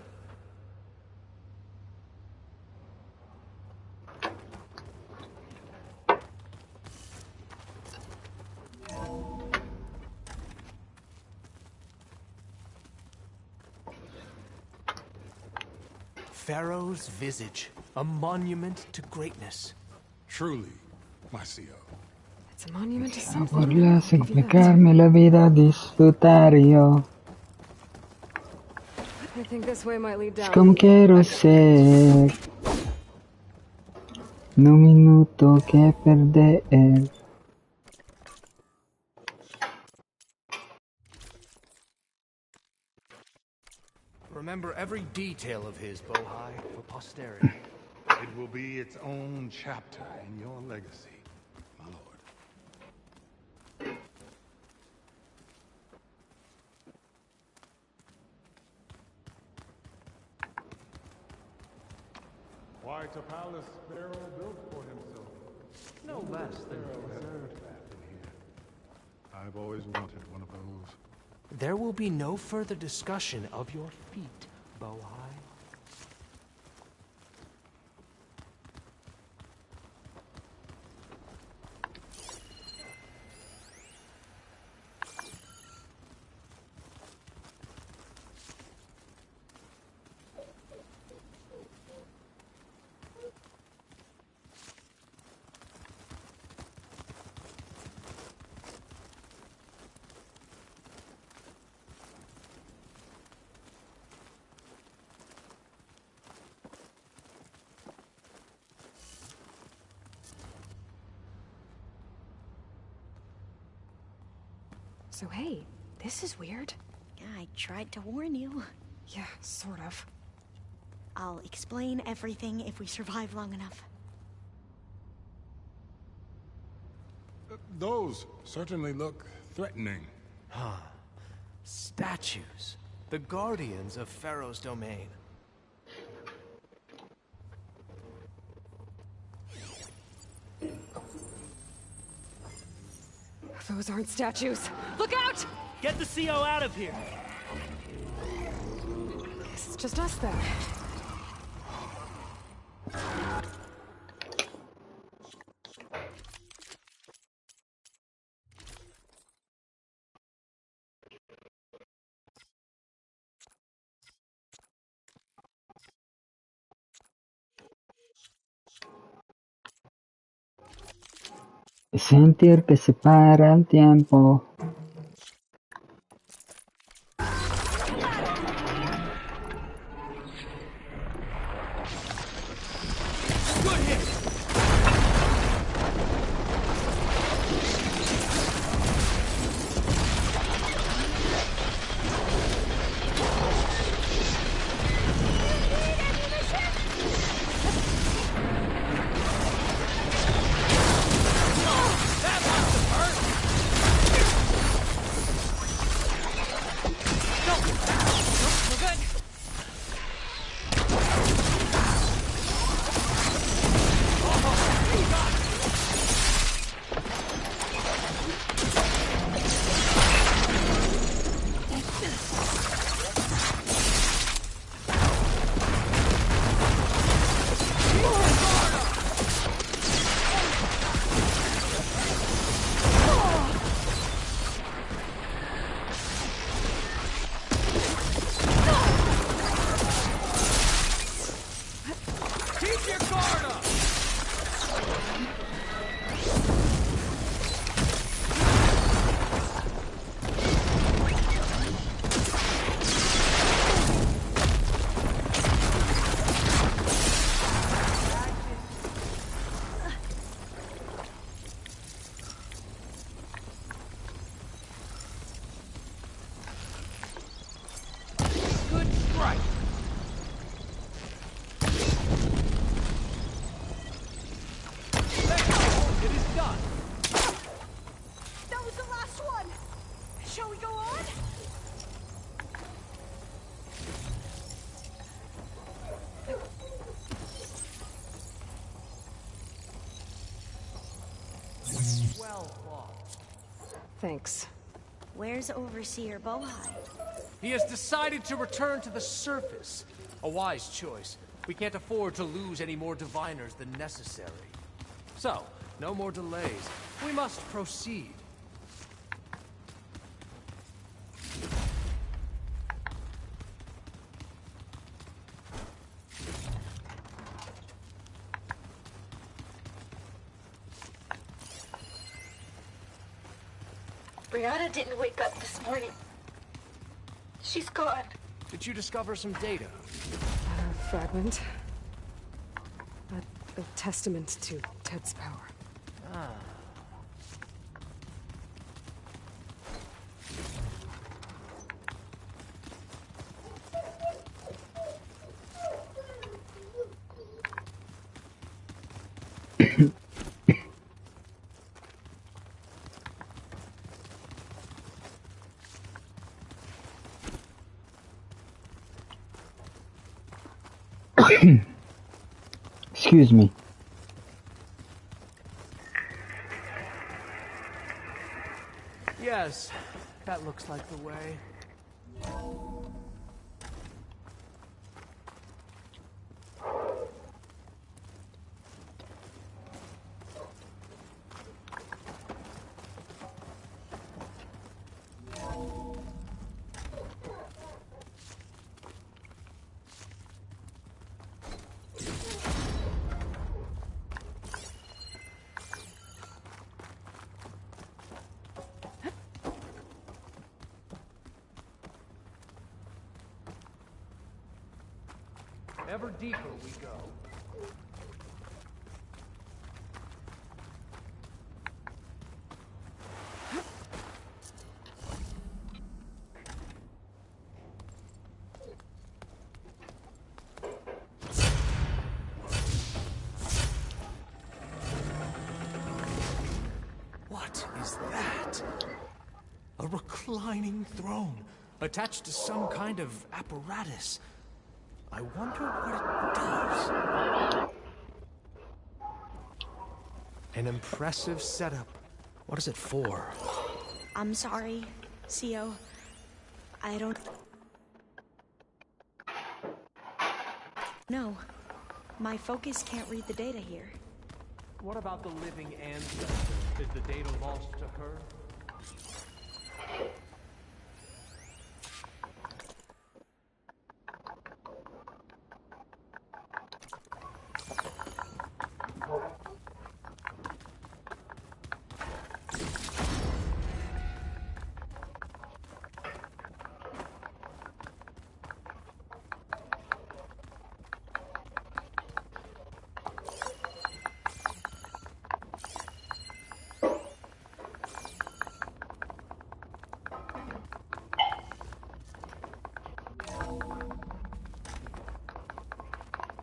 Pharaoh's visage, a monument to greatness. Truly, my CEO. It's a monument to A something. por la simplificarme la vida, disfrutar yo. I think this way might lead Es down. como quiero ser. No minuto que perder. Remember every detail of his, Bohai, for posterity. It will be its own chapter in your legacy, my lord. Quite a palace Pharaoh built for himself. No less than deserved that in here. I've always wanted one of those. There will be no further discussion of your feet, Bohai. So hey, this is weird. Yeah, I tried to warn you. Yeah, sort of. I'll explain everything if we survive long enough. Those certainly look threatening. Huh. Statues. The guardians of Pharaoh's domain. Those aren't statues. Look out! Get the CO out of here. It's just us then. Sentir que se para el tiempo. Thanks. Where's Overseer Bohai? He has decided to return to the surface. A wise choice. We can't afford to lose any more diviners than necessary. So, no more delays. We must proceed. Brianna didn't wake up this morning. She's gone. Did you discover some data? A fragment. A testament to Ted's power. Ah. Excuse me. Yes, that looks like the way. Ever deeper we go. What? What is that? A reclining throne, attached to some kind of apparatus. I wonder what it does. An impressive setup. What is it for? I'm sorry, CO. I don't... No. My focus can't read the data here. What about the living ancestor? Is the data lost to her?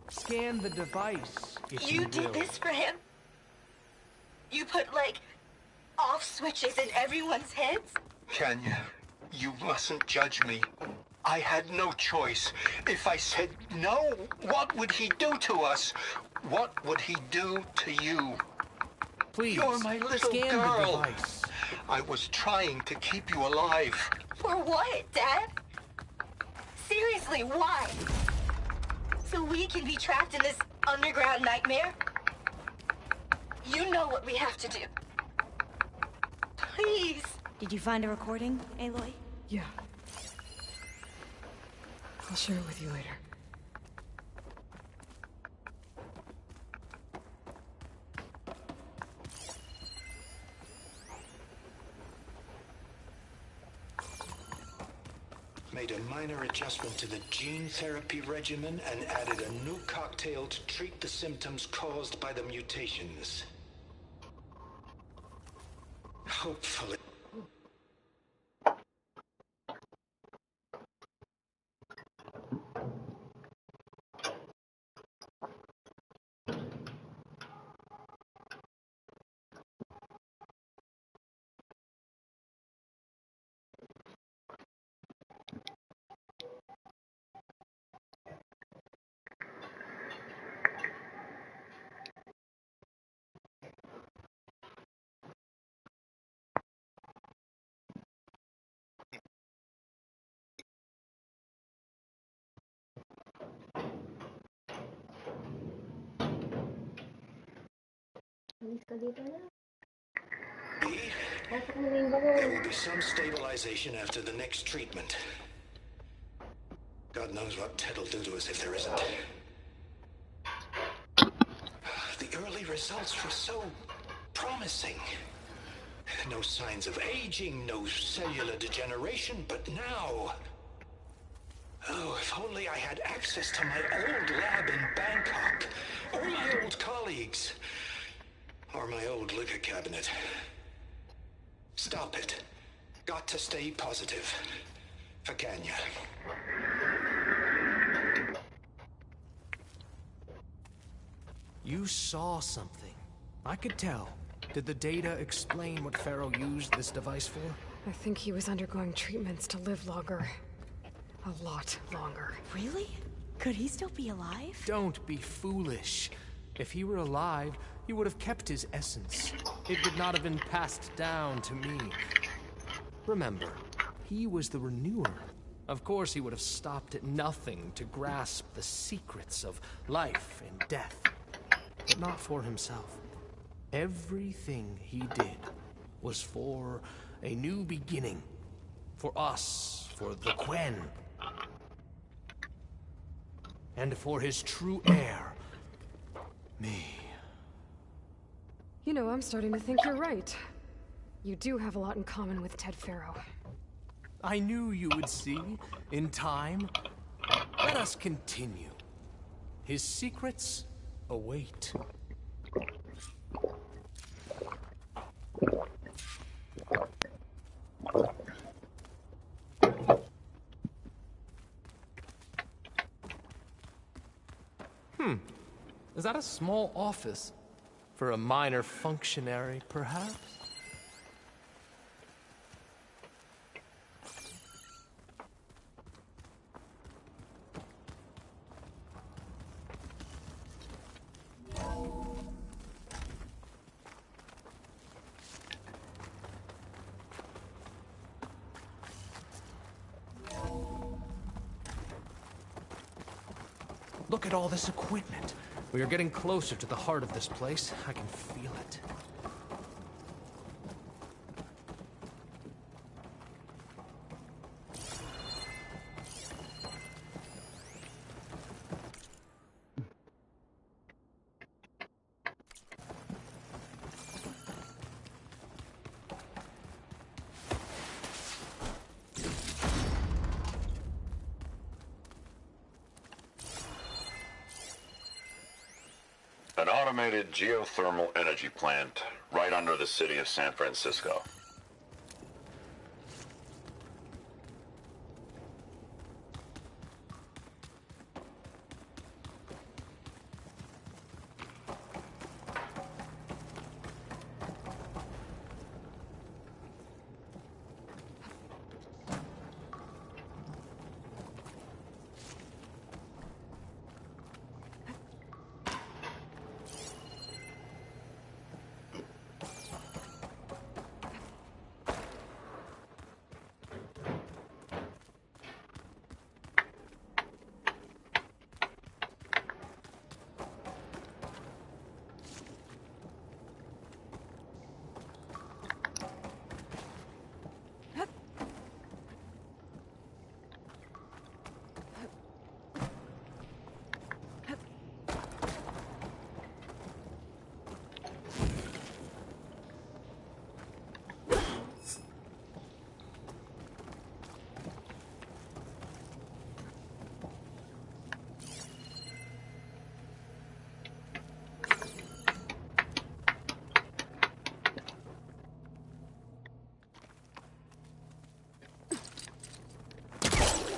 Scan the device, if you You did will. this for him? You put, like, off switches in everyone's heads? Kenya, you mustn't judge me. I had no choice. If I said no, what would he do to us? What would he do to you? Please, You're my little scan the girl. device. I was trying to keep you alive. For what, Dad? Seriously, why? So we can be trapped in this underground nightmare? You know what we have to do. Please. Did you find a recording, Aloy? Yeah. I'll share it with you later. Made a minor adjustment to the gene therapy regimen and added a new cocktail to treat the symptoms caused by the mutations. Hopefully. There will be some stabilization after the next treatment. God knows what Ted will do to us if there isn't. The early results were so promising. No signs of aging, no cellular degeneration, but now... Oh, if only I had access to my old lab in Bangkok, or my old colleagues, or my old liquor cabinet. Stop it. Got to stay positive. For Kenya. You saw something. I could tell. Did the data explain what Pharaoh used this device for? I think he was undergoing treatments to live longer. A lot longer. Really? Could he still be alive? Don't be foolish. If he were alive, he would have kept his essence. It would not have been passed down to me. Remember, he was the renewer. Of course he would have stopped at nothing to grasp the secrets of life and death. But not for himself. Everything he did was for a new beginning. For us, for the Quen. And for his true heir, me. You know, I'm starting to think you're right. You do have a lot in common with Ted Pharaoh. I knew you would see, in time. Let us continue. His secrets await. Is that a small office? For a minor functionary, perhaps? Look at all this equipment. We are getting closer to the heart of this place. I can feel it. An automated geothermal energy plant right under the city of San Francisco.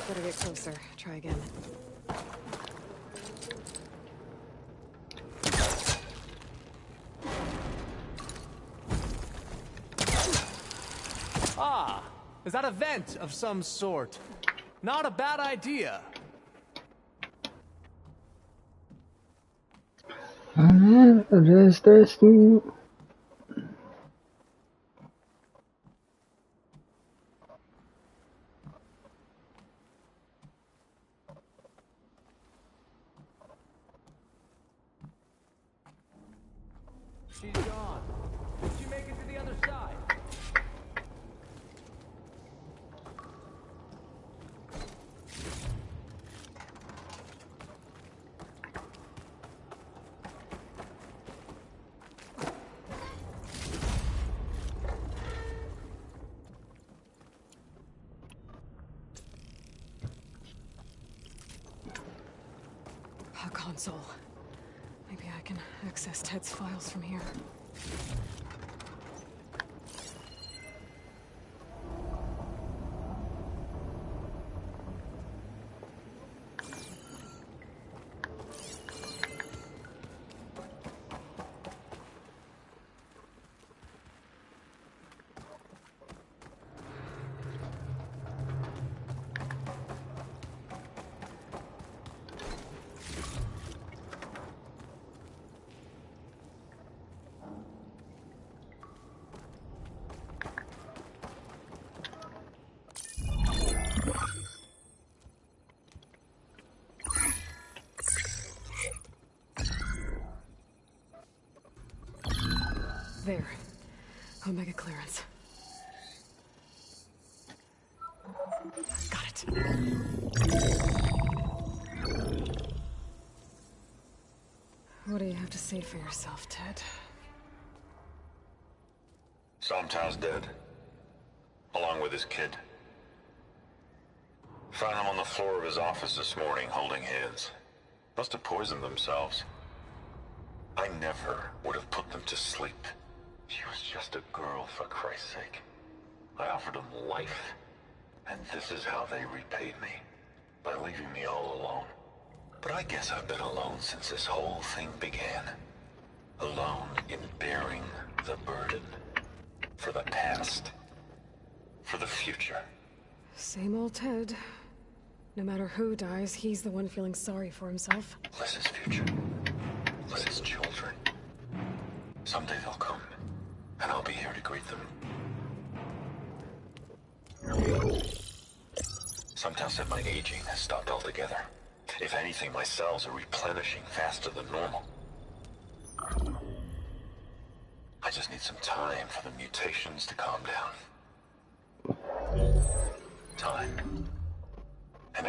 Better get closer. Try again. Ah, is that a vent of some sort? Not a bad idea. Testing. She's gone. Did she make it to the other side? A console. Maybe I can access Ted's files from here. There. Omega clearance. Got it. What do you have to say for yourself, Ted? Somtown's dead. Along with his kid. Found him on the floor of his office this morning, holding hands. Must have poisoned themselves. I never would have put them to sleep. She was just a girl, for Christ's sake. I offered them life, and this is how they repaid me. By leaving me all alone. But I guess I've been alone since this whole thing began. Alone in bearing the burden. For the past. For the future. Same old Ted. No matter who dies, he's the one feeling sorry for himself. Liz's future. Liz's children. Someday they'll come. And I'll be here to greet them. Sometimes said my aging has stopped altogether. If anything, my cells are replenishing faster than normal. I just need some time for the mutations to calm down. Time. And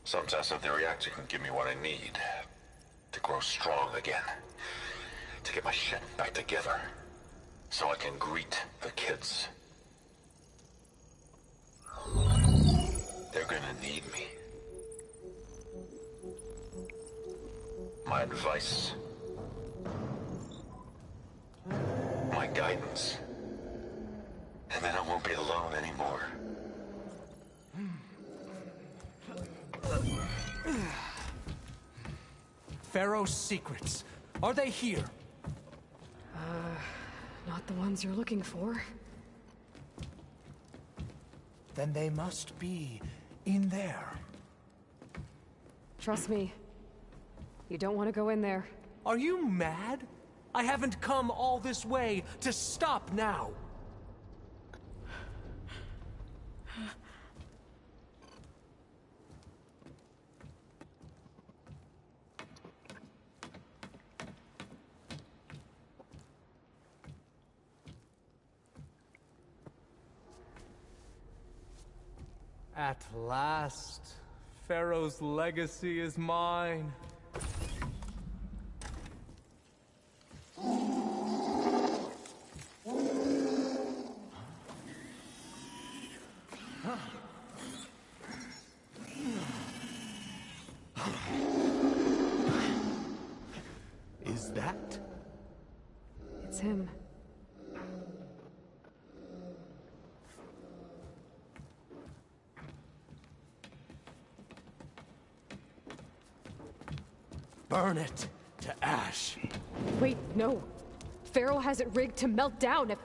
some test of the reactor can give me what I need to grow strong again. To get my shit back together. So I can greet the kids. They're gonna need me. My advice. My guidance. And then I won't be alone anymore. Pharaoh's secrets. Are they here? Not the ones you're looking for. Then they must be in there. Trust me. You don't want to go in there. Are you mad? I haven't come all this way to stop now. At last, Pharaoh's legacy is mine. Is that? It's him. Burn it to ash. Wait, no. Pharaoh has it rigged to melt down if...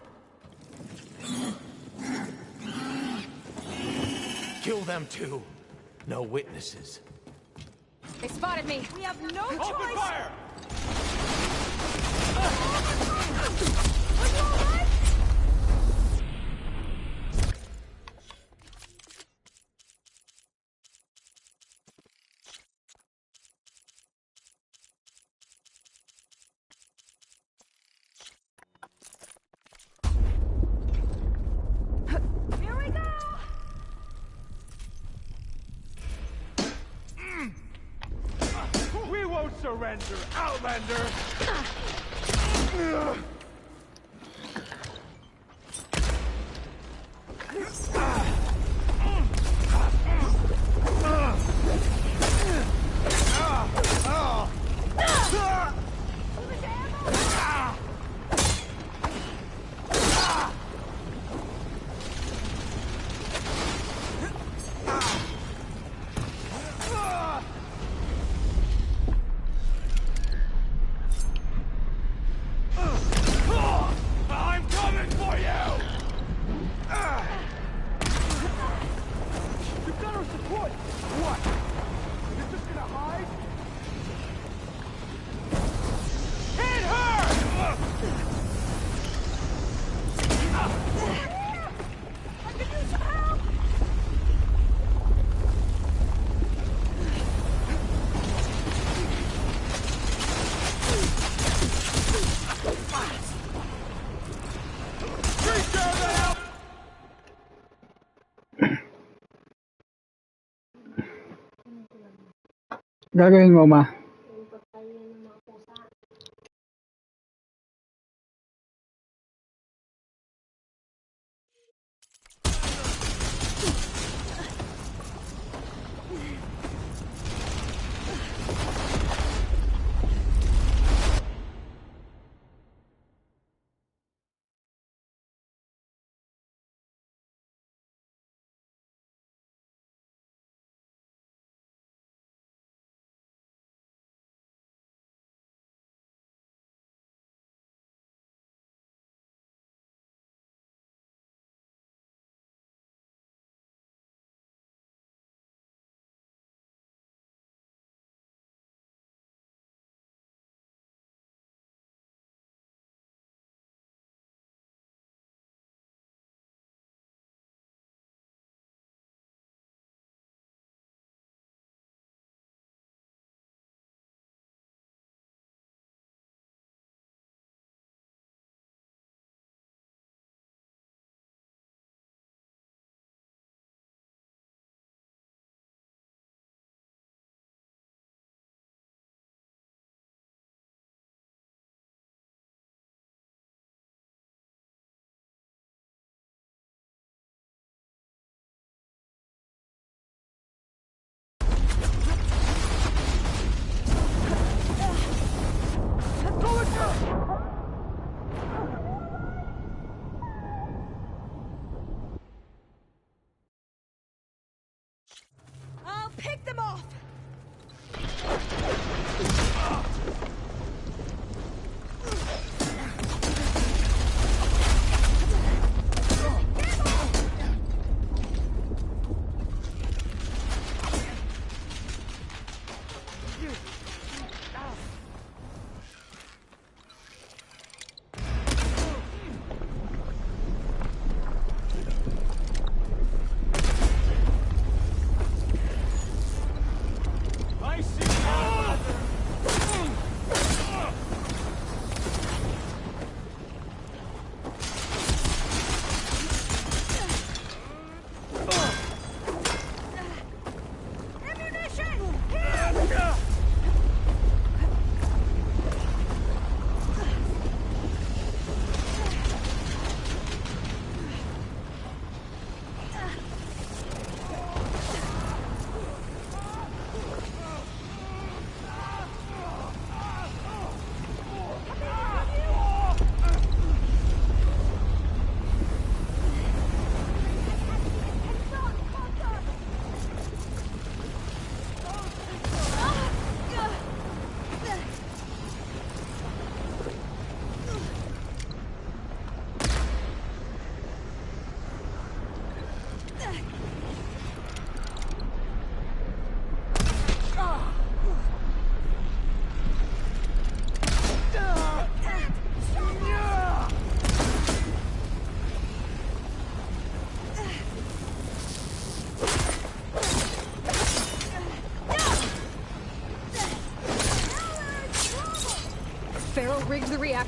Kill them too. No witnesses. They spotted me. We have no Open choice. fire! Are you all right? Here we go. We won't surrender, Outlander! I'm coming for you! You've got our support! What? You're just gonna hide? Hit her! I can use some help. Gagawin mo, ma.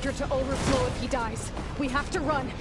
reactor to overflow if he dies. We have to run.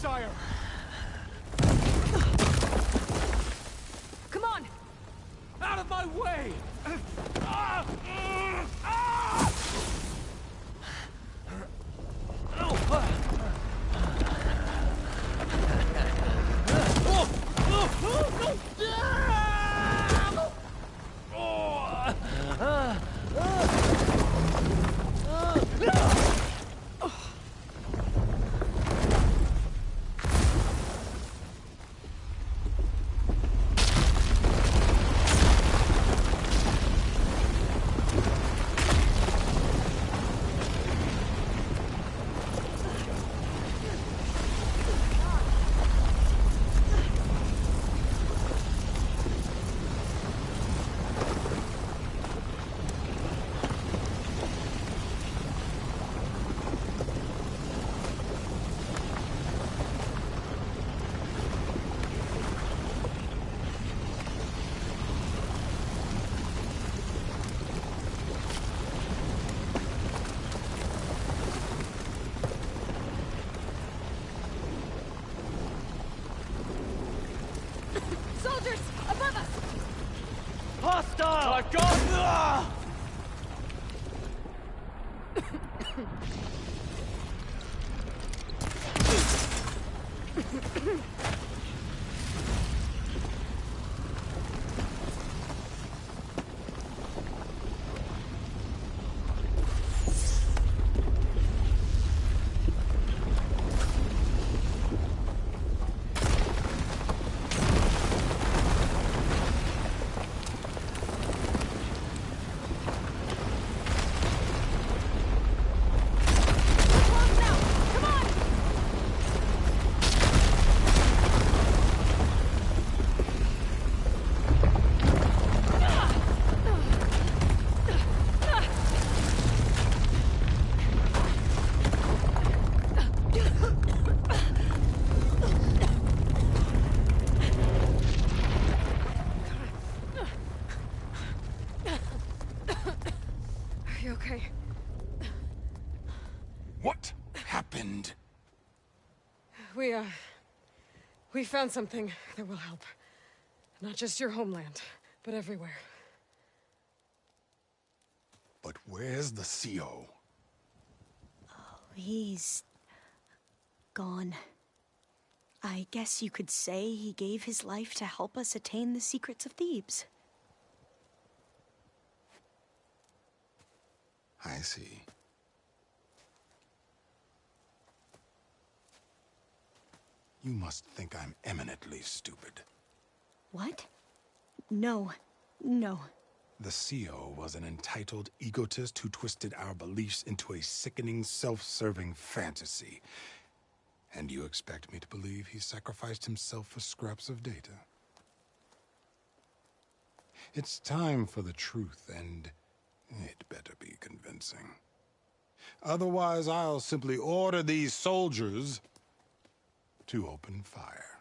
Sire! Come on! Out of my way! Soldiers! Above us! Hostile! I've got... We found something that will help. Not just your homeland, but everywhere. But where's the CO? Oh, he's gone. I guess you could say he gave his life to help us attain the secrets of Thebes. I see. You must think I'm eminently stupid. What? No. No. The CO was an entitled egotist who twisted our beliefs into a sickening, self-serving fantasy. And you expect me to believe he sacrificed himself for scraps of data? It's time for the truth, and it better be convincing. Otherwise, I'll simply order these soldiers to open fire.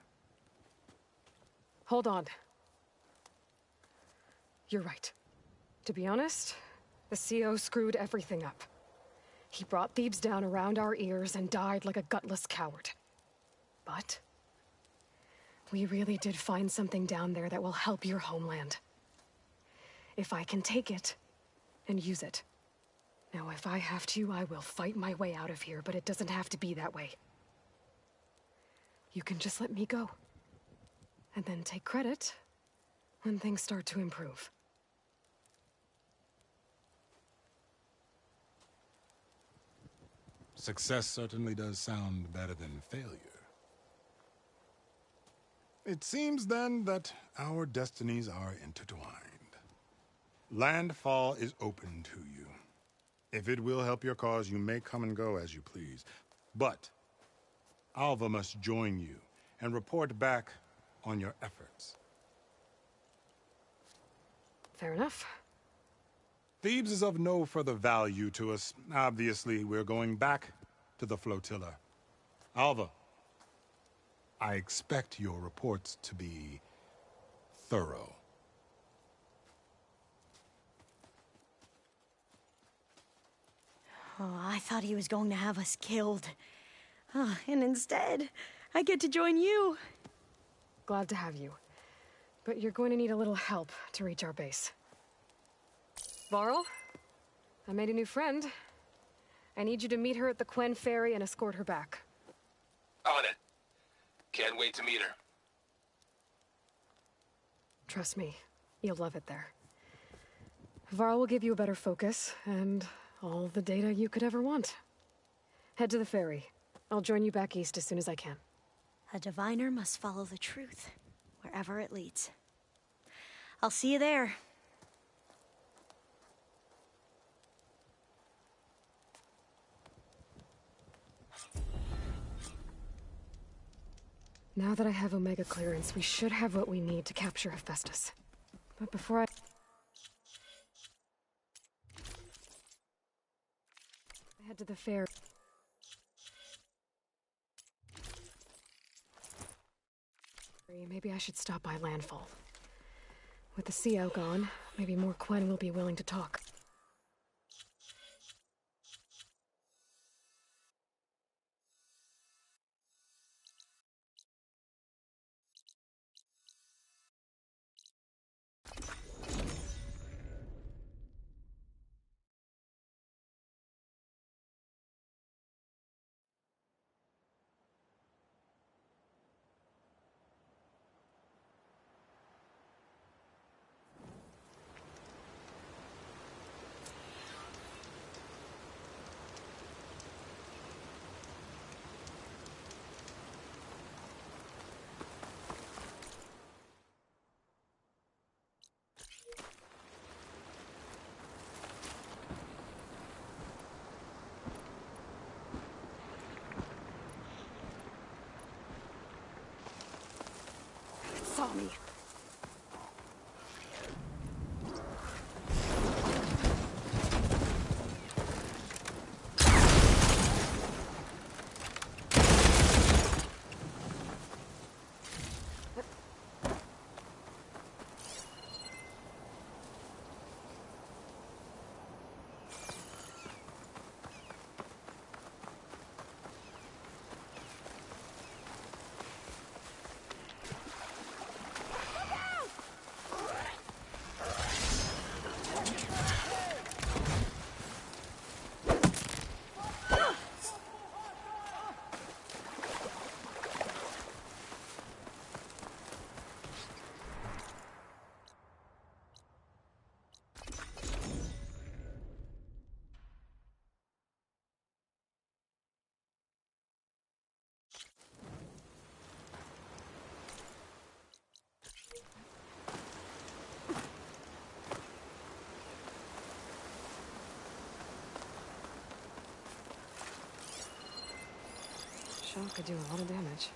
Hold on. You're right. To be honest, the CO screwed everything up. He brought Thebes down around our ears and died like a gutless coward. But we really did find something down there that will help your homeland. If I can take it and use it. Now, if I have to, I will fight my way out of here, but it doesn't have to be that way. You can just let me go. And then take credit when things start to improve. Success certainly does sound better than failure. It seems then that our destinies are intertwined. Landfall is open to you. If it will help your cause, you may come and go as you please. But Alva must join you and report back on your efforts. Fair enough. Thebes is of no further value to us. Obviously, we're going back to the flotilla. Alva, I expect your reports to be thorough. Oh, I thought he was going to have us killed. Oh, and instead, I get to join you. Glad to have you. But you're going to need a little help to reach our base. Varl, I made a new friend. I need you to meet her at the Quen Ferry and escort her back. On it. Can't wait to meet her. Trust me, you'll love it there. Varl will give you a better focus, and all the data you could ever want. Head to the ferry. I'll join you back east as soon as I can. A diviner must follow the truth, wherever it leads. I'll see you there. Now that I have Omega clearance, we should have what we need to capture Hephaestus. But before I head to the fair. Maybe I should stop by Landfall. With the CO gone, maybe more Quen will be willing to talk. shot could do a lot of damage.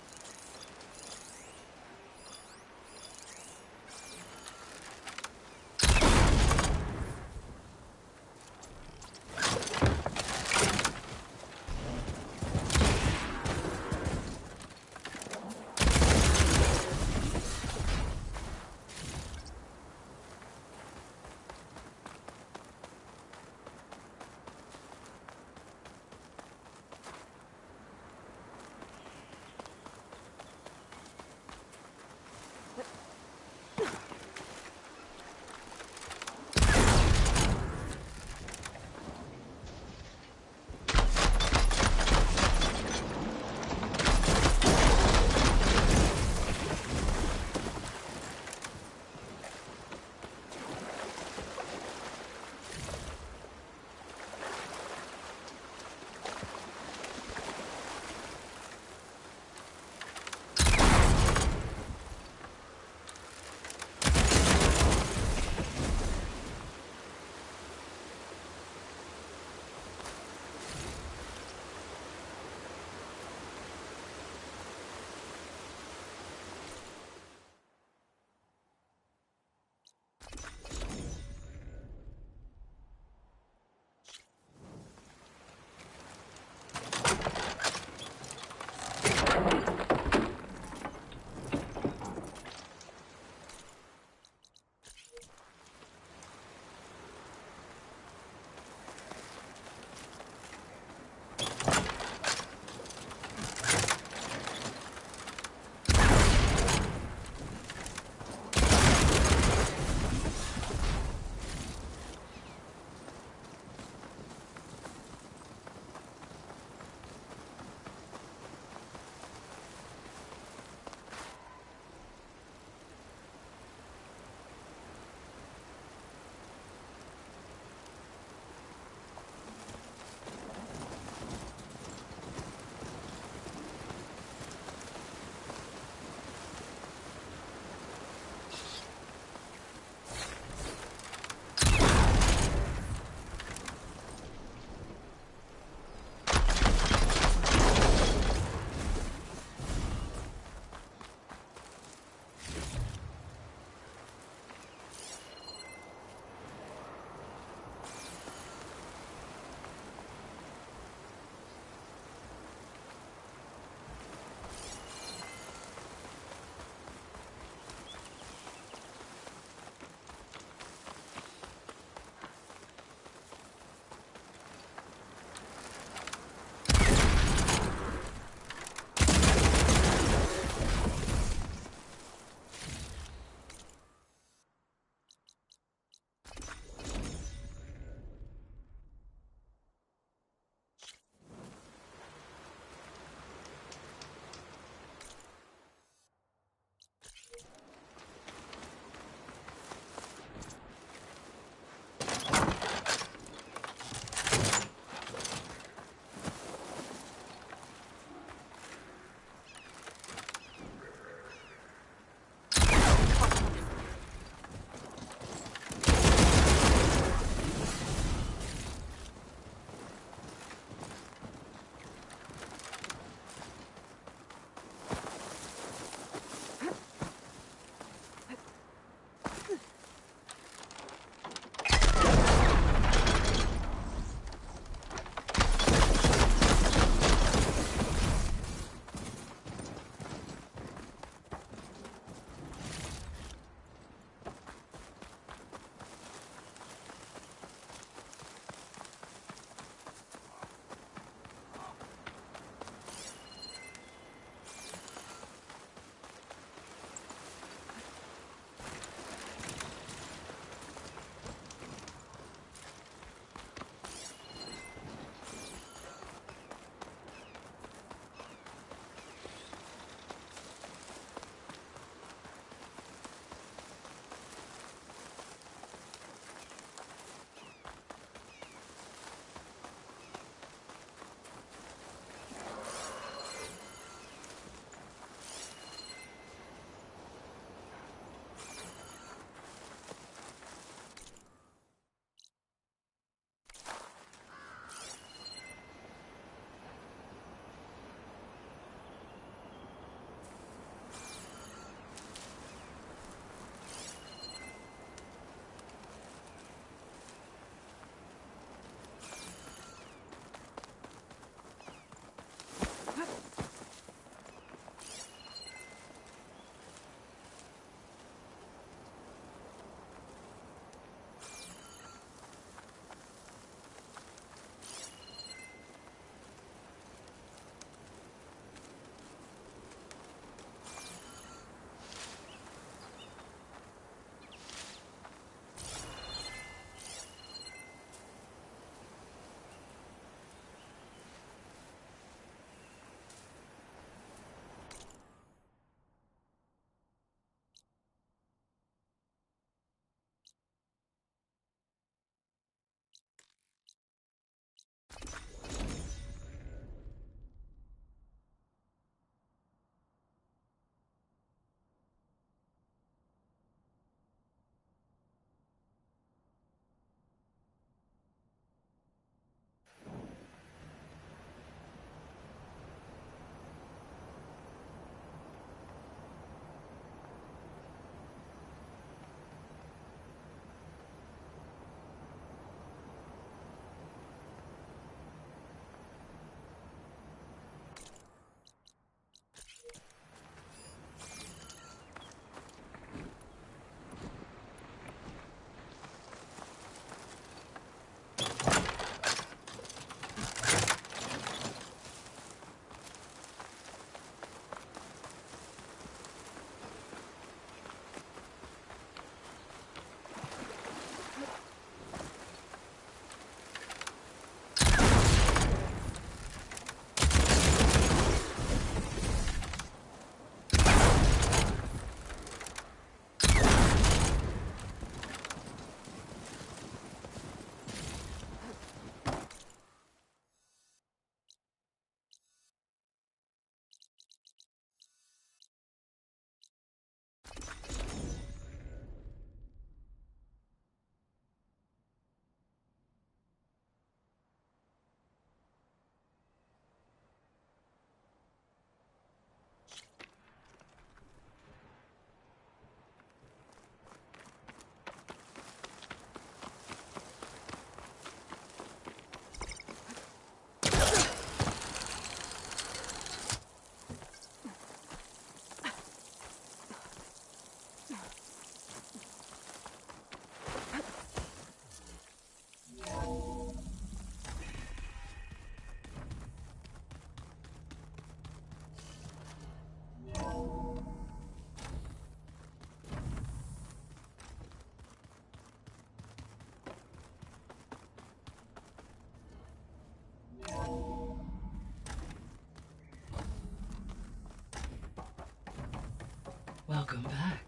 Welcome back.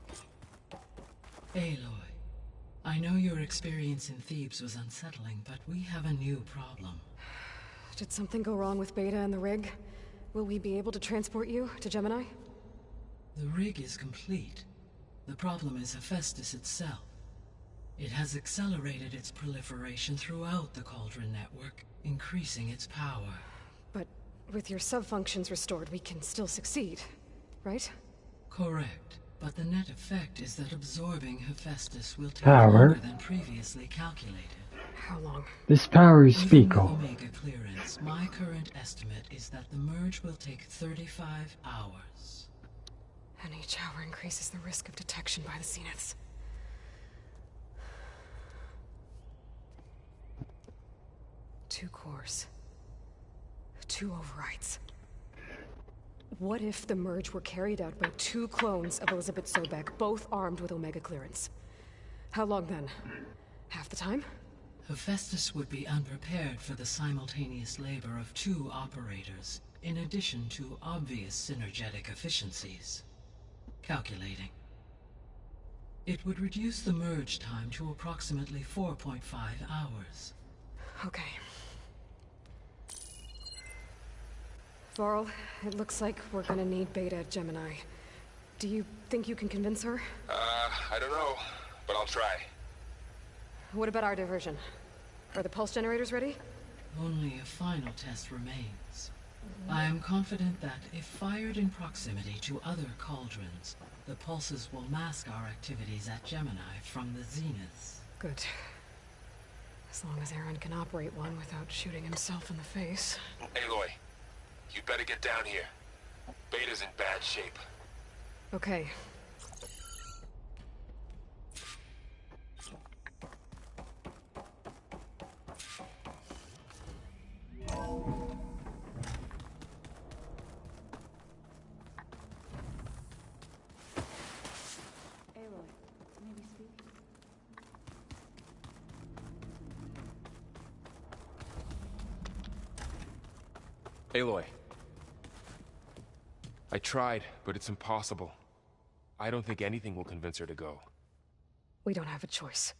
Aloy, I know your experience in Thebes was unsettling, but we have a new problem. Did something go wrong with Beta and the rig? Will we be able to transport you to Gemini? The rig is complete. The problem is Hephaestus itself. It has accelerated its proliferation throughout the Cauldron network, increasing its power. But with your sub-functions restored, we can still succeed, right? Correct. But the net effect is that absorbing Hephaestus will take Power. longer than previously calculated. How long? This power you Even speak with of. Omega clearance, my current estimate is that the merge will take 35 hours. And each hour increases the risk of detection by the Zeniths. Two cores. Two overrides. What if the merge were carried out by two clones of Elizabeth Sobek, both armed with Omega clearance? How long then? Half the time? Hephaestus would be unprepared for the simultaneous labor of two operators, in addition to obvious synergetic efficiencies. Calculating. It would reduce the merge time to approximately 4.5 hours. Okay. Varl, it looks like we're gonna need Beta at Gemini. Do you think you can convince her? I don't know, but I'll try. What about our diversion? Are the pulse generators ready? Only a final test remains. I am confident that, if fired in proximity to other cauldrons, the pulses will mask our activities at Gemini from the Zeniths. Good. As long as Aaron can operate one without shooting himself in the face. Aloy, you better get down here. Beta's in bad shape. Okay. Aloy. I tried, but it's impossible. I don't think anything will convince her to go. We don't have a choice.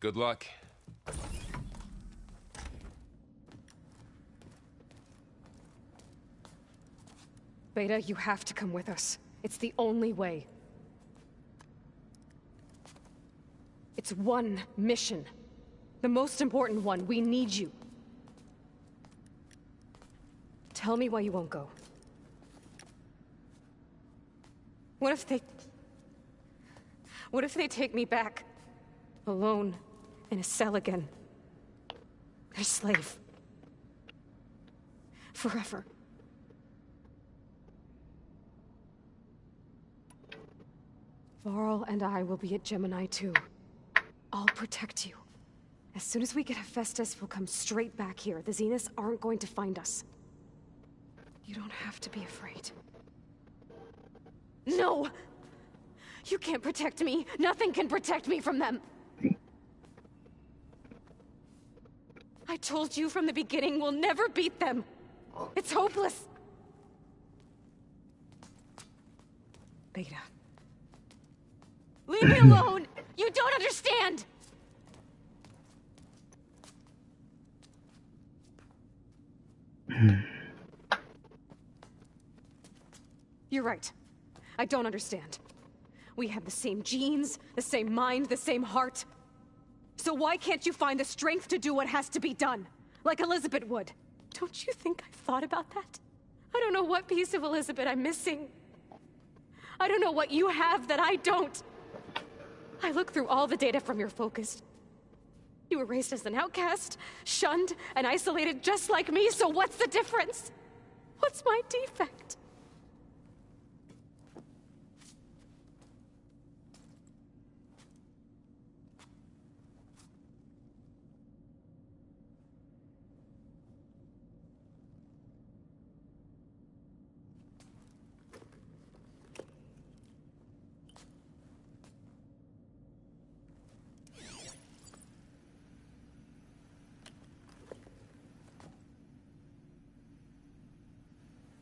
Good luck. Beta, you have to come with us. It's the only way. It's one mission. The most important one. We need you. Tell me why you won't go. What if they take me back? Alone, in a cell again. A slave. Forever. Varl and I will be at Gemini too. I'll protect you. As soon as we get Hephaestus, we'll come straight back here. The Zeniths aren't going to find us. You don't have to be afraid. No! You can't protect me. Nothing can protect me from them. I told you from the beginning, we'll never beat them. It's hopeless. Beta. Leave me alone! You don't understand! You're right. I don't understand. We have the same genes, the same mind, the same heart. So why can't you find the strength to do what has to be done? Like Elizabeth would. Don't you think I've thought about that? I don't know what piece of Elizabeth I'm missing. I don't know what you have that I don't. I look through all the data from your focus. You were raised as an outcast, shunned, and isolated just like me, so what's the difference? What's my defect?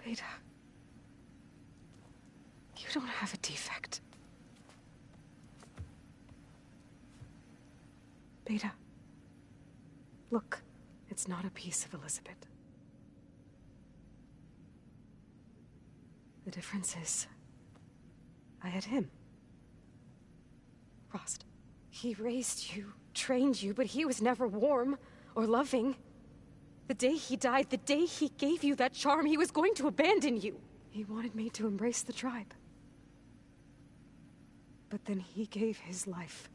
Beta. You don't have a defect. Beta. Look, it's not a piece of Elizabeth. The difference is, I had him. Frost. He raised you, trained you, but he was never warm or loving. The day he died, the day he gave you that charm, he was going to abandon you. He wanted me to embrace the tribe. But then he gave his life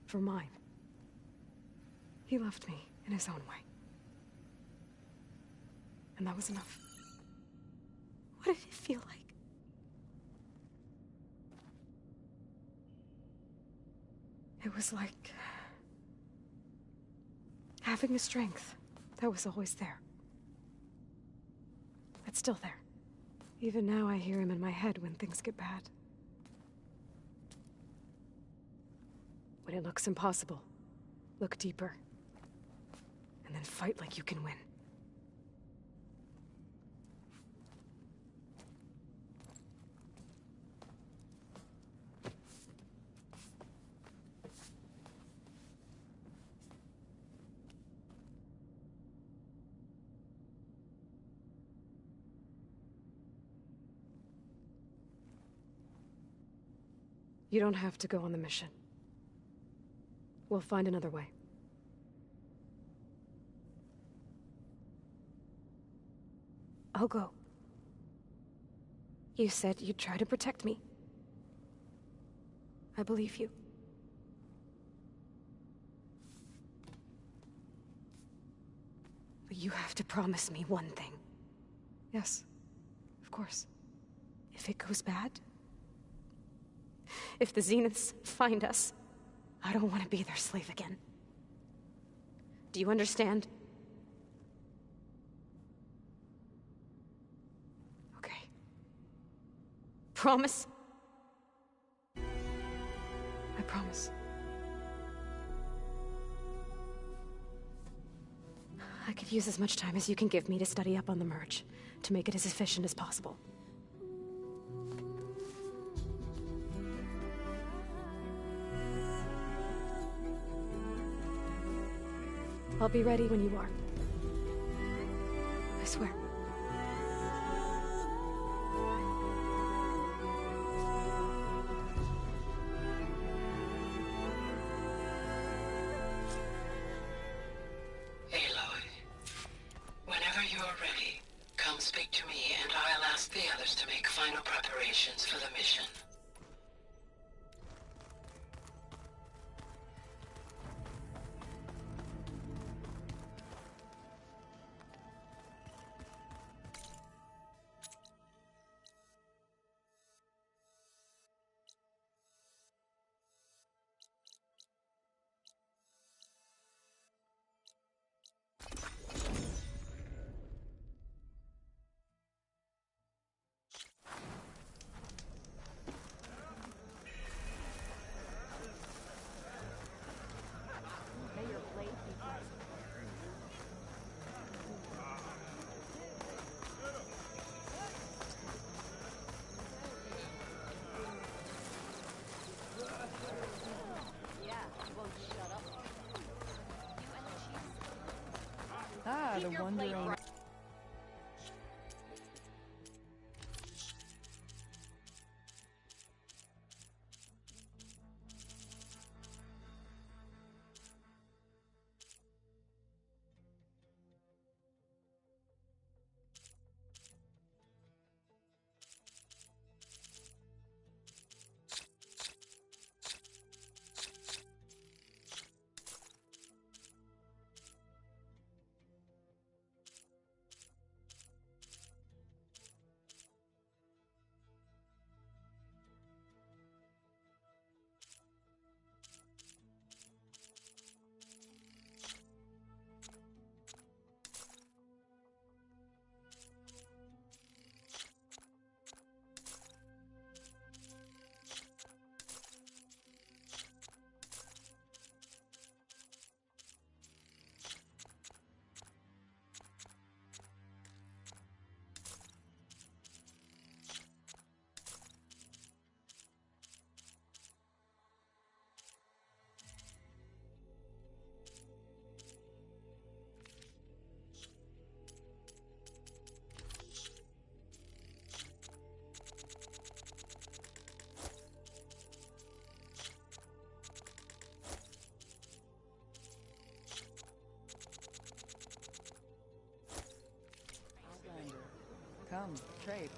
for mine. He loved me in his own way. And that was enough. What did it feel like? It was like having a strength that was always there. That's still there. Even now I hear him in my head when things get bad. When it looks impossible, look deeper. And then fight like you can win. You don't have to go on the mission. We'll find another way. I'll go. You said you'd try to protect me. I believe you. But you have to promise me one thing. Yes, of course. If it goes bad, if the Zeniths find us, I don't want to be their slave again. Do you understand? Okay. Promise? I promise. I could use as much time as you can give me to study up on the merge, to make it as efficient as possible. I'll be ready when you are. I swear. Aloy, whenever you are ready, come speak to me and I'll ask the others to make final preparations for the mission. The wondering. on, trade.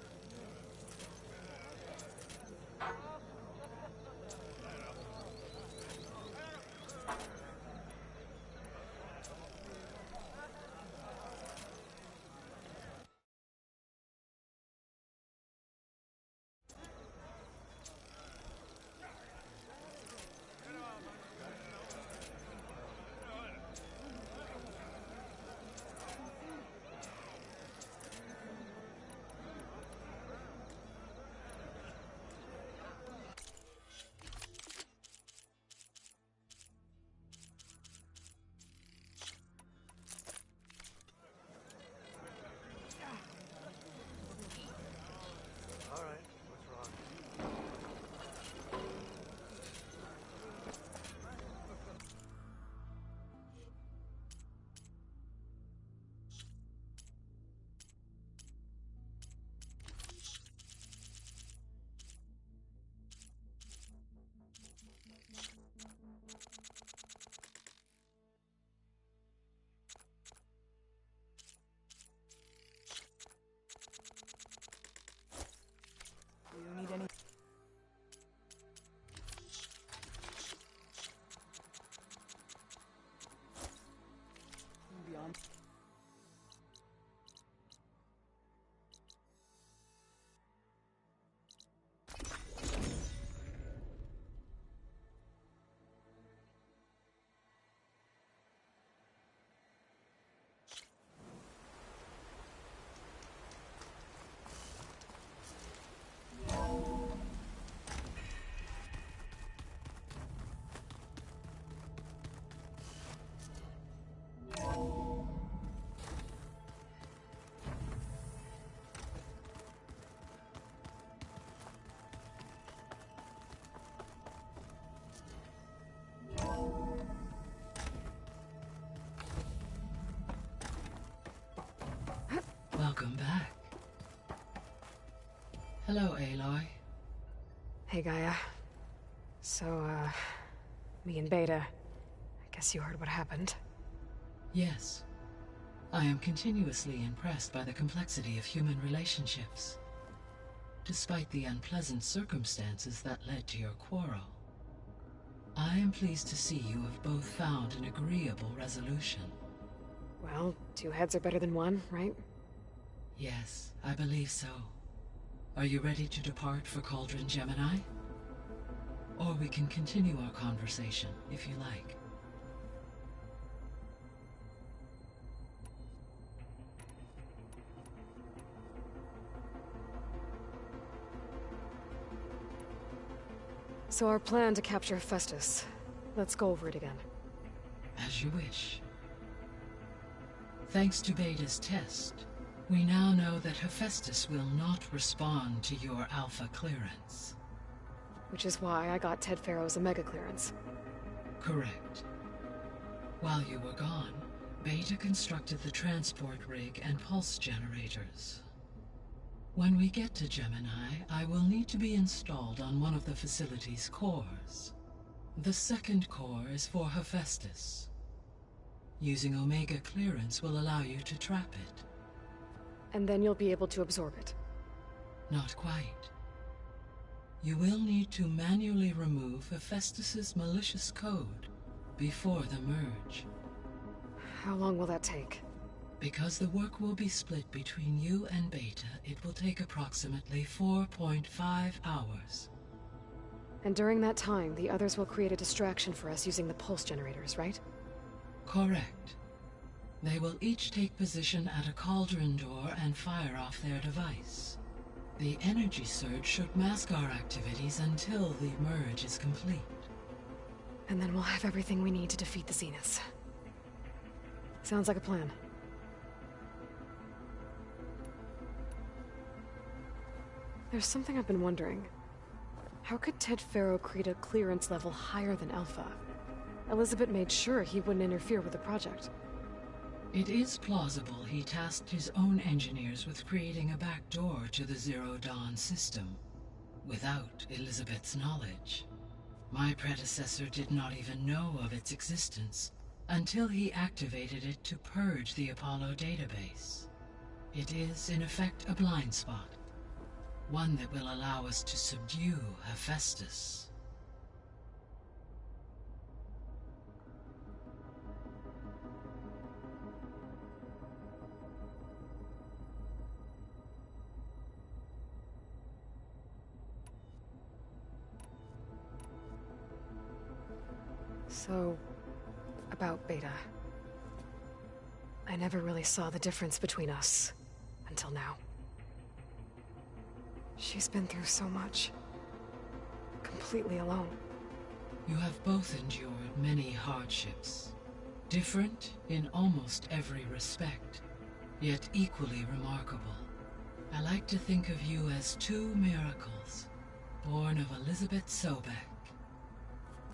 Do you need any? Beyond. Welcome back. Hello, Aloy. Hey, Gaia. So, me and Beta, I guess you heard what happened. Yes. I am continuously impressed by the complexity of human relationships. Despite the unpleasant circumstances that led to your quarrel, I am pleased to see you have both found an agreeable resolution. Well, 2 heads are better than 1, right? Yes, I believe so. Are you ready to depart for Cauldron Gemini? Or we can continue our conversation, if you like. So our plan to capture Hephaestus. Let's go over it again. As you wish. Thanks to Beta's test, we now know that Hephaestus will not respond to your Alpha clearance. Which is why I got Ted Farrow's Omega clearance. Correct. While you were gone, Beta constructed the transport rig and pulse generators. When we get to Gemini, I will need to be installed on one of the facility's cores. The second core is for Hephaestus. Using Omega clearance will allow you to trap it. And then you'll be able to absorb it. Not quite. You will need to manually remove Hephaestus's malicious code before the merge. How long will that take? Because the work will be split between you and Beta, it will take approximately 4.5 hours. And during that time, the others will create a distraction for us using the pulse generators, right? Correct. They will each take position at a cauldron door and fire off their device. The energy surge should mask our activities until the merge is complete. And then we'll have everything we need to defeat the Zeniths. Sounds like a plan. There's something I've been wondering. How could Ted Farrow create a clearance level higher than Alpha? Elizabeth made sure he wouldn't interfere with the project. It is plausible he tasked his own engineers with creating a back door to the Zero Dawn system, without Elizabeth's knowledge. My predecessor did not even know of its existence until he activated it to purge the Apollo database. It is, in effect, a blind spot. One that will allow us to subdue Hephaestus. So, about Beta. I never really saw the difference between us until now. She's been through so much. Completely alone. You have both endured many hardships. Different in almost every respect, yet equally remarkable. I like to think of you as two miracles, born of Elizabeth Sobek.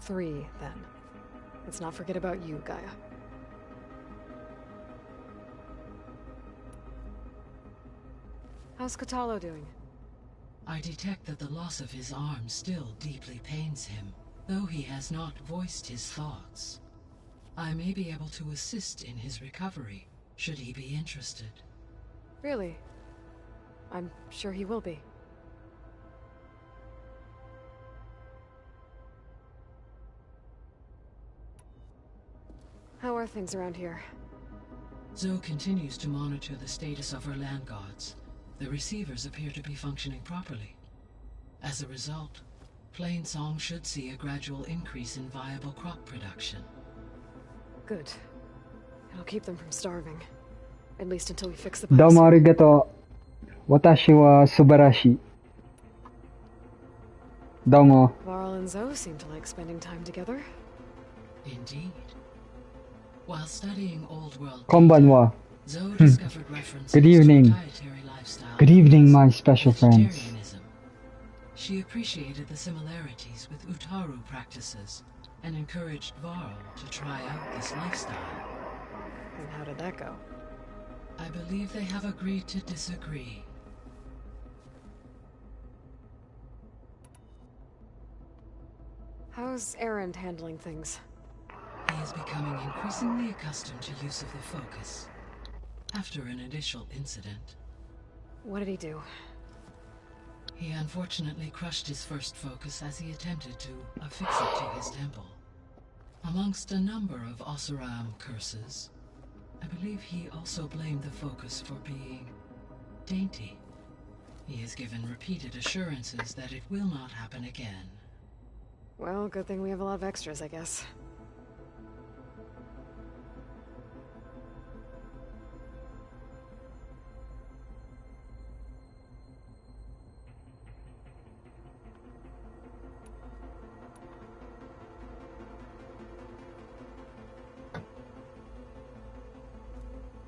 3, then. Let's not forget about you, Gaia. How's Katalo doing? I detect that the loss of his arm still deeply pains him, though he has not voiced his thoughts. I may be able to assist in his recovery, should he be interested. Really? I'm sure he will be. How are things around here? Zoe continues to monitor the status of her land gods. The receivers appear to be functioning properly. As a result, Plainsong should see a gradual increase in viable crop production. Good. It'll keep them from starving. At least until we fix the Domo biosphere. arigato. Watashi wa subarashi. Domo. Varl and Zoe seem to like spending time together. Indeed. While studying Old World Konbanwa. Zoe discovered references Good to evening. dietary lifestyle. Good evening, my special friends. Vegetarianism. She appreciated the similarities with Utaru practices and encouraged Varl to try out this lifestyle. And how did that go? I believe they have agreed to disagree. How's Erend handling things? He is becoming increasingly accustomed to use of the focus. After an initial incident. What did he do? He unfortunately crushed his first focus as he attempted to affix it to his temple. Amongst a number of Oseram curses, I believe he also blamed the focus for being dainty. He has given repeated assurances that it will not happen again. Well, good thing we have a lot of extras, I guess.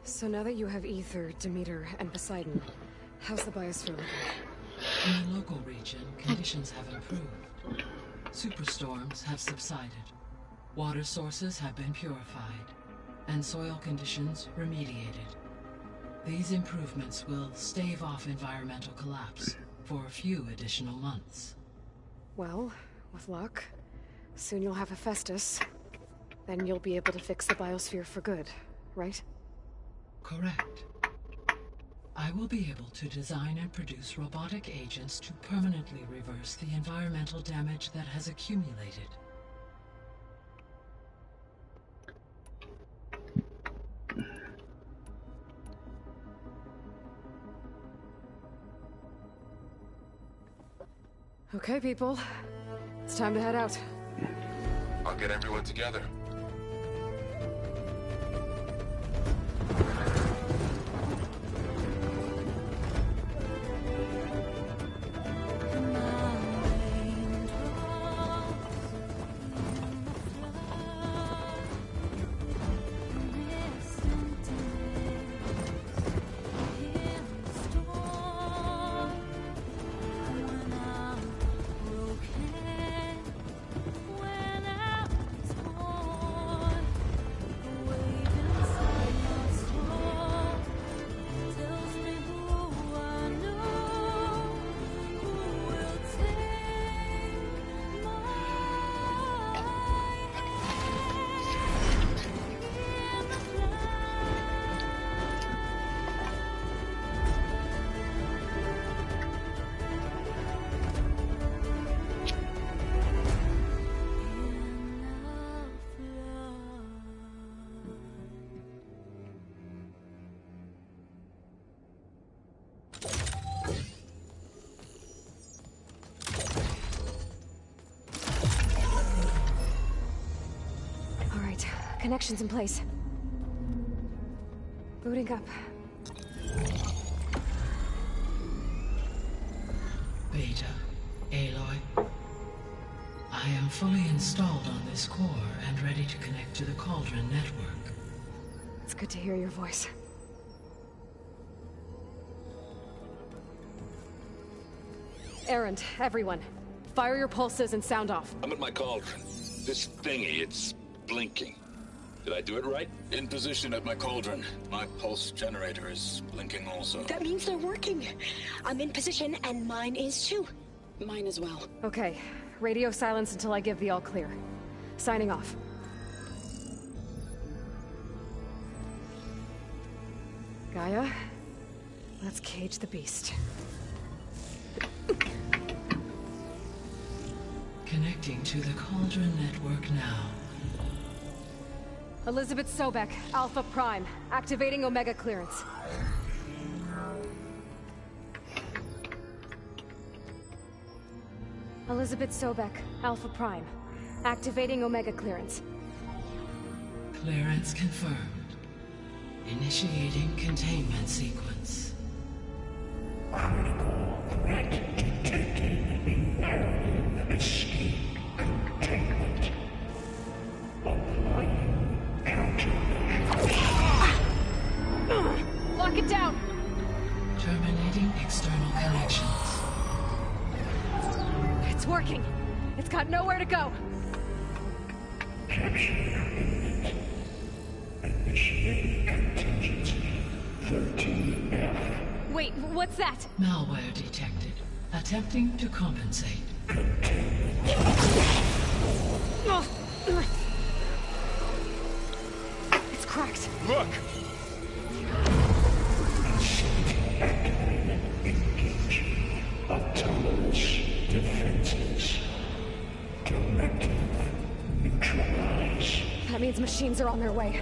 So now that you have Ether, Demeter, and Poseidon, how's the biosphere looking? In the local region, conditions have improved. Superstorms have subsided. Water sources have been purified, and soil conditions remediated. These improvements will stave off environmental collapse for a few additional months. Well, with luck, soon you'll have Hephaestus. Then you'll be able to fix the biosphere for good, right? Correct. I will be able to design and produce robotic agents to permanently reverse the environmental damage that has accumulated. Okay, people. It's time to head out. I'll get everyone together. Connections in place. Booting up. Beta, Aloy. I am fully installed on this core and ready to connect to the Cauldron network. It's good to hear your voice. Errand, everyone. Fire your pulses and sound off. I'm at my cauldron. This thingy, it's blinking. Did I do it right? In position at my cauldron. My pulse generator is blinking also. That means they're working. I'm in position, and mine is too. Mine as well. Okay. Radio silence until I give the all clear. Signing off. Gaia, let's cage the beast. Connecting to the Cauldron network now. Elizabeth Sobek, Alpha Prime, activating Omega clearance. Elizabeth Sobek, Alpha Prime, activating Omega clearance. Clearance confirmed. Initiating containment sequence. Critical threat detected. Escape containment. Applying countermeasures. Lock it down! Terminating external connections. It's working. It's got nowhere to go. Capture imminent. Initiating contingency 13F. Wait, what's that? Malware detected. Attempting to compensate. It's cracked. Look! Activated. Engaging. Autonomous defenses. Directive. Neutralize. That means machines are on their way.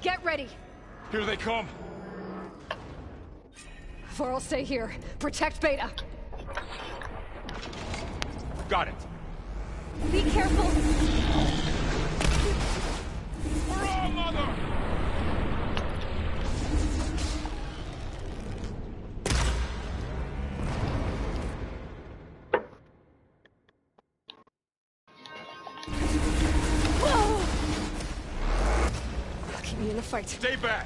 Get ready! Here they come! Vor'll stay here. Protect Beta. Got it. Be careful! Hurrah, mother! Whoa! Keep me in the fight. Stay back!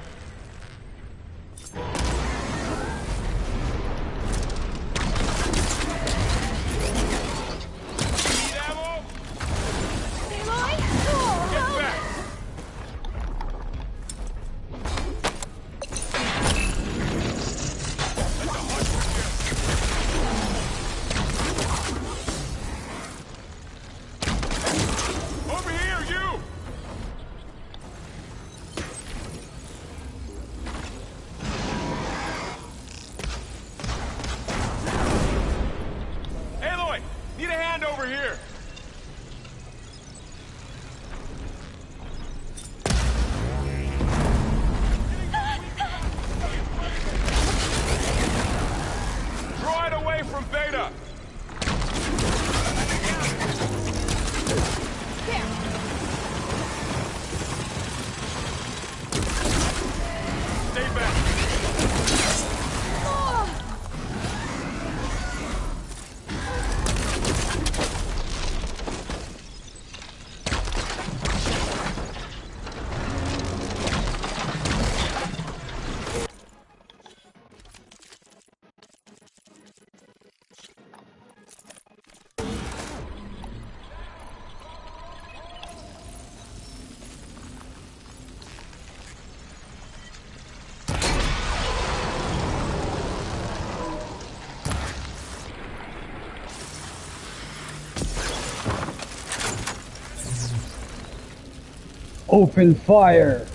Open fire!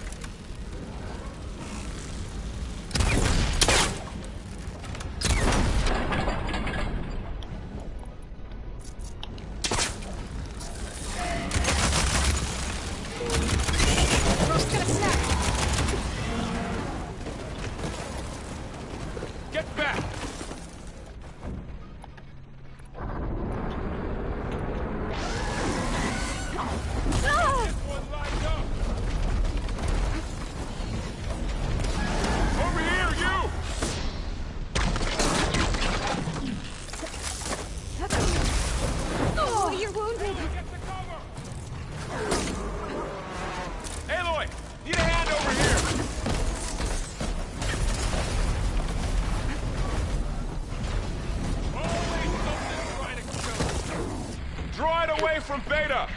away from Beta!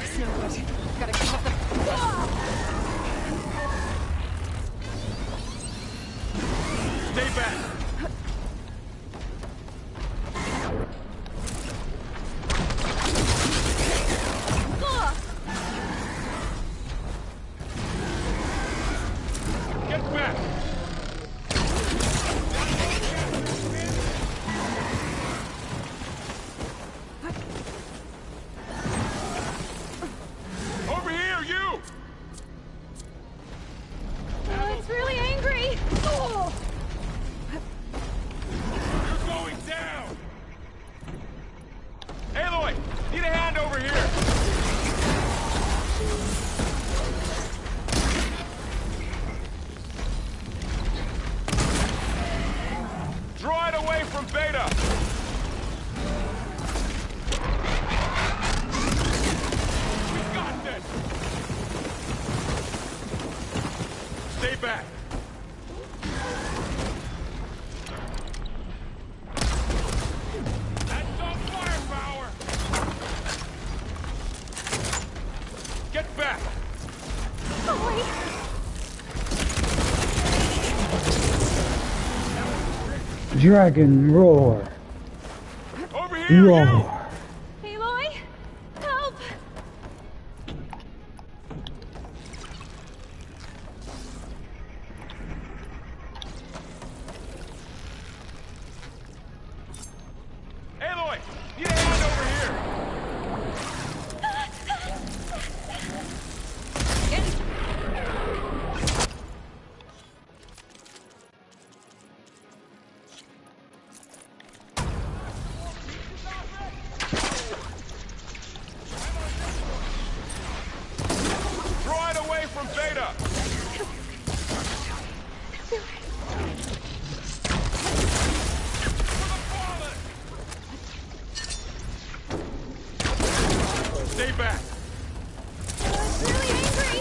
It's no good. Gotta keep up the... Stay back! Get back! Over here, you! It's really angry! Oh. You're going down! Aloy! Need a hand over here! Draw it away from Beta! We got this! Stay back! That's some firepower! Get back! Dragon roar. Over here, Roar. Aloy! Help! Aloy! Need a hand over here! Draw it away from Beta! Stay back! It's really angry!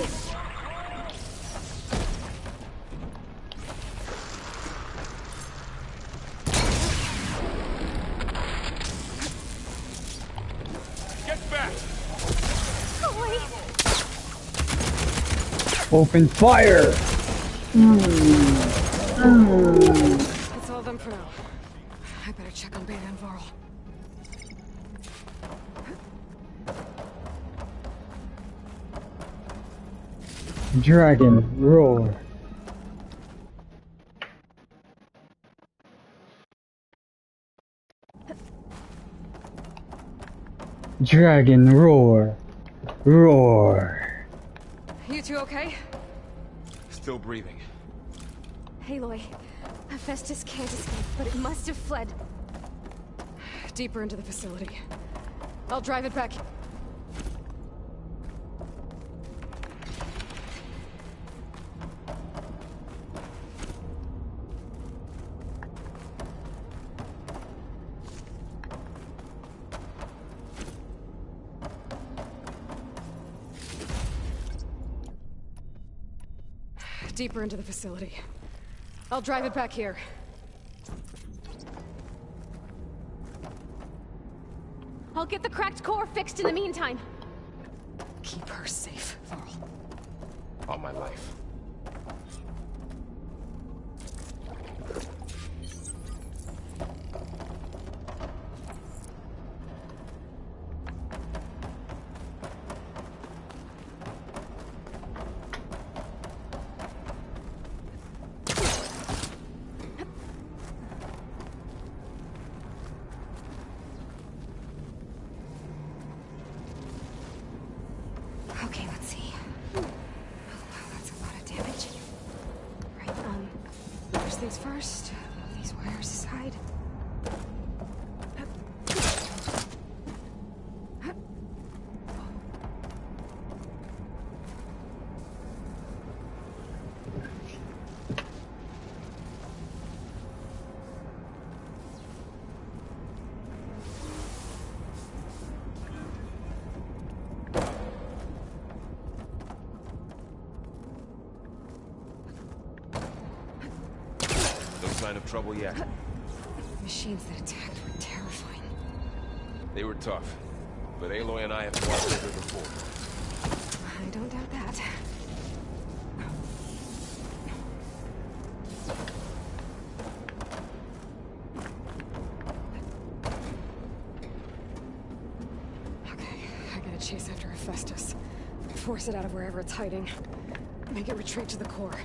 Get back! Open fire! That's all of them for now. I better check on Beta and Varl. Dragon roar. Dragon roar. Roar. You two okay? Still breathing. Aloy, Hephaestus can't escape, but it must have fled. Deeper into the facility. I'll drive it back. Deeper into the facility. I'll drive it back here. I'll get the cracked core fixed in the meantime. Keep her safe, Varl. All my life. Okay, let's see. Oh, wow, that's a lot of damage. Right, first things first. Move these wires aside. No sign of trouble yet. machines that attacked were terrifying. They were tough, but Aloy and I have fought with her before. I don't doubt that. Okay, I gotta chase after Hephaestus. Force it out of wherever it's hiding. Make it retreat to the core.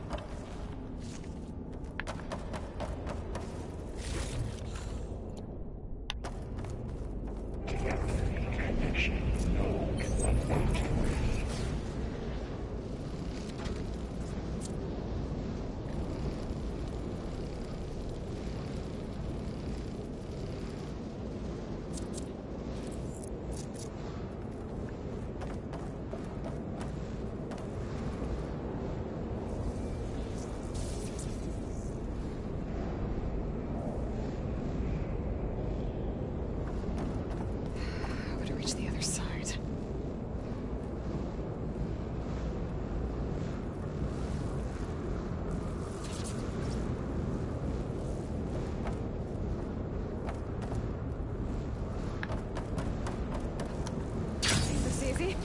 The other side. This easy?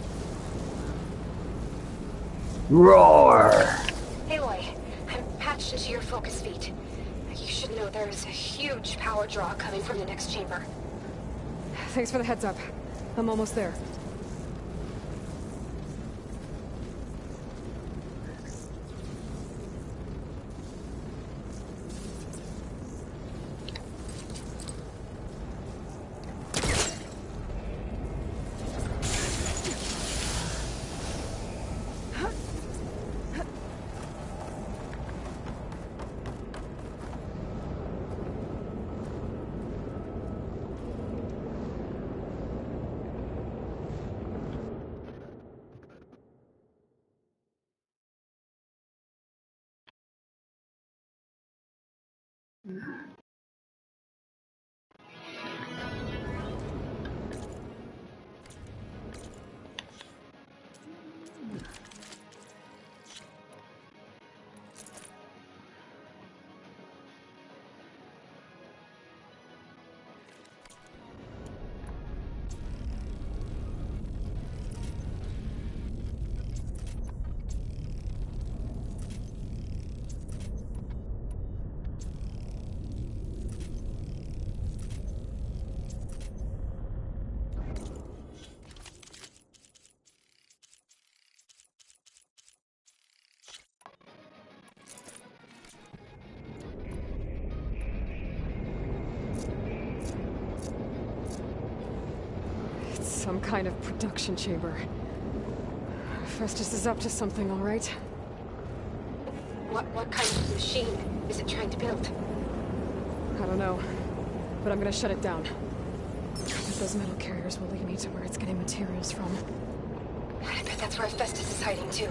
Roar! Aloy, I'm patched into your focus feed. You should know there's a huge power draw coming from the next chamber. Thanks for the heads up. I'm almost there. Some kind of production chamber. Festus is up to something, all right? What kind of machine is it trying to build? I don't know, but I'm gonna shut it down. But those metal carriers will lead me to where it's getting materials from. I bet that's where Festus is hiding too.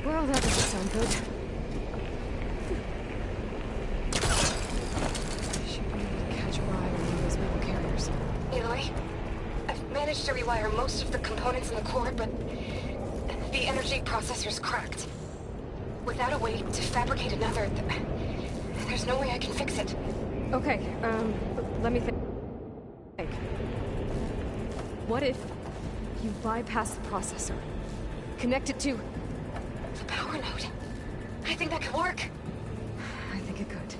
Well, that doesn't sound good. I should be able to catch a ride on one of those metal carriers. Aloy, I've managed to rewire most of the components in the core, but the energy processor's cracked. Without a way to fabricate another, there's no way I can fix it. Okay, let me think. What if you bypass the processor? Connect it to... The power node. I think that could work. I think it could.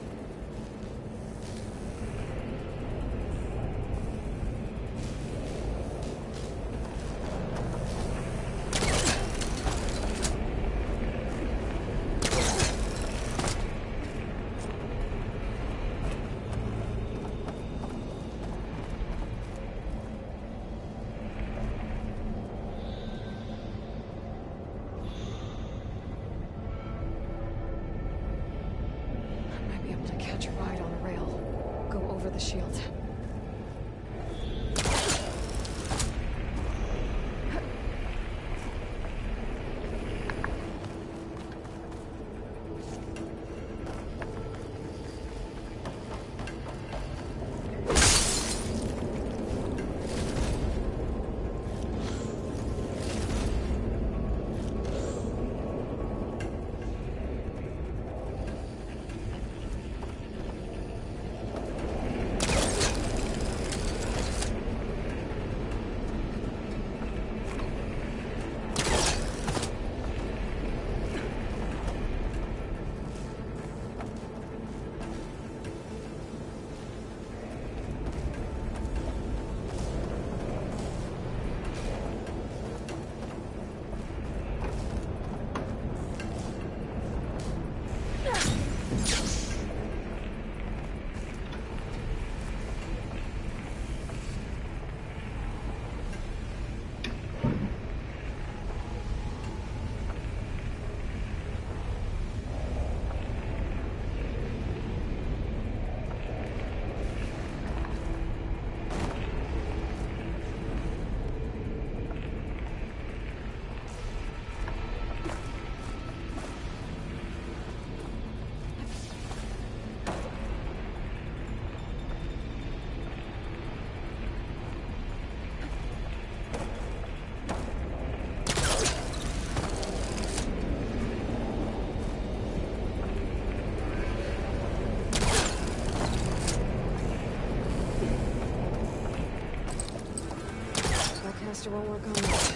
Shield. Caster won't work on that.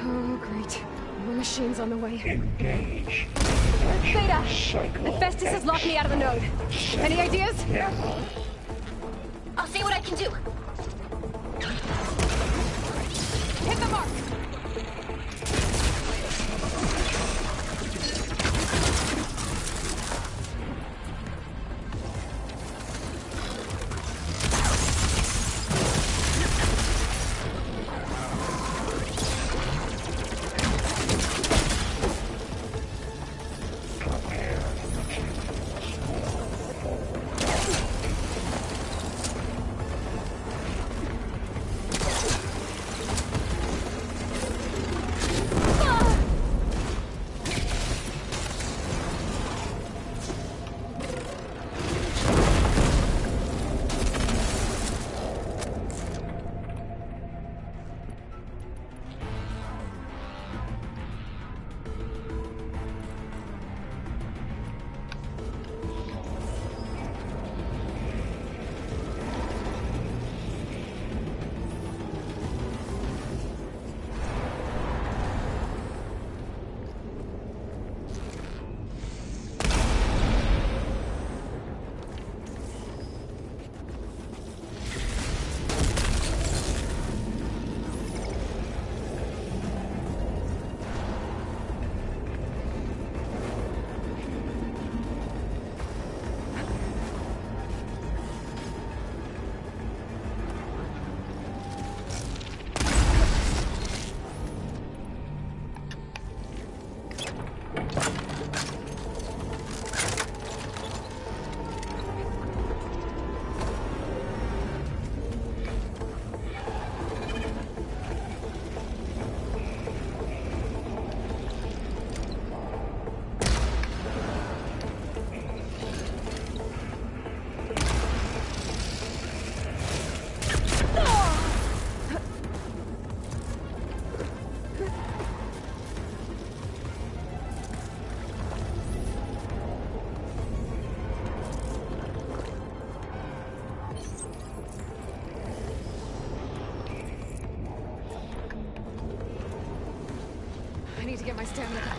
Oh, great. More machines on the way. Engage. Beta! Hephaestus has locked me out of the node. Any ideas? I'll see what I can do. Hit the mark! I need to get my stamina back.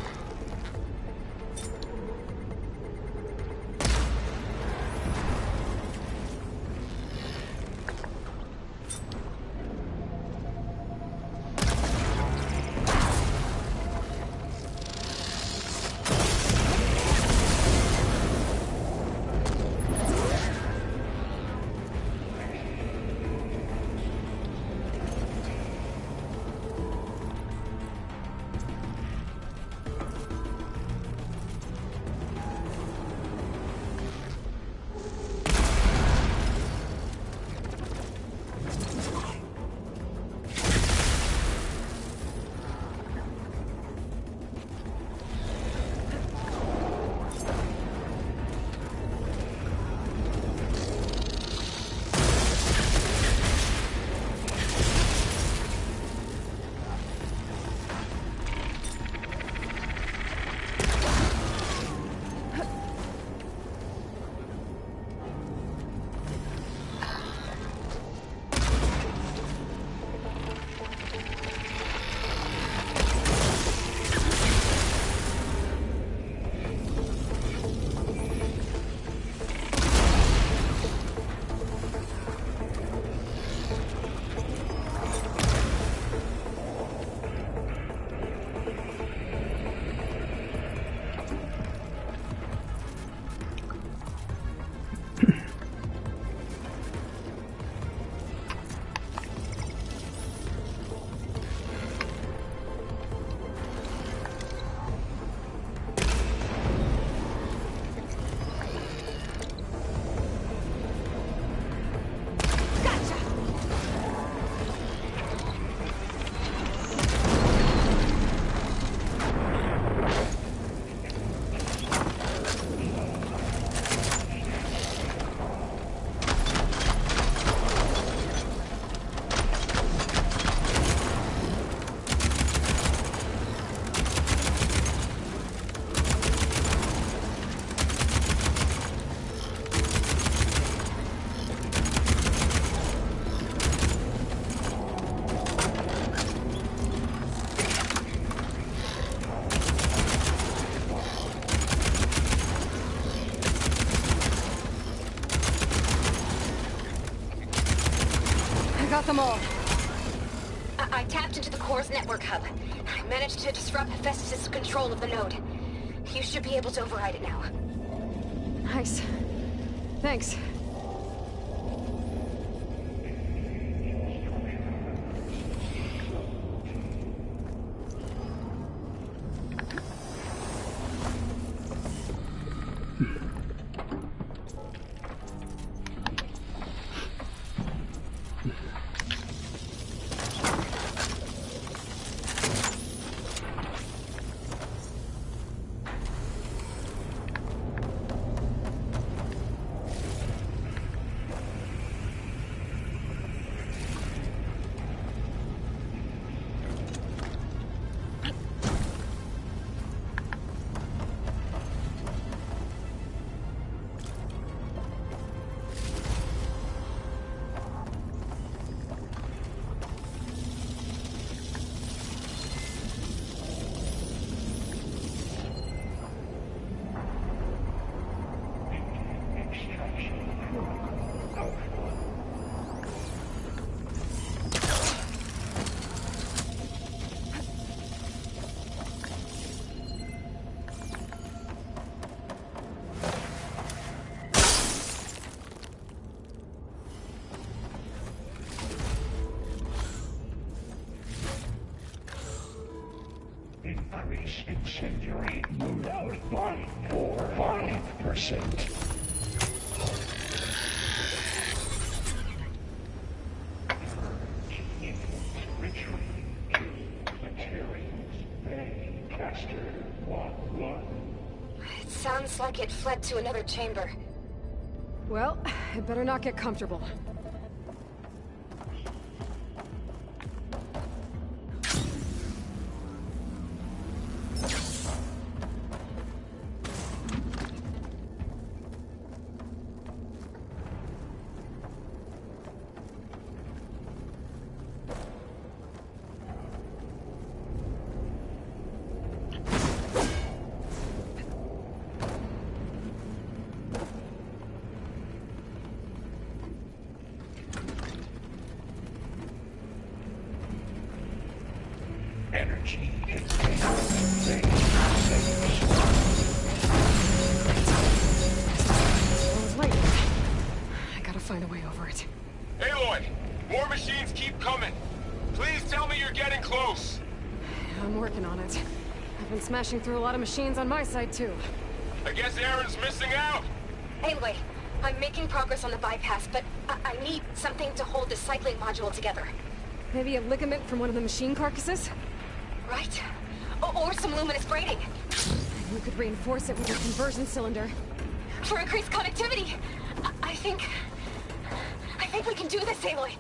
got them all. I tapped into the core's network hub. I managed to disrupt Festus' control of the node. You should be able to override it now. Nice. Thanks. Increase incendiary loadout by 5%. It sounds like it fled to another chamber. Well, it better not get comfortable. Energy I gotta find a way over it. Aloy! More machines keep coming! Please tell me you're getting close! I'm working on it. I've been smashing through a lot of machines on my side, too. I guess Aaron's missing out! Anyway, I'm making progress on the bypass, but I need something to hold the cycling module together. Maybe a ligament from one of the machine carcasses? Right? Or some luminous braiding. You could reinforce it with a conversion cylinder. For increased connectivity! I think we can do this, Aloy!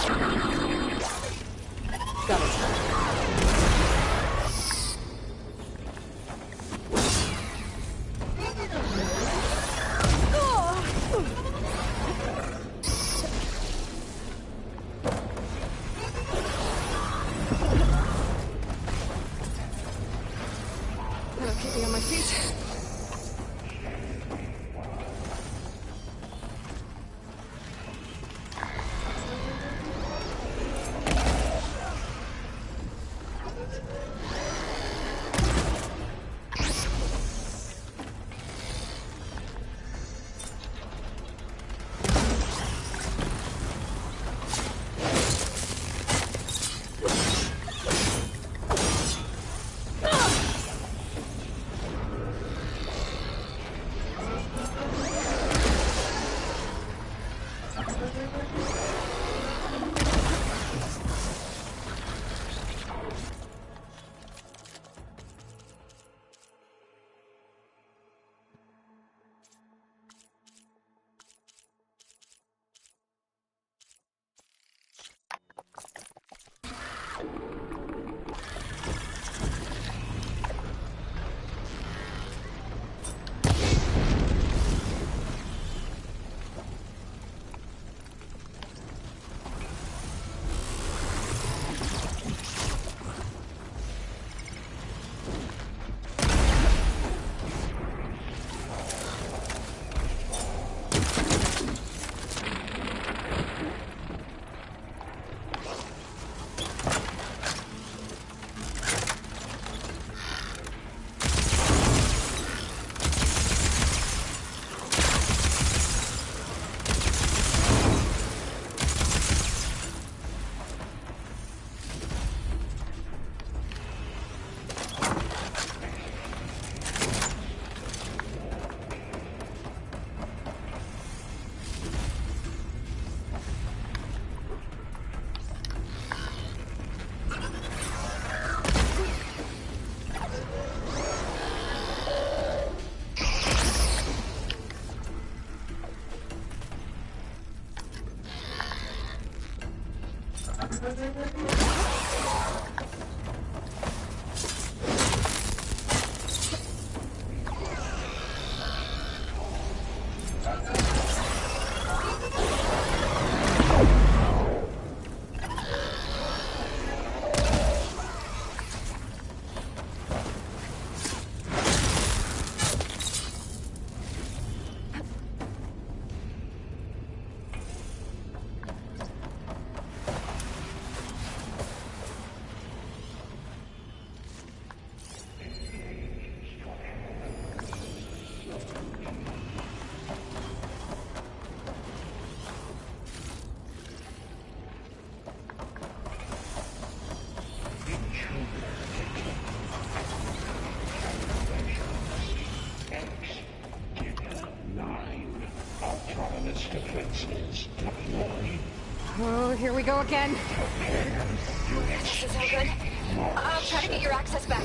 Got it. That'll keep me on my feet. Oh, here we go again. This is so good. I'll try to get your access back.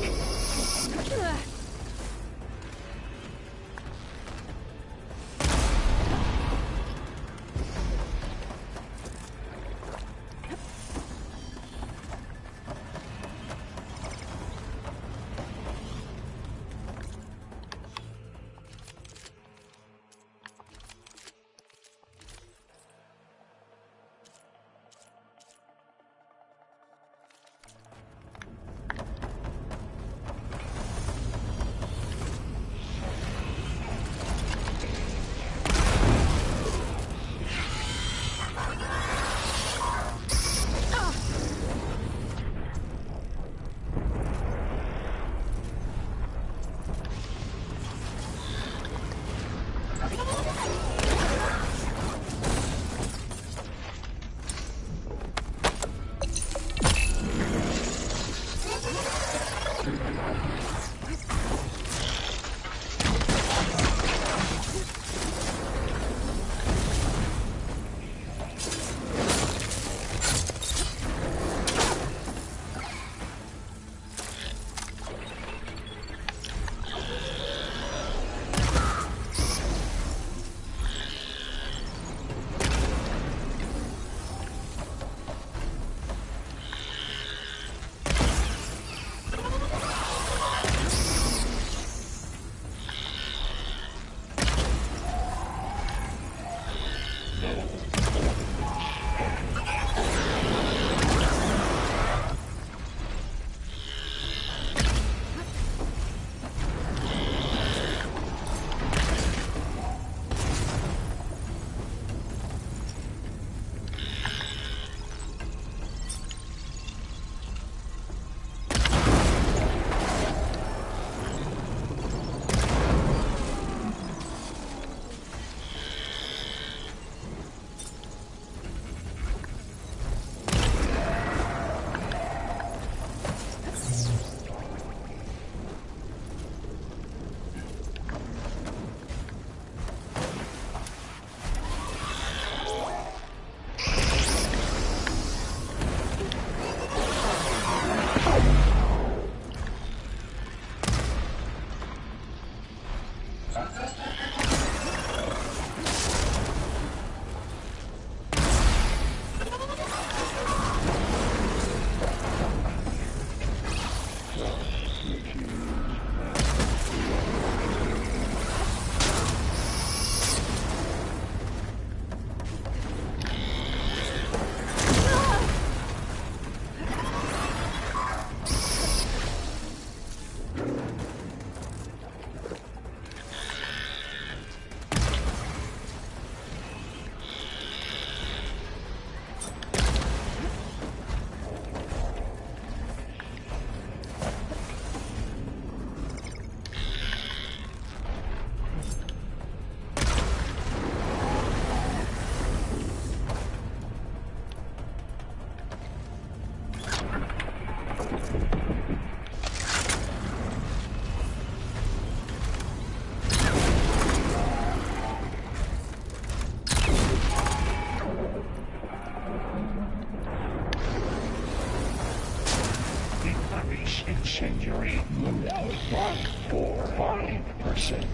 century without but 4-5%.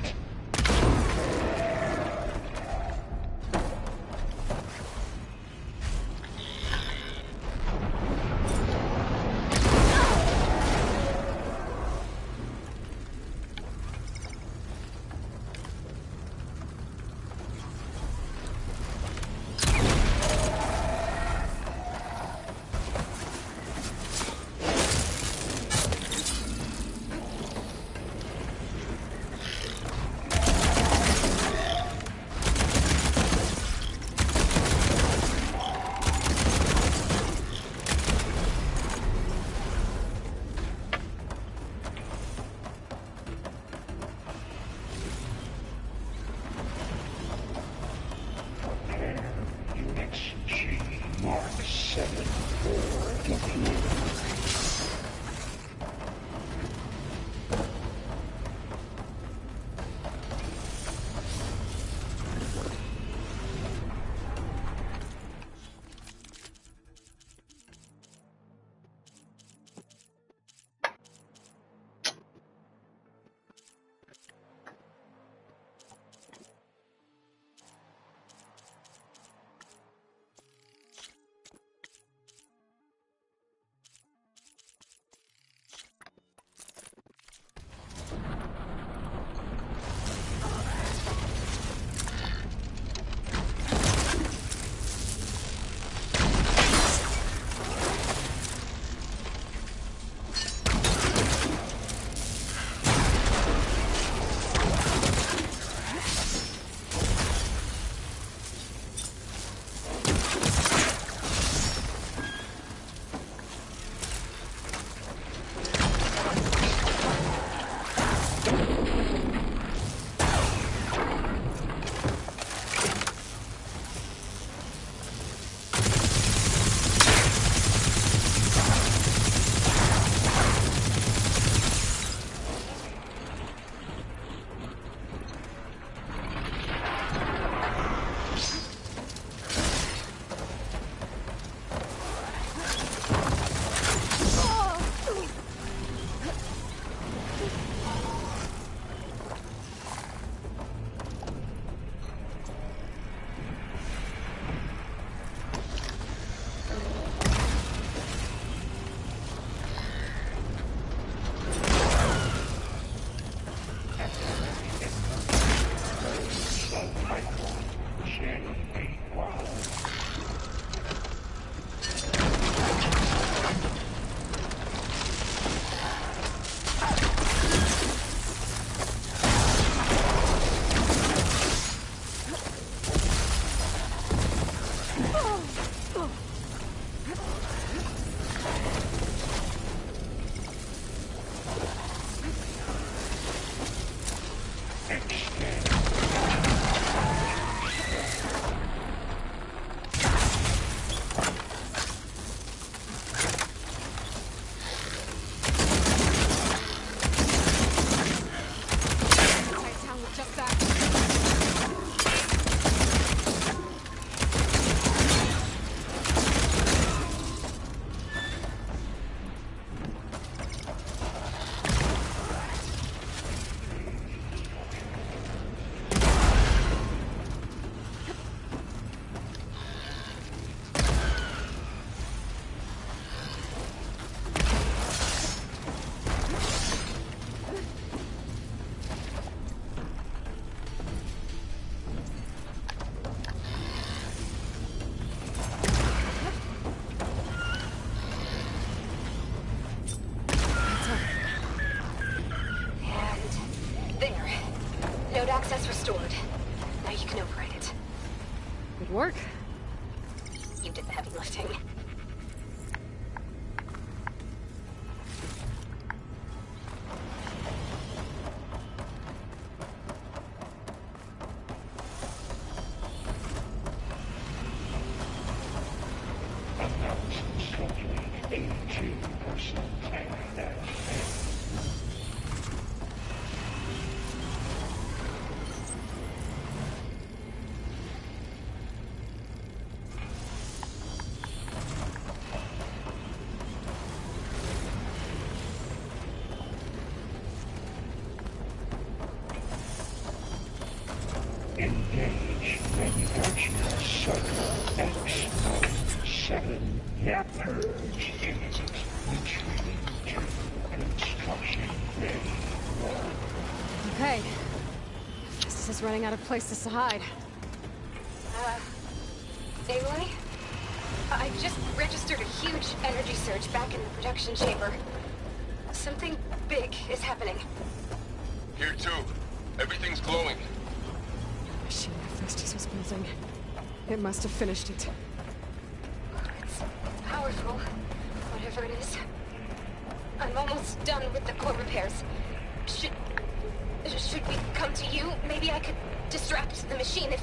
Access restored. Now you can operate it. Good work. You did the heavy lifting. The purge imminent, retreating to construction ready. Okay. This is running out of places to hide. Aloy? I just registered a huge energy surge back in the production chamber. Something big is happening. Here too. Everything's glowing. The machine Hephaestus was building. It must have finished it. It's powerful, whatever it is. I'm almost done with the core repairs. Should we come to you? Maybe I could distract the machine if...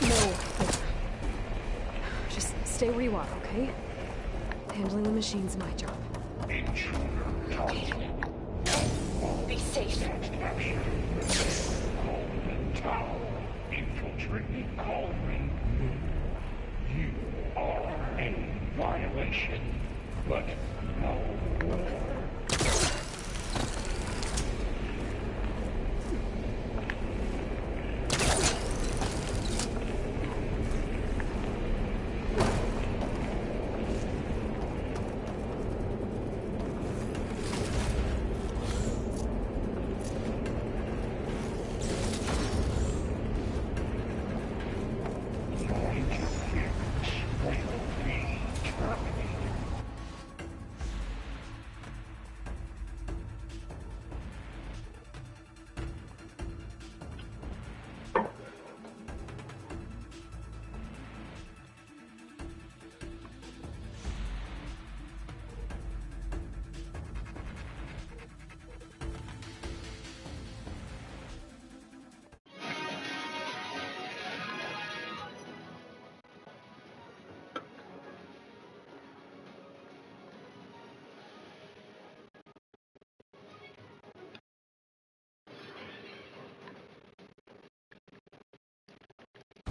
No. Just stay where you are, okay? Handling the machine's my job. Okay. Be safe. Coleman Tower, infiltrating Coleman. You are a violation, but no more.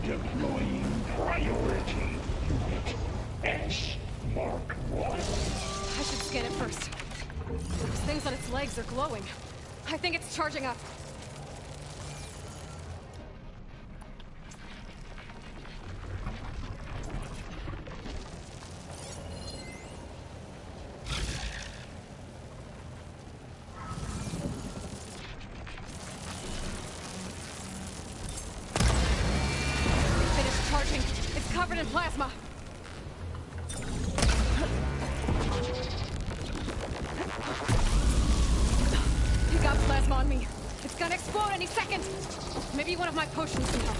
Deploying priority unit S Mark 1. I should scan it first. Those things on its legs are glowing. I think it's charging up. Finished charging. It's covered in plasma. He got plasma on me. It's gonna explode any second. Maybe one of my potions can help.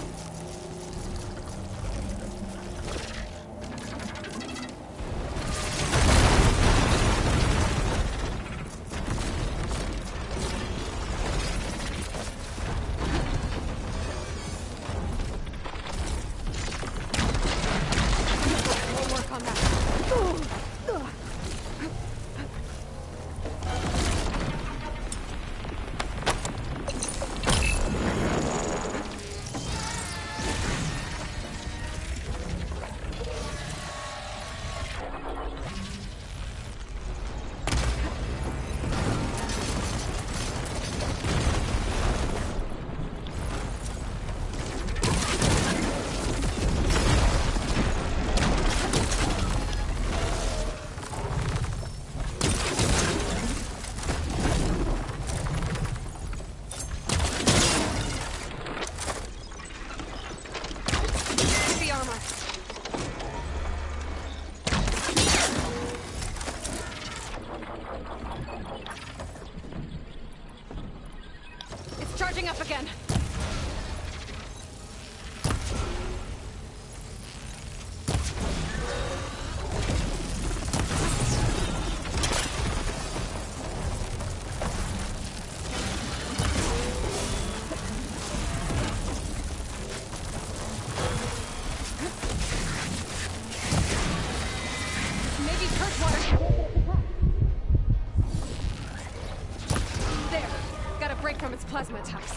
We'll work on that. The armor. It's charging up again. Maybe purge water. There. Got a break from its plasma attacks.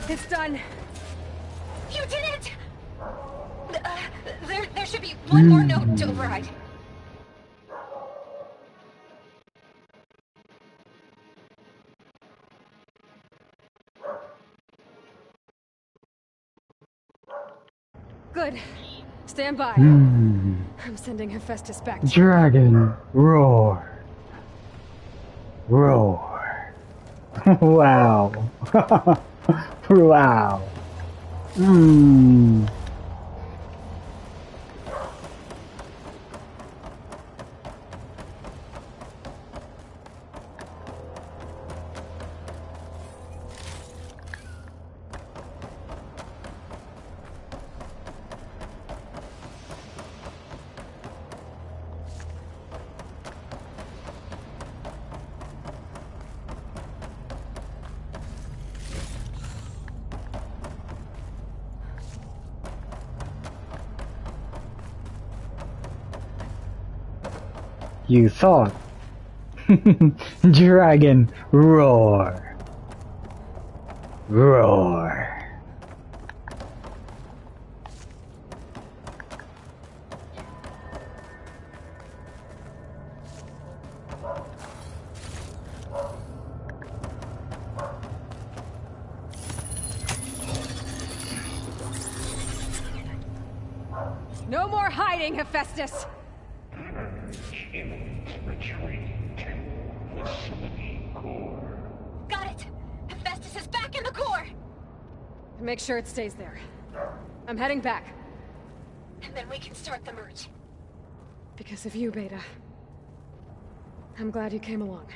It's done. You did it! There should be one more note to override. Good. Stand by. Hmm. I'm sending Hephaestus back to Dragon roar. Roar. Wow. Wow. Hmm. You thought. Dragon roar. Roar. No more hiding, Hephaestus! Got it! Hephaestus is back in the core! Make sure it stays there. I'm heading back. And then we can start the merge. Because of you, Beta. I'm glad you came along.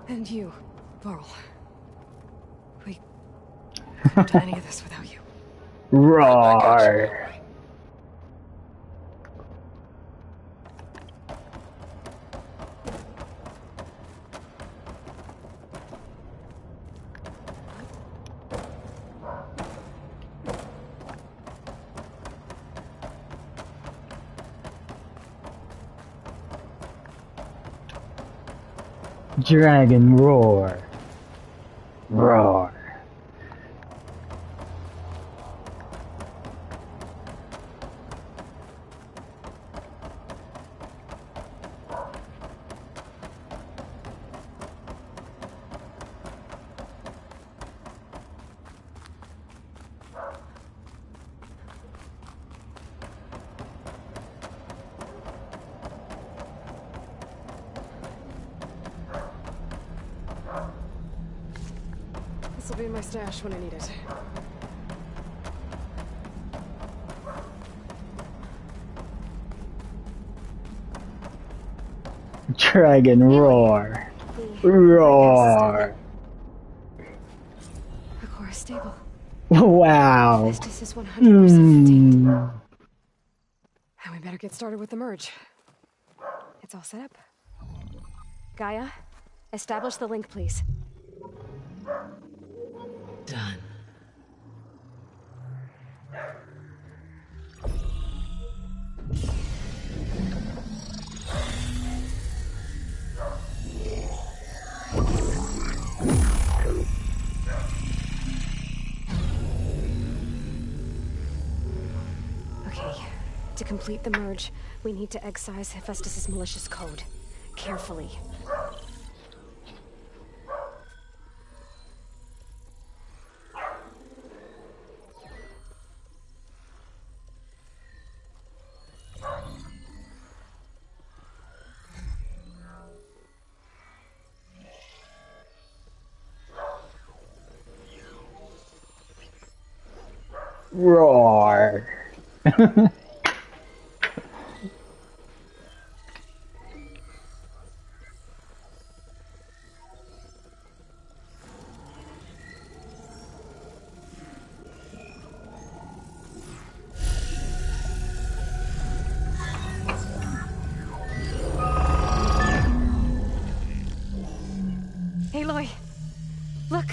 And you, Varl. We couldn't do any of this without you. Roar. Dragon roar. Roar. This'll be in my stash when I need it. Dragon roar. Roar. The core is stable. Wow. Hephaestus is 100% fatigued. And we better get started with the merge. It's all set up. Gaia, establish the link, please. Done. Okay, to complete the merge, we need to excise Hephaestus' malicious code. Carefully. Roar. Aloy, look.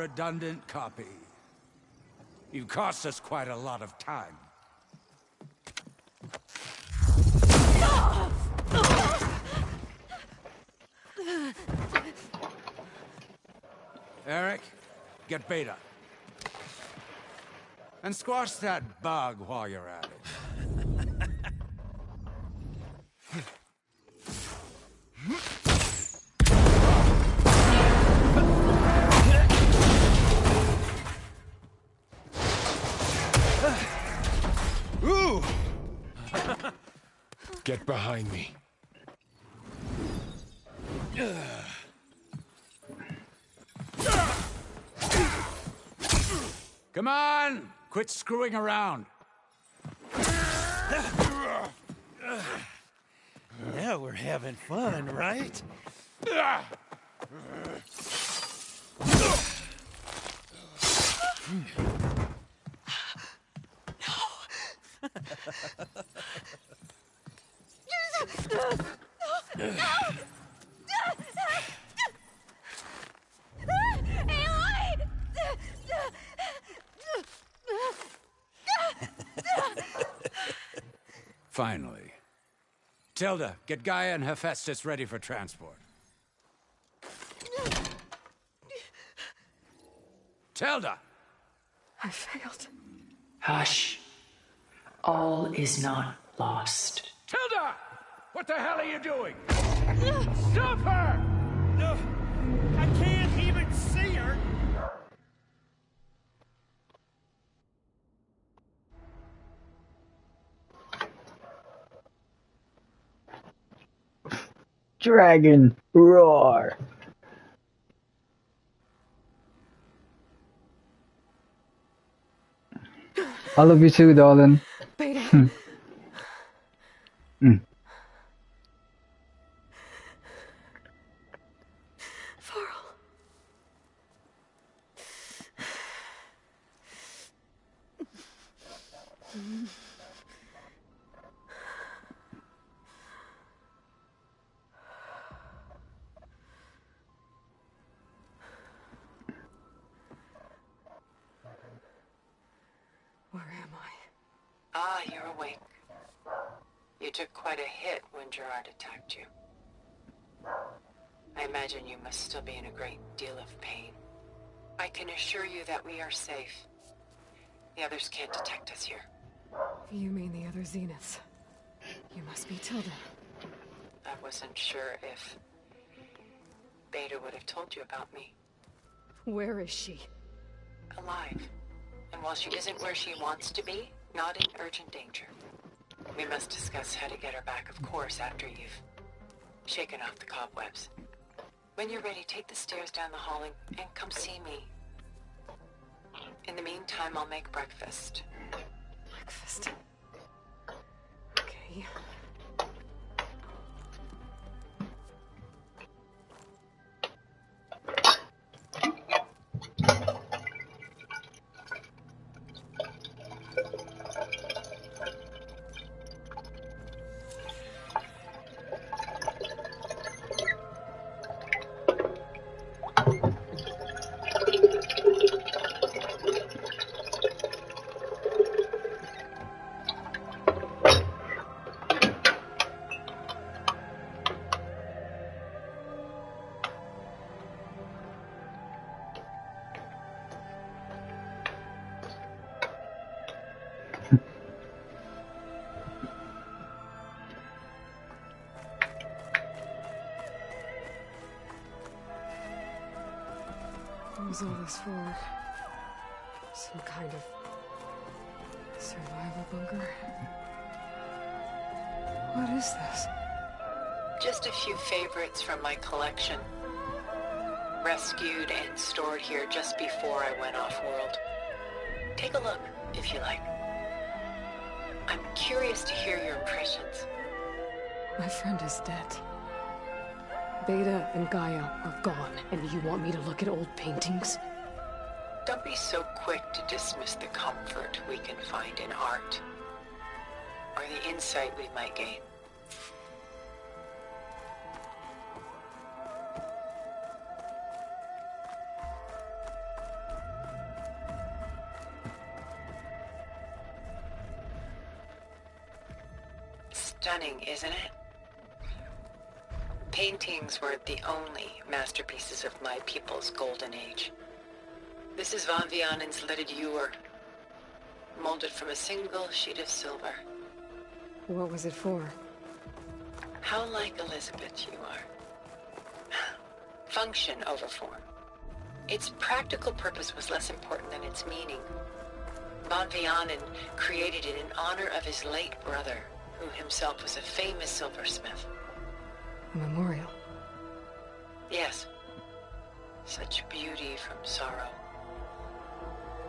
redundant copy. You've cost us quite a lot of time. Eric, get Beta. And squash that bug while you're at it. Ooh! Get behind me. Come on! Quit screwing around. Now we're having fun, right? Finally. Tilda, get Gaia and Hephaestus ready for transport. Tilda! I failed. Hush. All is not lost. Tilda! What the hell are you doing? Stop her! I can't even see her! Dragon roar. I love you too, darling. Beta. Where am I? Ah, you're awake. You took quite a hit when Gerard attacked you. I imagine you must still be in a great deal of pain. I can assure you that we are safe. The others can't detect us here. You mean the other Zeniths? You must be Tilda. I wasn't sure if Beta would have told you about me. Where is she? Alive. And while she isn't where she wants to be, not in urgent danger. We must discuss how to get her back, of course, after you've shaken off the cobwebs. When you're ready, take the stairs down the hall and come see me. In the meantime, I'll make breakfast. Breakfast. Okay. What was all this for? Some kind of survival bunker? What is this? Just a few favorites from my collection. Rescued and stored here just before I went off-world. Take a look, if you like. I'm curious to hear your impressions. My friend is dead. Beta and Gaia are gone, and you want me to look at old paintings? Don't be so quick to dismiss the comfort we can find in art, or the insight we might gain. stunning, isn't it? Paintings weren't the only masterpieces of my people's golden age. This is Von Vianen's leaded ewer, molded from a single sheet of silver. What was it for? How like Elizabeth you are. Function over form. Its practical purpose was less important than its meaning. Von Vianen created it in honor of his late brother, who himself was a famous silversmith. A memorial. Yes. Such beauty from sorrow.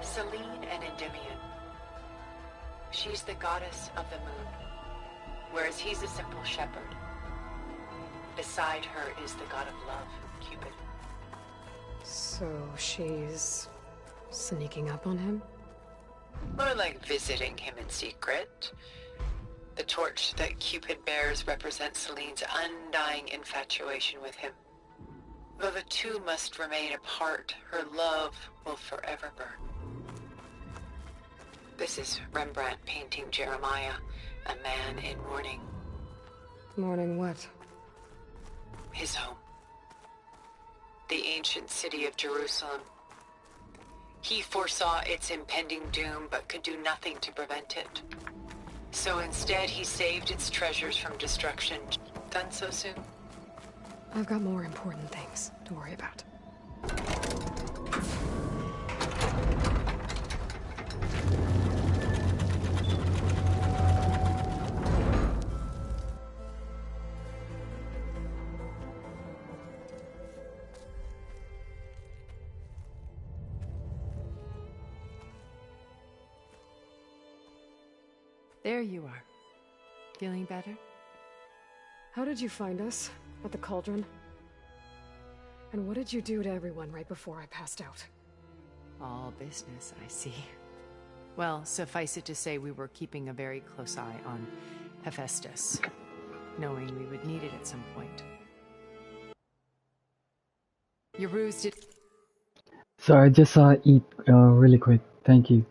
Selene and Endymion. She's the goddess of the moon, whereas he's a simple shepherd. Beside her is the god of love, Cupid. So she's sneaking up on him? More like visiting him in secret. The torch that Cupid bears represents Selene's undying infatuation with him. Though the two must remain apart, her love will forever burn. This is Rembrandt painting Jeremiah, a man in mourning. Mourning what? His home. The ancient city of Jerusalem. He foresaw its impending doom, but could do nothing to prevent it. So instead, he saved its treasures from destruction. Done so soon? I've got more important things to worry about. There you are. Feeling better? How did you find us? At the cauldron? And what did you do to everyone right before I passed out? All business, I see. Well, suffice it to say we were keeping a very close eye on Hephaestus, knowing we would need it at some point. Your ruse did... Sorry, I just saw it eat really quick. Thank you.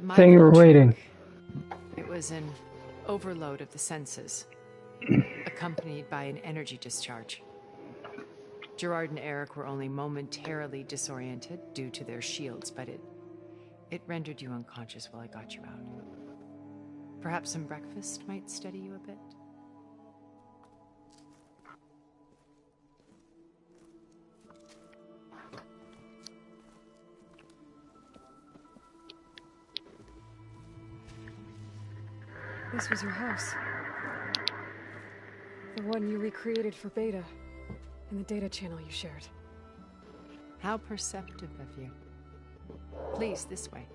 My Thank you little for waiting. trick. It was an overload of the senses, accompanied by an energy discharge. Gerard and Eric were only momentarily disoriented due to their shields, but it rendered you unconscious while I got you out. Perhaps some breakfast might steady you a bit? This was your house. The one you recreated for Beta, in the data channel you shared. How perceptive of you. Please, this way.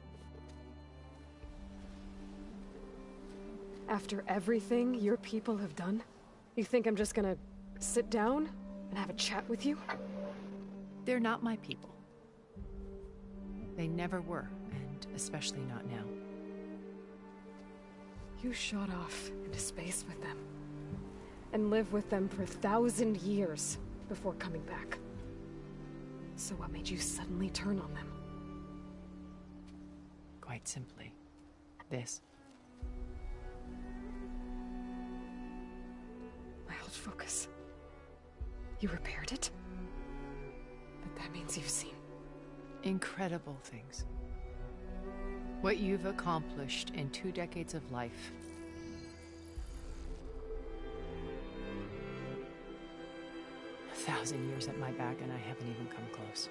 After everything your people have done, you think I'm just gonna sit down and have a chat with you? They're not my people. They never were, and especially not now. You shot off into space with them, and lived with them for 1,000 years before coming back. So what made you suddenly turn on them? Quite simply, this. My old focus. You repaired it? But that means you've seen Incredible things. What you've accomplished in 2 decades of life. A 1,000 years at my back and I haven't even come close.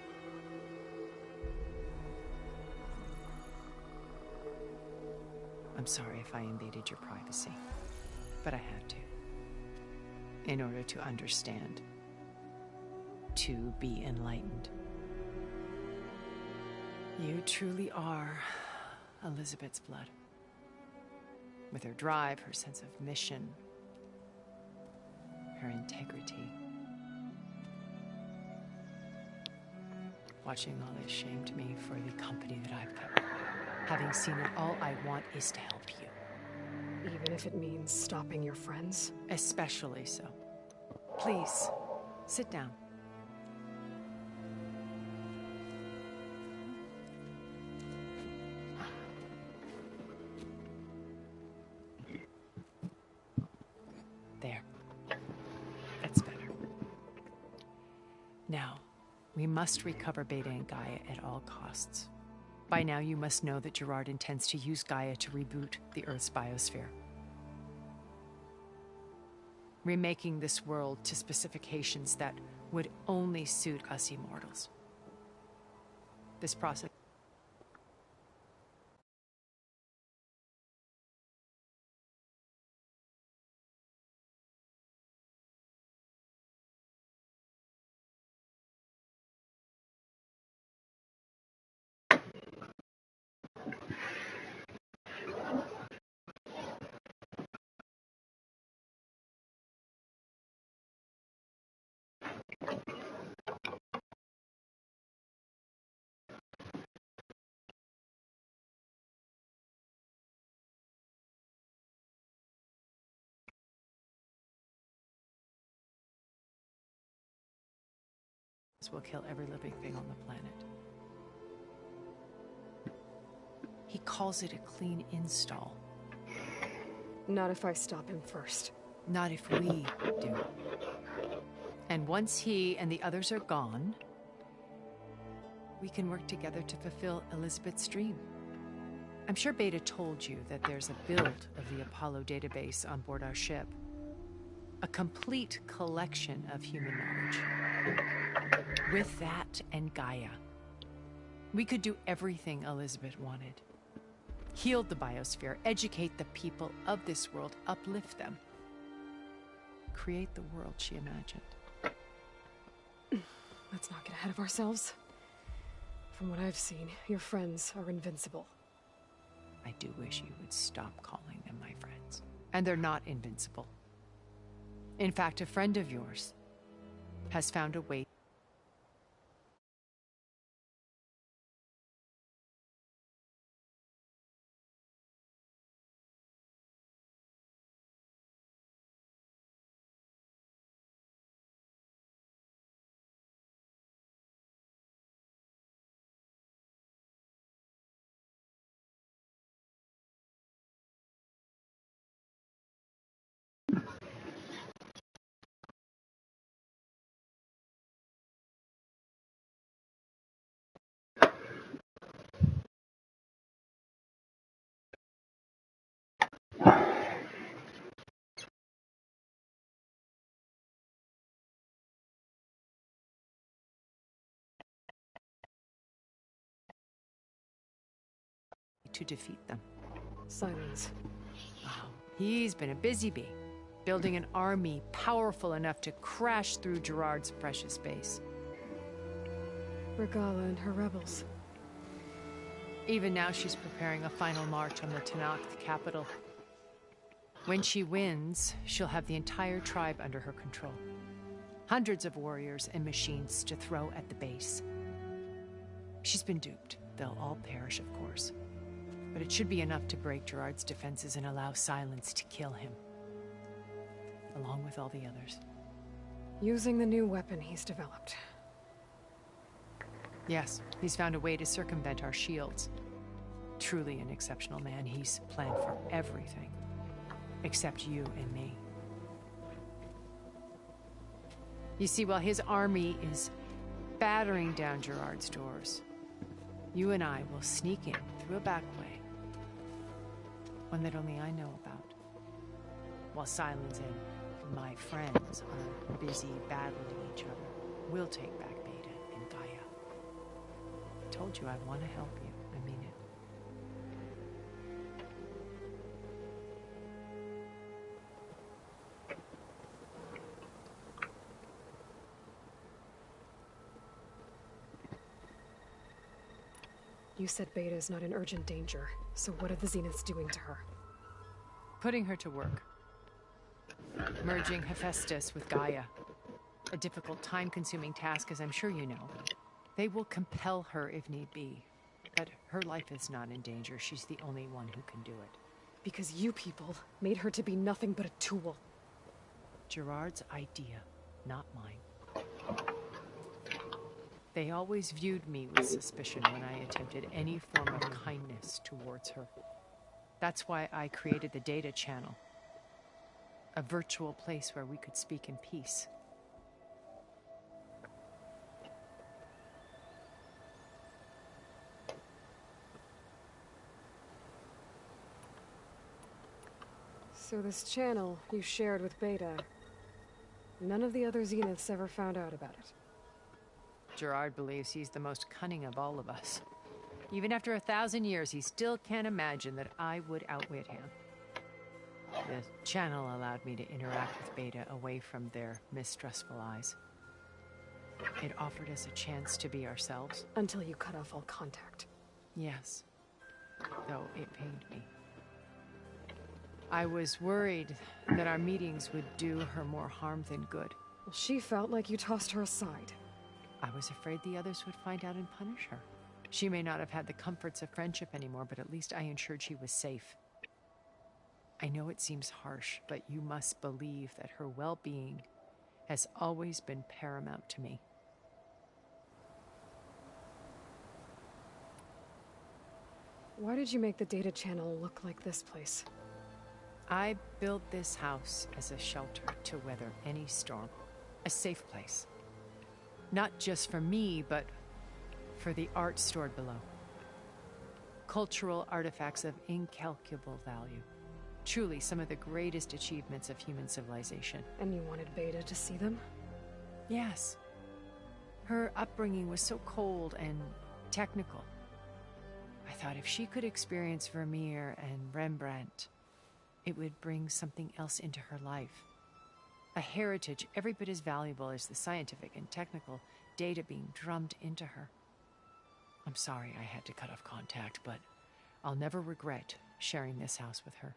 I'm sorry if I invaded your privacy, but I had to. In order to understand. To be enlightened. You truly are Elizabeth's blood. With her drive, her sense of mission, her integrity. Watching all this shamed me for the company that I've kept. Having seen it, all I want is to help you. Even if it means stopping your friends? Especially so. Please, sit down. There. That's better. Now, we must recover Beta and Gaia at all costs. By now, you must know that Gerard intends to use Gaia to reboot the Earth's biosphere. Remaking this world to specifications that would only suit us immortals. This process will kill every living thing on the planet. He calls it a clean install. Not if I stop him first. Not if we do. And once he and the others are gone, we can work together to fulfill Elizabeth's dream. I'm sure Beta told you that there's a build of the Apollo database on board our ship. A complete collection of human knowledge. With that and Gaia, we could do everything Elizabeth wanted. Heal the biosphere, educate the people of this world, uplift them. Create the world she imagined. Let's not get ahead of ourselves. From what I've seen, your friends are invincible. I do wish you would stop calling them my friends. And they're not invincible. In fact, a friend of yours has found a way to defeat them. Silence. Oh, he's been a busy bee, building an army powerful enough to crash through Gerard's precious base. Regala and her rebels. Even now, she's preparing a final march on the Tenakth capital. When she wins, she'll have the entire tribe under her control. Hundreds of warriors and machines to throw at the base. She's been duped. They'll all perish, of course. But it should be enough to break Gerard's defenses and allow Silence to kill him. Along with all the others. Using the new weapon he's developed. Yes, he's found a way to circumvent our shields. Truly an exceptional man. He's planned for everything. Except you and me. You see, while his army is battering down Gerard's doors, you and I will sneak in through a back way. One that only I know about. While Silence and my friends are busy battling each other, we'll take back Beta and Gaia. I told you I want to help you. I mean it. You said Beta is not in urgent danger, so what are the Zeniths doing to her? Putting her to work. Merging Hephaestus with Gaia. A difficult, time-consuming task, as I'm sure you know. They will compel her if need be. But her life is not in danger. She's the only one who can do it. Because you people made her to be nothing but a tool. Gerard's idea, not mine. They always viewed me with suspicion when I attempted any form of kindness towards her. That's why I created the data channel. A virtual place where we could speak in peace. So this channel you shared with Beta, none of the other Zeniths ever found out about it. Gerard believes he's the most cunning of all of us. Even after 1,000 years, he still can't imagine that I would outwit him. The channel allowed me to interact with Beta away from their mistrustful eyes. It offered us a chance to be ourselves. Until you cut off all contact. Yes. Though it pained me. I was worried that our meetings would do her more harm than good. Well, she felt like you tossed her aside. I was afraid the others would find out and punish her. She may not have had the comforts of friendship anymore, but at least I ensured she was safe. I know it seems harsh, but you must believe that her well-being has always been paramount to me. Why did you make the data channel look like this place? I built this house as a shelter to weather any storm. A safe place. Not just for me, but for the art stored below. Cultural artifacts of incalculable value. Truly some of the greatest achievements of human civilization. And you wanted Beta to see them? Yes. Her upbringing was so cold and technical. I thought if she could experience Vermeer and Rembrandt, it would bring something else into her life. A heritage every bit as valuable as the scientific and technical data being drummed into her. I'm sorry I had to cut off contact, but I'll never regret sharing this house with her.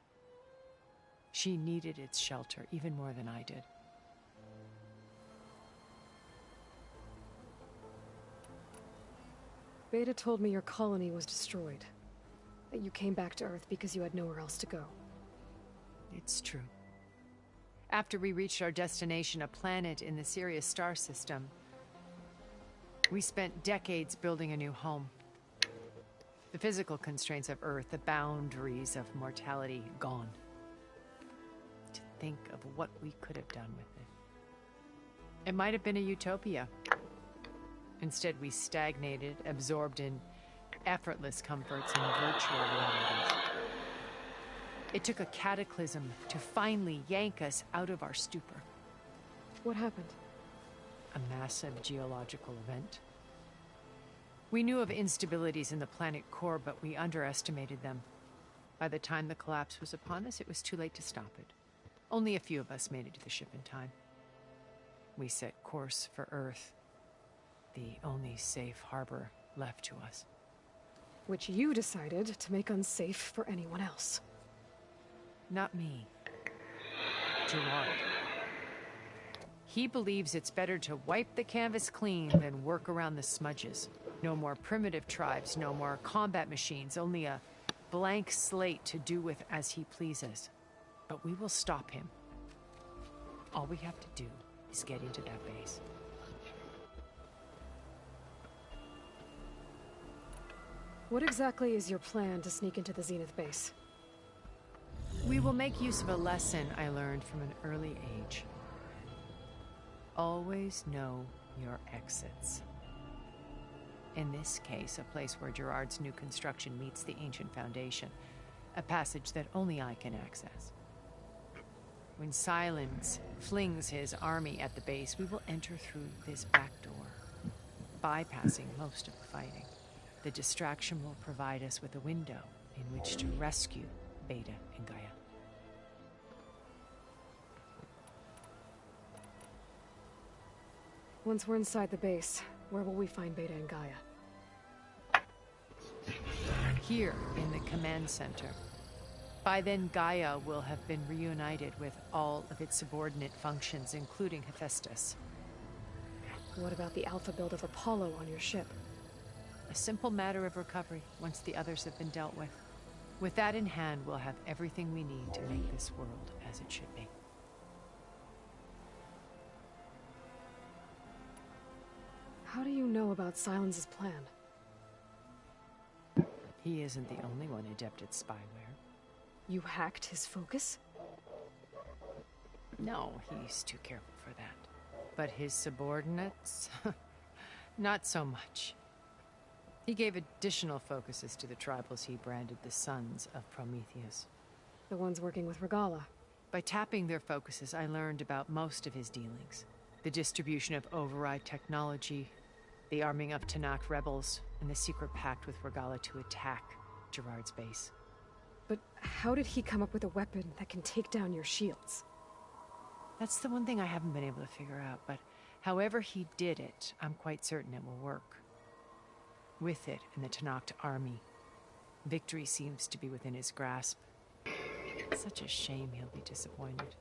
She needed its shelter even more than I did. Beta told me your colony was destroyed. That you came back to Earth because you had nowhere else to go. It's true. After we reached our destination, a planet in the Sirius star system, we spent decades building a new home. The physical constraints of Earth, the boundaries of mortality, gone. To think of what we could have done with it. It might have been a utopia. Instead, we stagnated, absorbed in effortless comforts and virtual realities. It took a cataclysm to finally yank us out of our stupor. What happened? A massive geological event. We knew of instabilities in the planet core, but we underestimated them. By the time the collapse was upon us, it was too late to stop it. Only a few of us made it to the ship in time. We set course for Earth, the only safe harbor left to us. Which you decided to make unsafe for anyone else. Not me. Gerard. He believes it's better to wipe the canvas clean than work around the smudges. No more primitive tribes, no more combat machines, only a blank slate to do with as he pleases. But we will stop him. All we have to do is get into that base. What exactly is your plan to sneak into the Zenith base? We will make use of a lesson I learned from an early age. Always know your exits. In this case, a place where Gerard's new construction meets the ancient foundation, a passage that only I can access. When Silence flings his army at the base, we will enter through this back door, bypassing most of the fighting. The distraction will provide us with a window in which to rescue Beta and Gaia. Once we're inside the base, where will we find Beta and Gaia? Here, in the command center. By then, Gaia will have been reunited with all of its subordinate functions, including Hephaestus. What about the alpha build of Apollo on your ship? A simple matter of recovery, once the others have been dealt with. With that in hand, we'll have everything we need to make this world as it should be. How do you know about Silence's plan? He isn't the only one adept at spyware. You hacked his focus? No, he's too careful for that. But his subordinates? Not so much. He gave additional focuses to the tribals he branded the Sons of Prometheus. The ones working with Regala. By tapping their focuses, I learned about most of his dealings. The distribution of override technology, the arming of Tanakh rebels, and the secret pact with Regala to attack Gerard's base. But how did he come up with a weapon that can take down your shields? That's the one thing I haven't been able to figure out, but however he did it, I'm quite certain it will work. With it and the Tanakh army, victory seems to be within his grasp. Such a shame he'll be disappointed.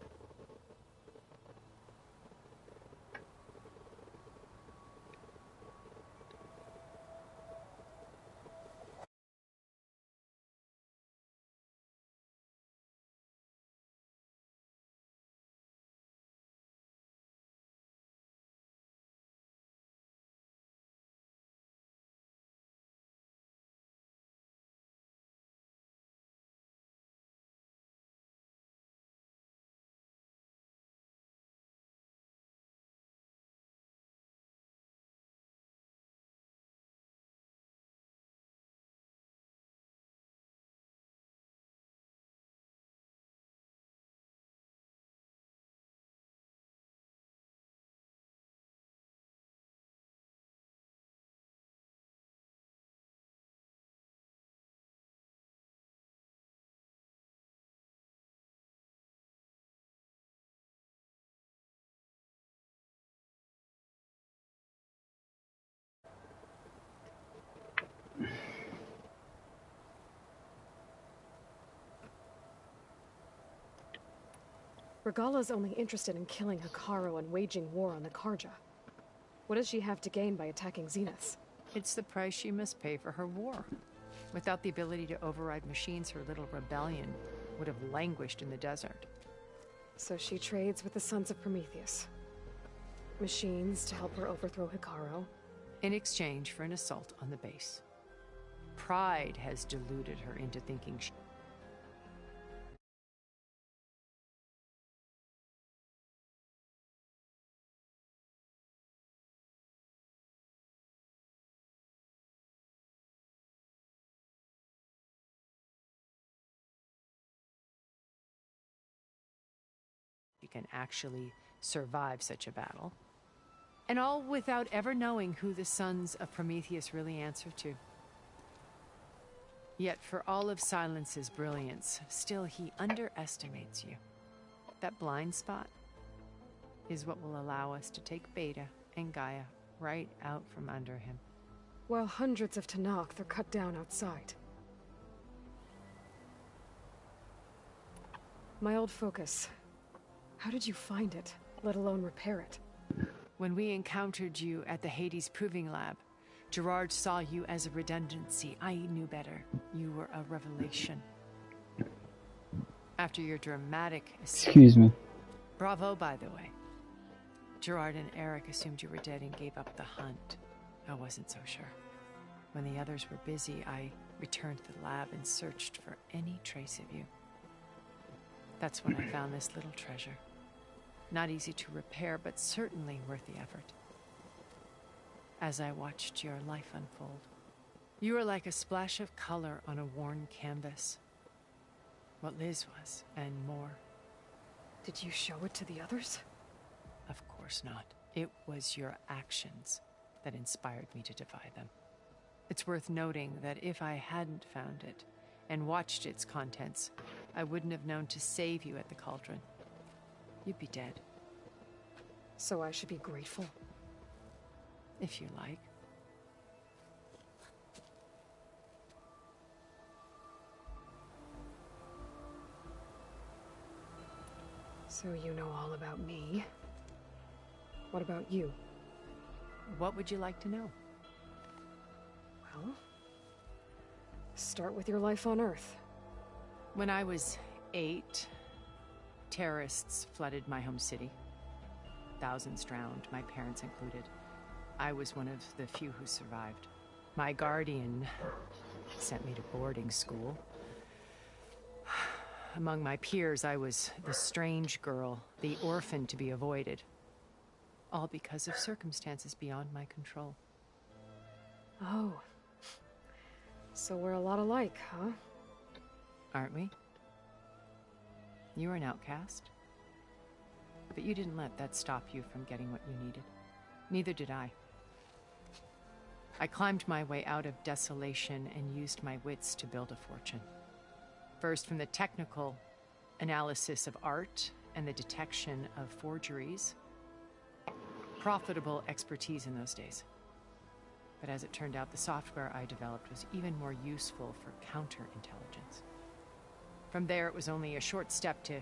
Regala's only interested in killing Hikaru and waging war on the Karja. What does she have to gain by attacking Zeniths? It's the price she must pay for her war. Without the ability to override machines, her little rebellion would have languished in the desert. So she trades with the Sons of Prometheus. Machines to help her overthrow Hikaru. In exchange for an assault on the base. Pride has deluded her into thinking she can actually survive such a battle. And all without ever knowing who the sons of Prometheus really answer to. Yet for all of Silence's brilliance, still he underestimates you. That blind spot is what will allow us to take Beta and Gaia right out from under him. While hundreds of Tanakh are cut down outside. My old focus. How did you find it, let alone repair it? When we encountered you at the Hades Proving Lab, Gerard saw you as a redundancy. I knew better. You were a revelation. After your dramatic escape... Excuse me. Bravo, by the way. Gerard and Eric assumed you were dead and gave up the hunt. I wasn't so sure. When the others were busy, I returned to the lab and searched for any trace of you. That's when I found this little treasure. Not easy to repair, but certainly worth the effort. As I watched your life unfold, you were like a splash of color on a worn canvas. What Liz was, and more. Did you show it to the others? Of course not. It was your actions that inspired me to defy them. It's worth noting that if I hadn't found it and watched its contents, I wouldn't have known to save you at the cauldron. You'd be dead. So I should be grateful? If you like. So you know all about me. What about you? What would you like to know? Well, start with your life on Earth. When I was 8, terrorists flooded my home city. Thousands drowned, my parents included. I was one of the few who survived. My guardian sent me to boarding school. Among my peers, I was the strange girl, the orphan to be avoided. All because of circumstances beyond my control. Oh. So we're a lot alike, huh? Aren't we? You were an outcast. But you didn't let that stop you from getting what you needed. Neither did I. I climbed my way out of desolation and used my wits to build a fortune. First, from the technical analysis of art and the detection of forgeries. Profitable expertise in those days. But as it turned out, the software I developed was even more useful for counterintelligence. From there, it was only a short step to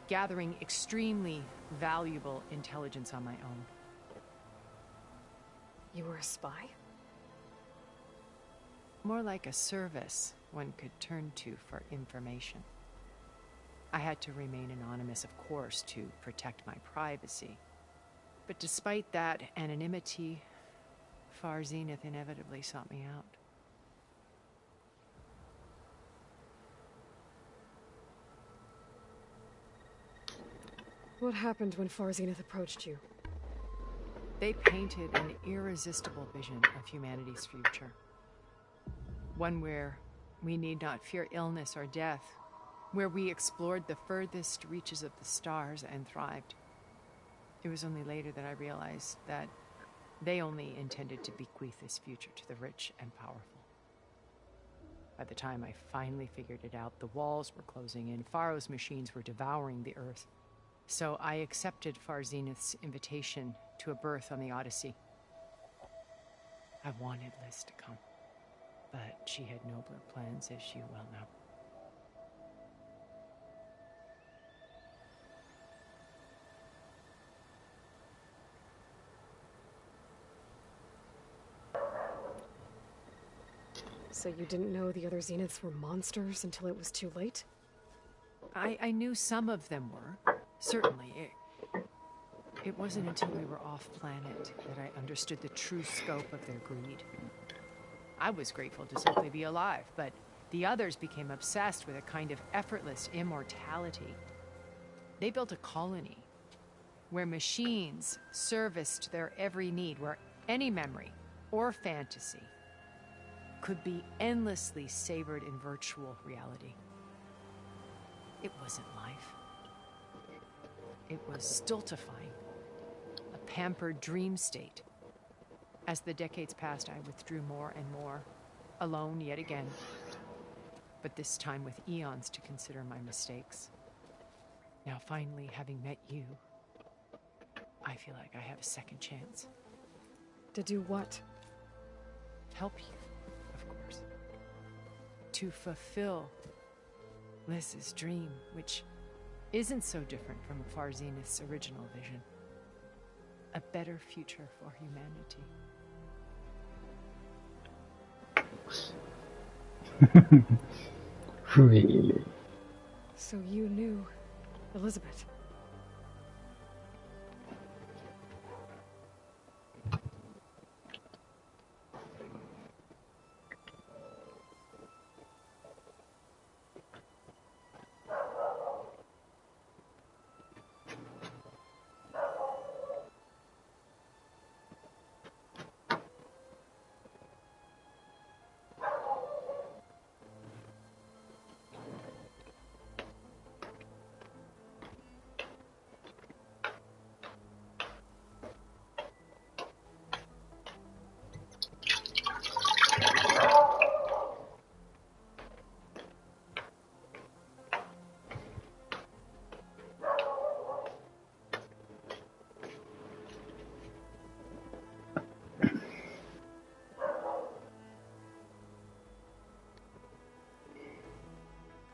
gathering extremely valuable intelligence on my own. You were a spy? More like a service one could turn to for information. I had to remain anonymous, of course, to protect my privacy. But despite that anonymity, Far Zenith inevitably sought me out. What happened when Far Zenith approached you? They painted an irresistible vision of humanity's future. One where we need not fear illness or death, where we explored the furthest reaches of the stars and thrived. It was only later that I realized that they only intended to bequeath this future to the rich and powerful. By the time I finally figured it out, the walls were closing in, Pharaoh's machines were devouring the earth. So I accepted Far Zenith's invitation to a berth on the Odyssey. I wanted Liz to come, but she had nobler plans, as you well know. So you didn't know the other Zeniths were monsters until it was too late? I knew some of them were, certainly. It wasn't until we were off-planet that I understood the true scope of their greed. I was grateful to simply be alive, but the others became obsessed with a kind of effortless immortality. They built a colony where machines serviced their every need, where any memory or fantasy could be endlessly savored in virtual reality. It wasn't life. It was stultifying, a pampered dream state. As the decades passed, I withdrew more and more, alone yet again, but this time with eons to consider my mistakes. Now finally, having met you, I feel like I have a second chance. To do what? Help you, of course. To fulfill Liz's dream, which isn't so different from Farzinith's original vision. A better future for humanity. Really? So you knew Elizabeth?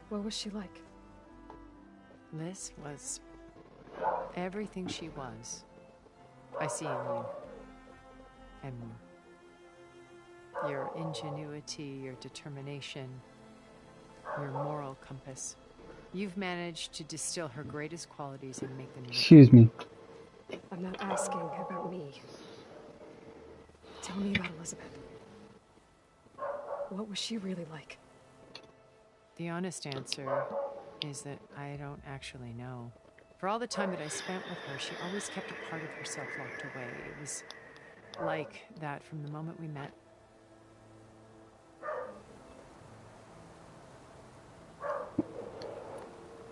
What was she like? Liz was everything she was. I see in you. And more. Your ingenuity, your determination, your moral compass. You've managed to distill her greatest qualities and make them unique. Excuse me. I'm not asking about me. Tell me about Elizabeth. What was she really like? The honest answer is that I don't actually know. For all the time that I spent with her, she always kept a part of herself locked away. It was like that from the moment we met.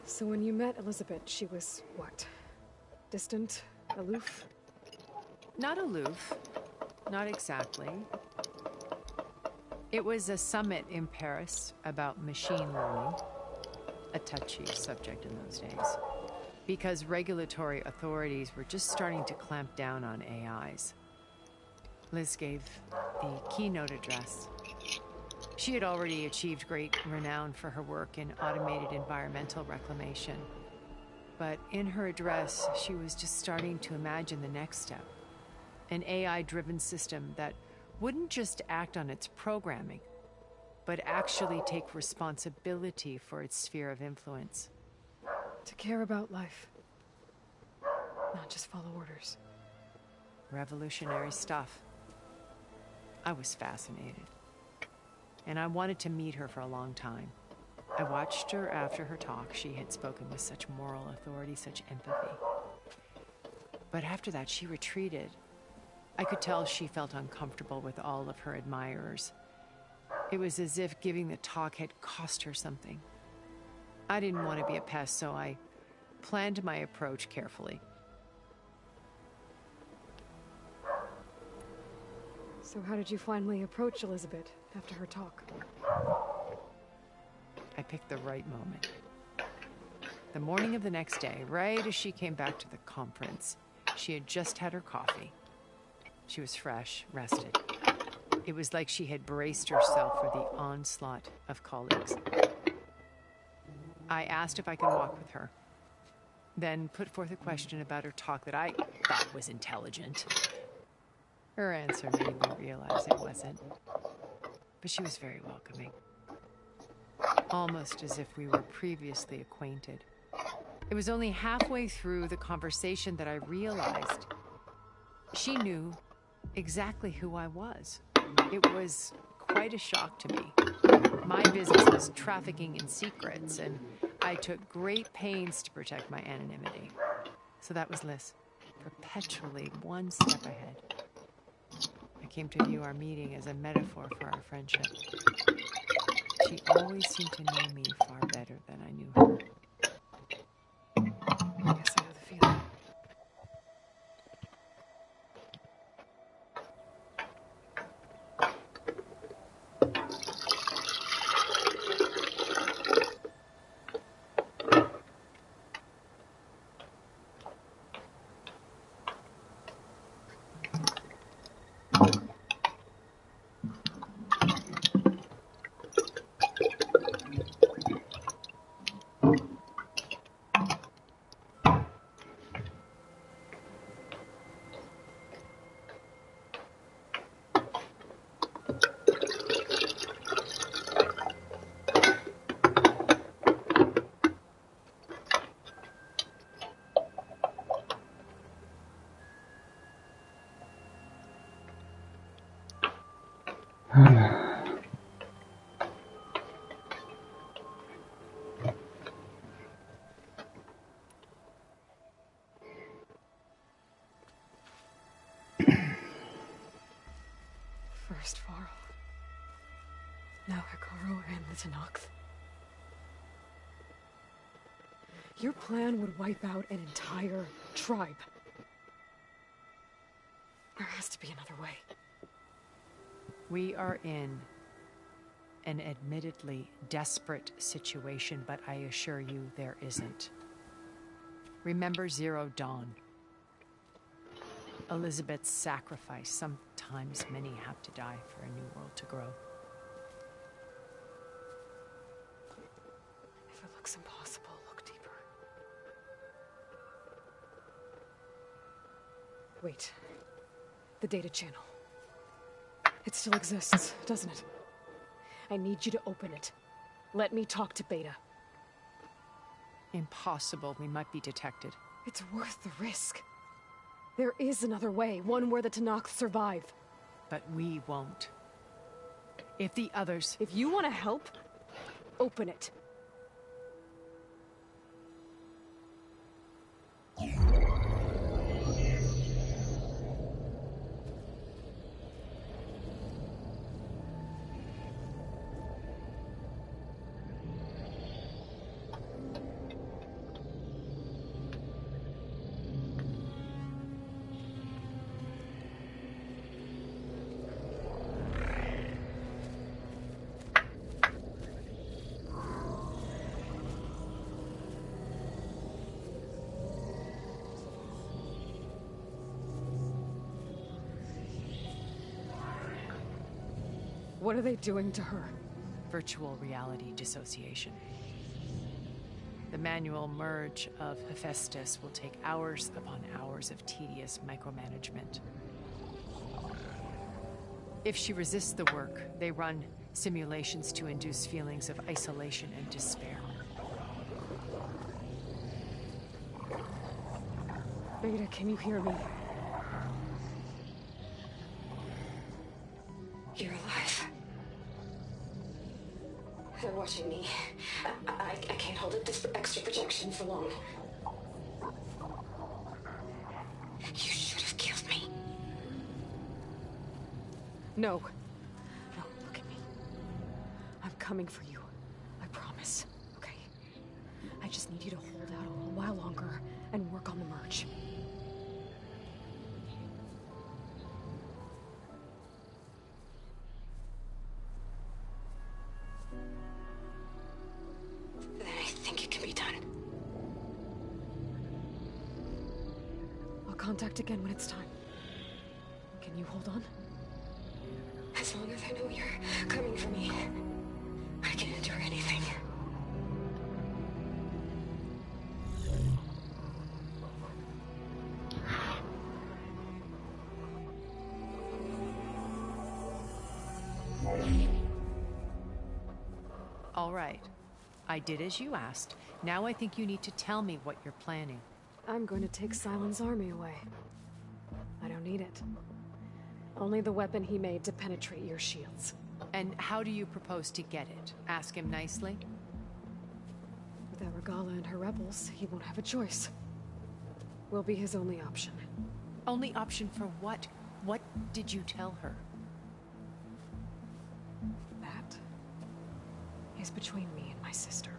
So when you met Elizabeth, she was what? Distant? Aloof? Not aloof. Not exactly. It was a summit in Paris about machine learning, a touchy subject in those days, because regulatory authorities were just starting to clamp down on AIs. Liz gave the keynote address. She had already achieved great renown for her work in automated environmental reclamation. But in her address, she was just starting to imagine the next step, an AI-driven system that wouldn't just act on its programming, but actually take responsibility for its sphere of influence. To care about life, not just follow orders. Revolutionary stuff. I was fascinated, and I wanted to meet her for a long time. I watched her after her talk. She had spoken with such moral authority, such empathy. But after that, she retreated. I could tell she felt uncomfortable with all of her admirers. It was as if giving the talk had cost her something. I didn't want to be a pest, so I planned my approach carefully. So how did you finally approach Elizabeth after her talk? I picked the right moment. The morning of the next day, right as she came back to the conference, she had just had her coffee. She was fresh, rested. It was like she had braced herself for the onslaught of colleagues. I asked if I could walk with her, then put forth a question about her talk that I thought was intelligent. Her answer made me realize it wasn't, but she was very welcoming. Almost as if we were previously acquainted. It was only halfway through the conversation that I realized she knew exactly who I was. It was quite a shock to me. My business was trafficking in secrets, and I took great pains to protect my anonymity. So that was Liz, perpetually one step ahead. I came to view our meeting as a metaphor for our friendship. She always seemed to know me far better than I knew her. I guess I know the feeling. First Varl. Now Hikaru and the Tenakth. Your plan would wipe out an entire tribe. There has to be another way. We are in an admittedly desperate situation, but I assure you there isn't. Remember Zero Dawn. Elizabeth's sacrifice. Sometimes many have to die for a new world to grow. If it looks impossible, look deeper. Wait. The data channel. It still exists, doesn't it? I need you to open it. Let me talk to Beta. Impossible. We might be detected. It's worth the risk. There is another way, one where the Tenakth survive. But we won't. If the others... If you want to help, open it. What are they doing to her? Virtual reality dissociation. The manual merge of Hephaestus will take hours upon hours of tedious micromanagement. If she resists the work, they run simulations to induce feelings of isolation and despair. Beta, can you hear me? You're alive. They're watching me. I can't hold up this extra projection for long. You should have killed me. No. No, look at me. I'm coming for you. I promise. Okay? I just need you to hold out a little while longer and work on the merge. Then I think it can be done. I'll contact again when it's time. Can you hold on? As long as I know you're coming for me, I can endure anything. All right. I did as you asked. Now I think you need to tell me what you're planning. I'm going to take Silent's army away. I don't need it. Only the weapon he made to penetrate your shields. And how do you propose to get it? Ask him nicely? Without Regala and her rebels, he won't have a choice. We'll be his only option. Only option for what? What did you tell her? That is between me and my sister.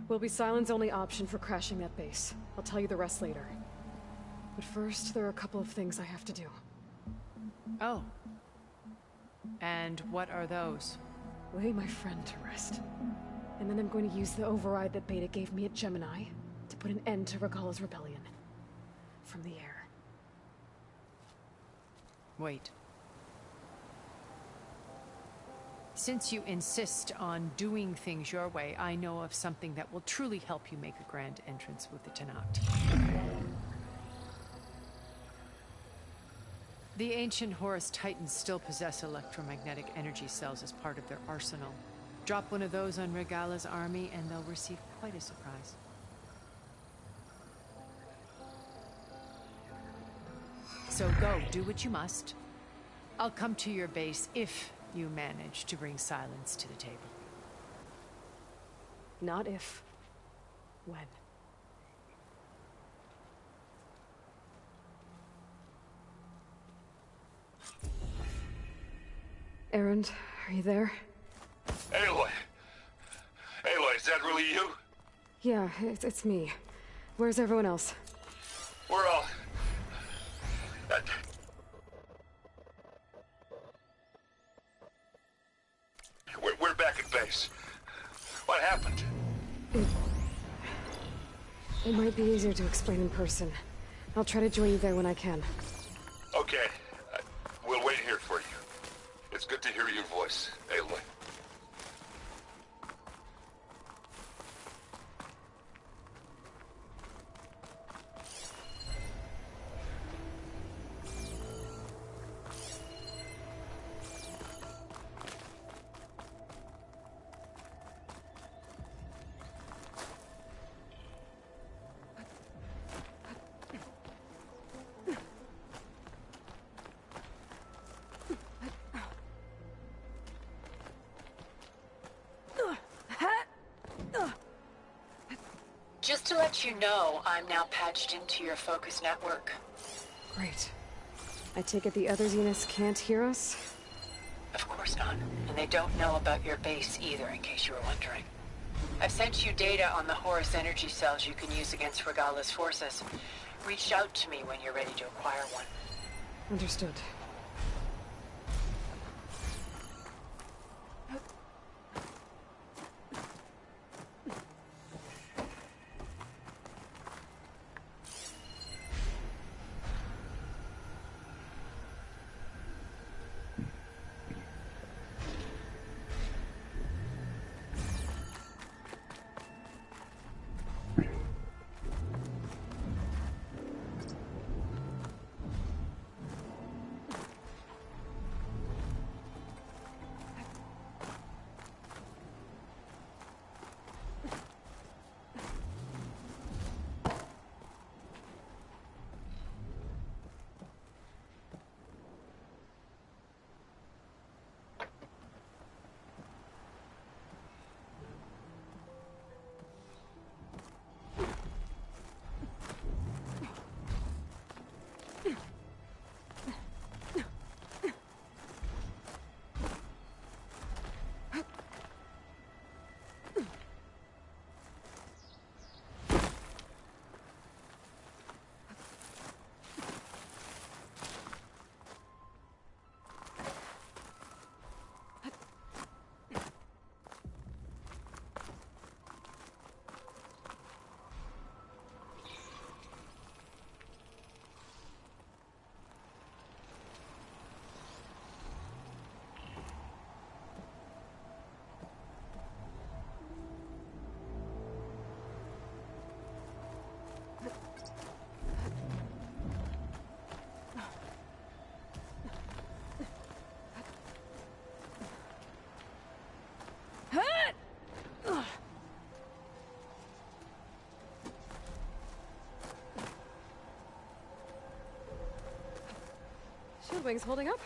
Will be Silent's only option for crashing that base. I'll tell you the rest later. But first, there are a couple of things I have to do. Oh. And what are those? Lay my friend to rest. And then I'm going to use the override that Beta gave me at Gemini to put an end to Regala's rebellion. From the air. Wait. Since you insist on doing things your way, I know of something that will truly help you make a grand entrance with the Tenakth. The ancient Horus Titans still possess electromagnetic energy cells as part of their arsenal. Drop one of those on Regala's army and they'll receive quite a surprise. So go, do what you must. I'll come to your base if you manage to bring silence to the table. Not if. When. Erend, are you there? Aloy! Aloy, is that really you? Yeah, it's me. Where's everyone else? We're all... We're back at base. What happened? It might be easier to explain in person. I'll try to join you there when I can. Okay. We'll wait here for you. It's good to hear your voice, Aloy. Just to let you know, I'm now patched into your focus network. Great. I take it the other Zeniths can't hear us? Of course not. And they don't know about your base either, in case you were wondering. I've sent you data on the Horus energy cells you can use against Regala's forces. Reach out to me when you're ready to acquire one. Understood. Shieldwing's holding up?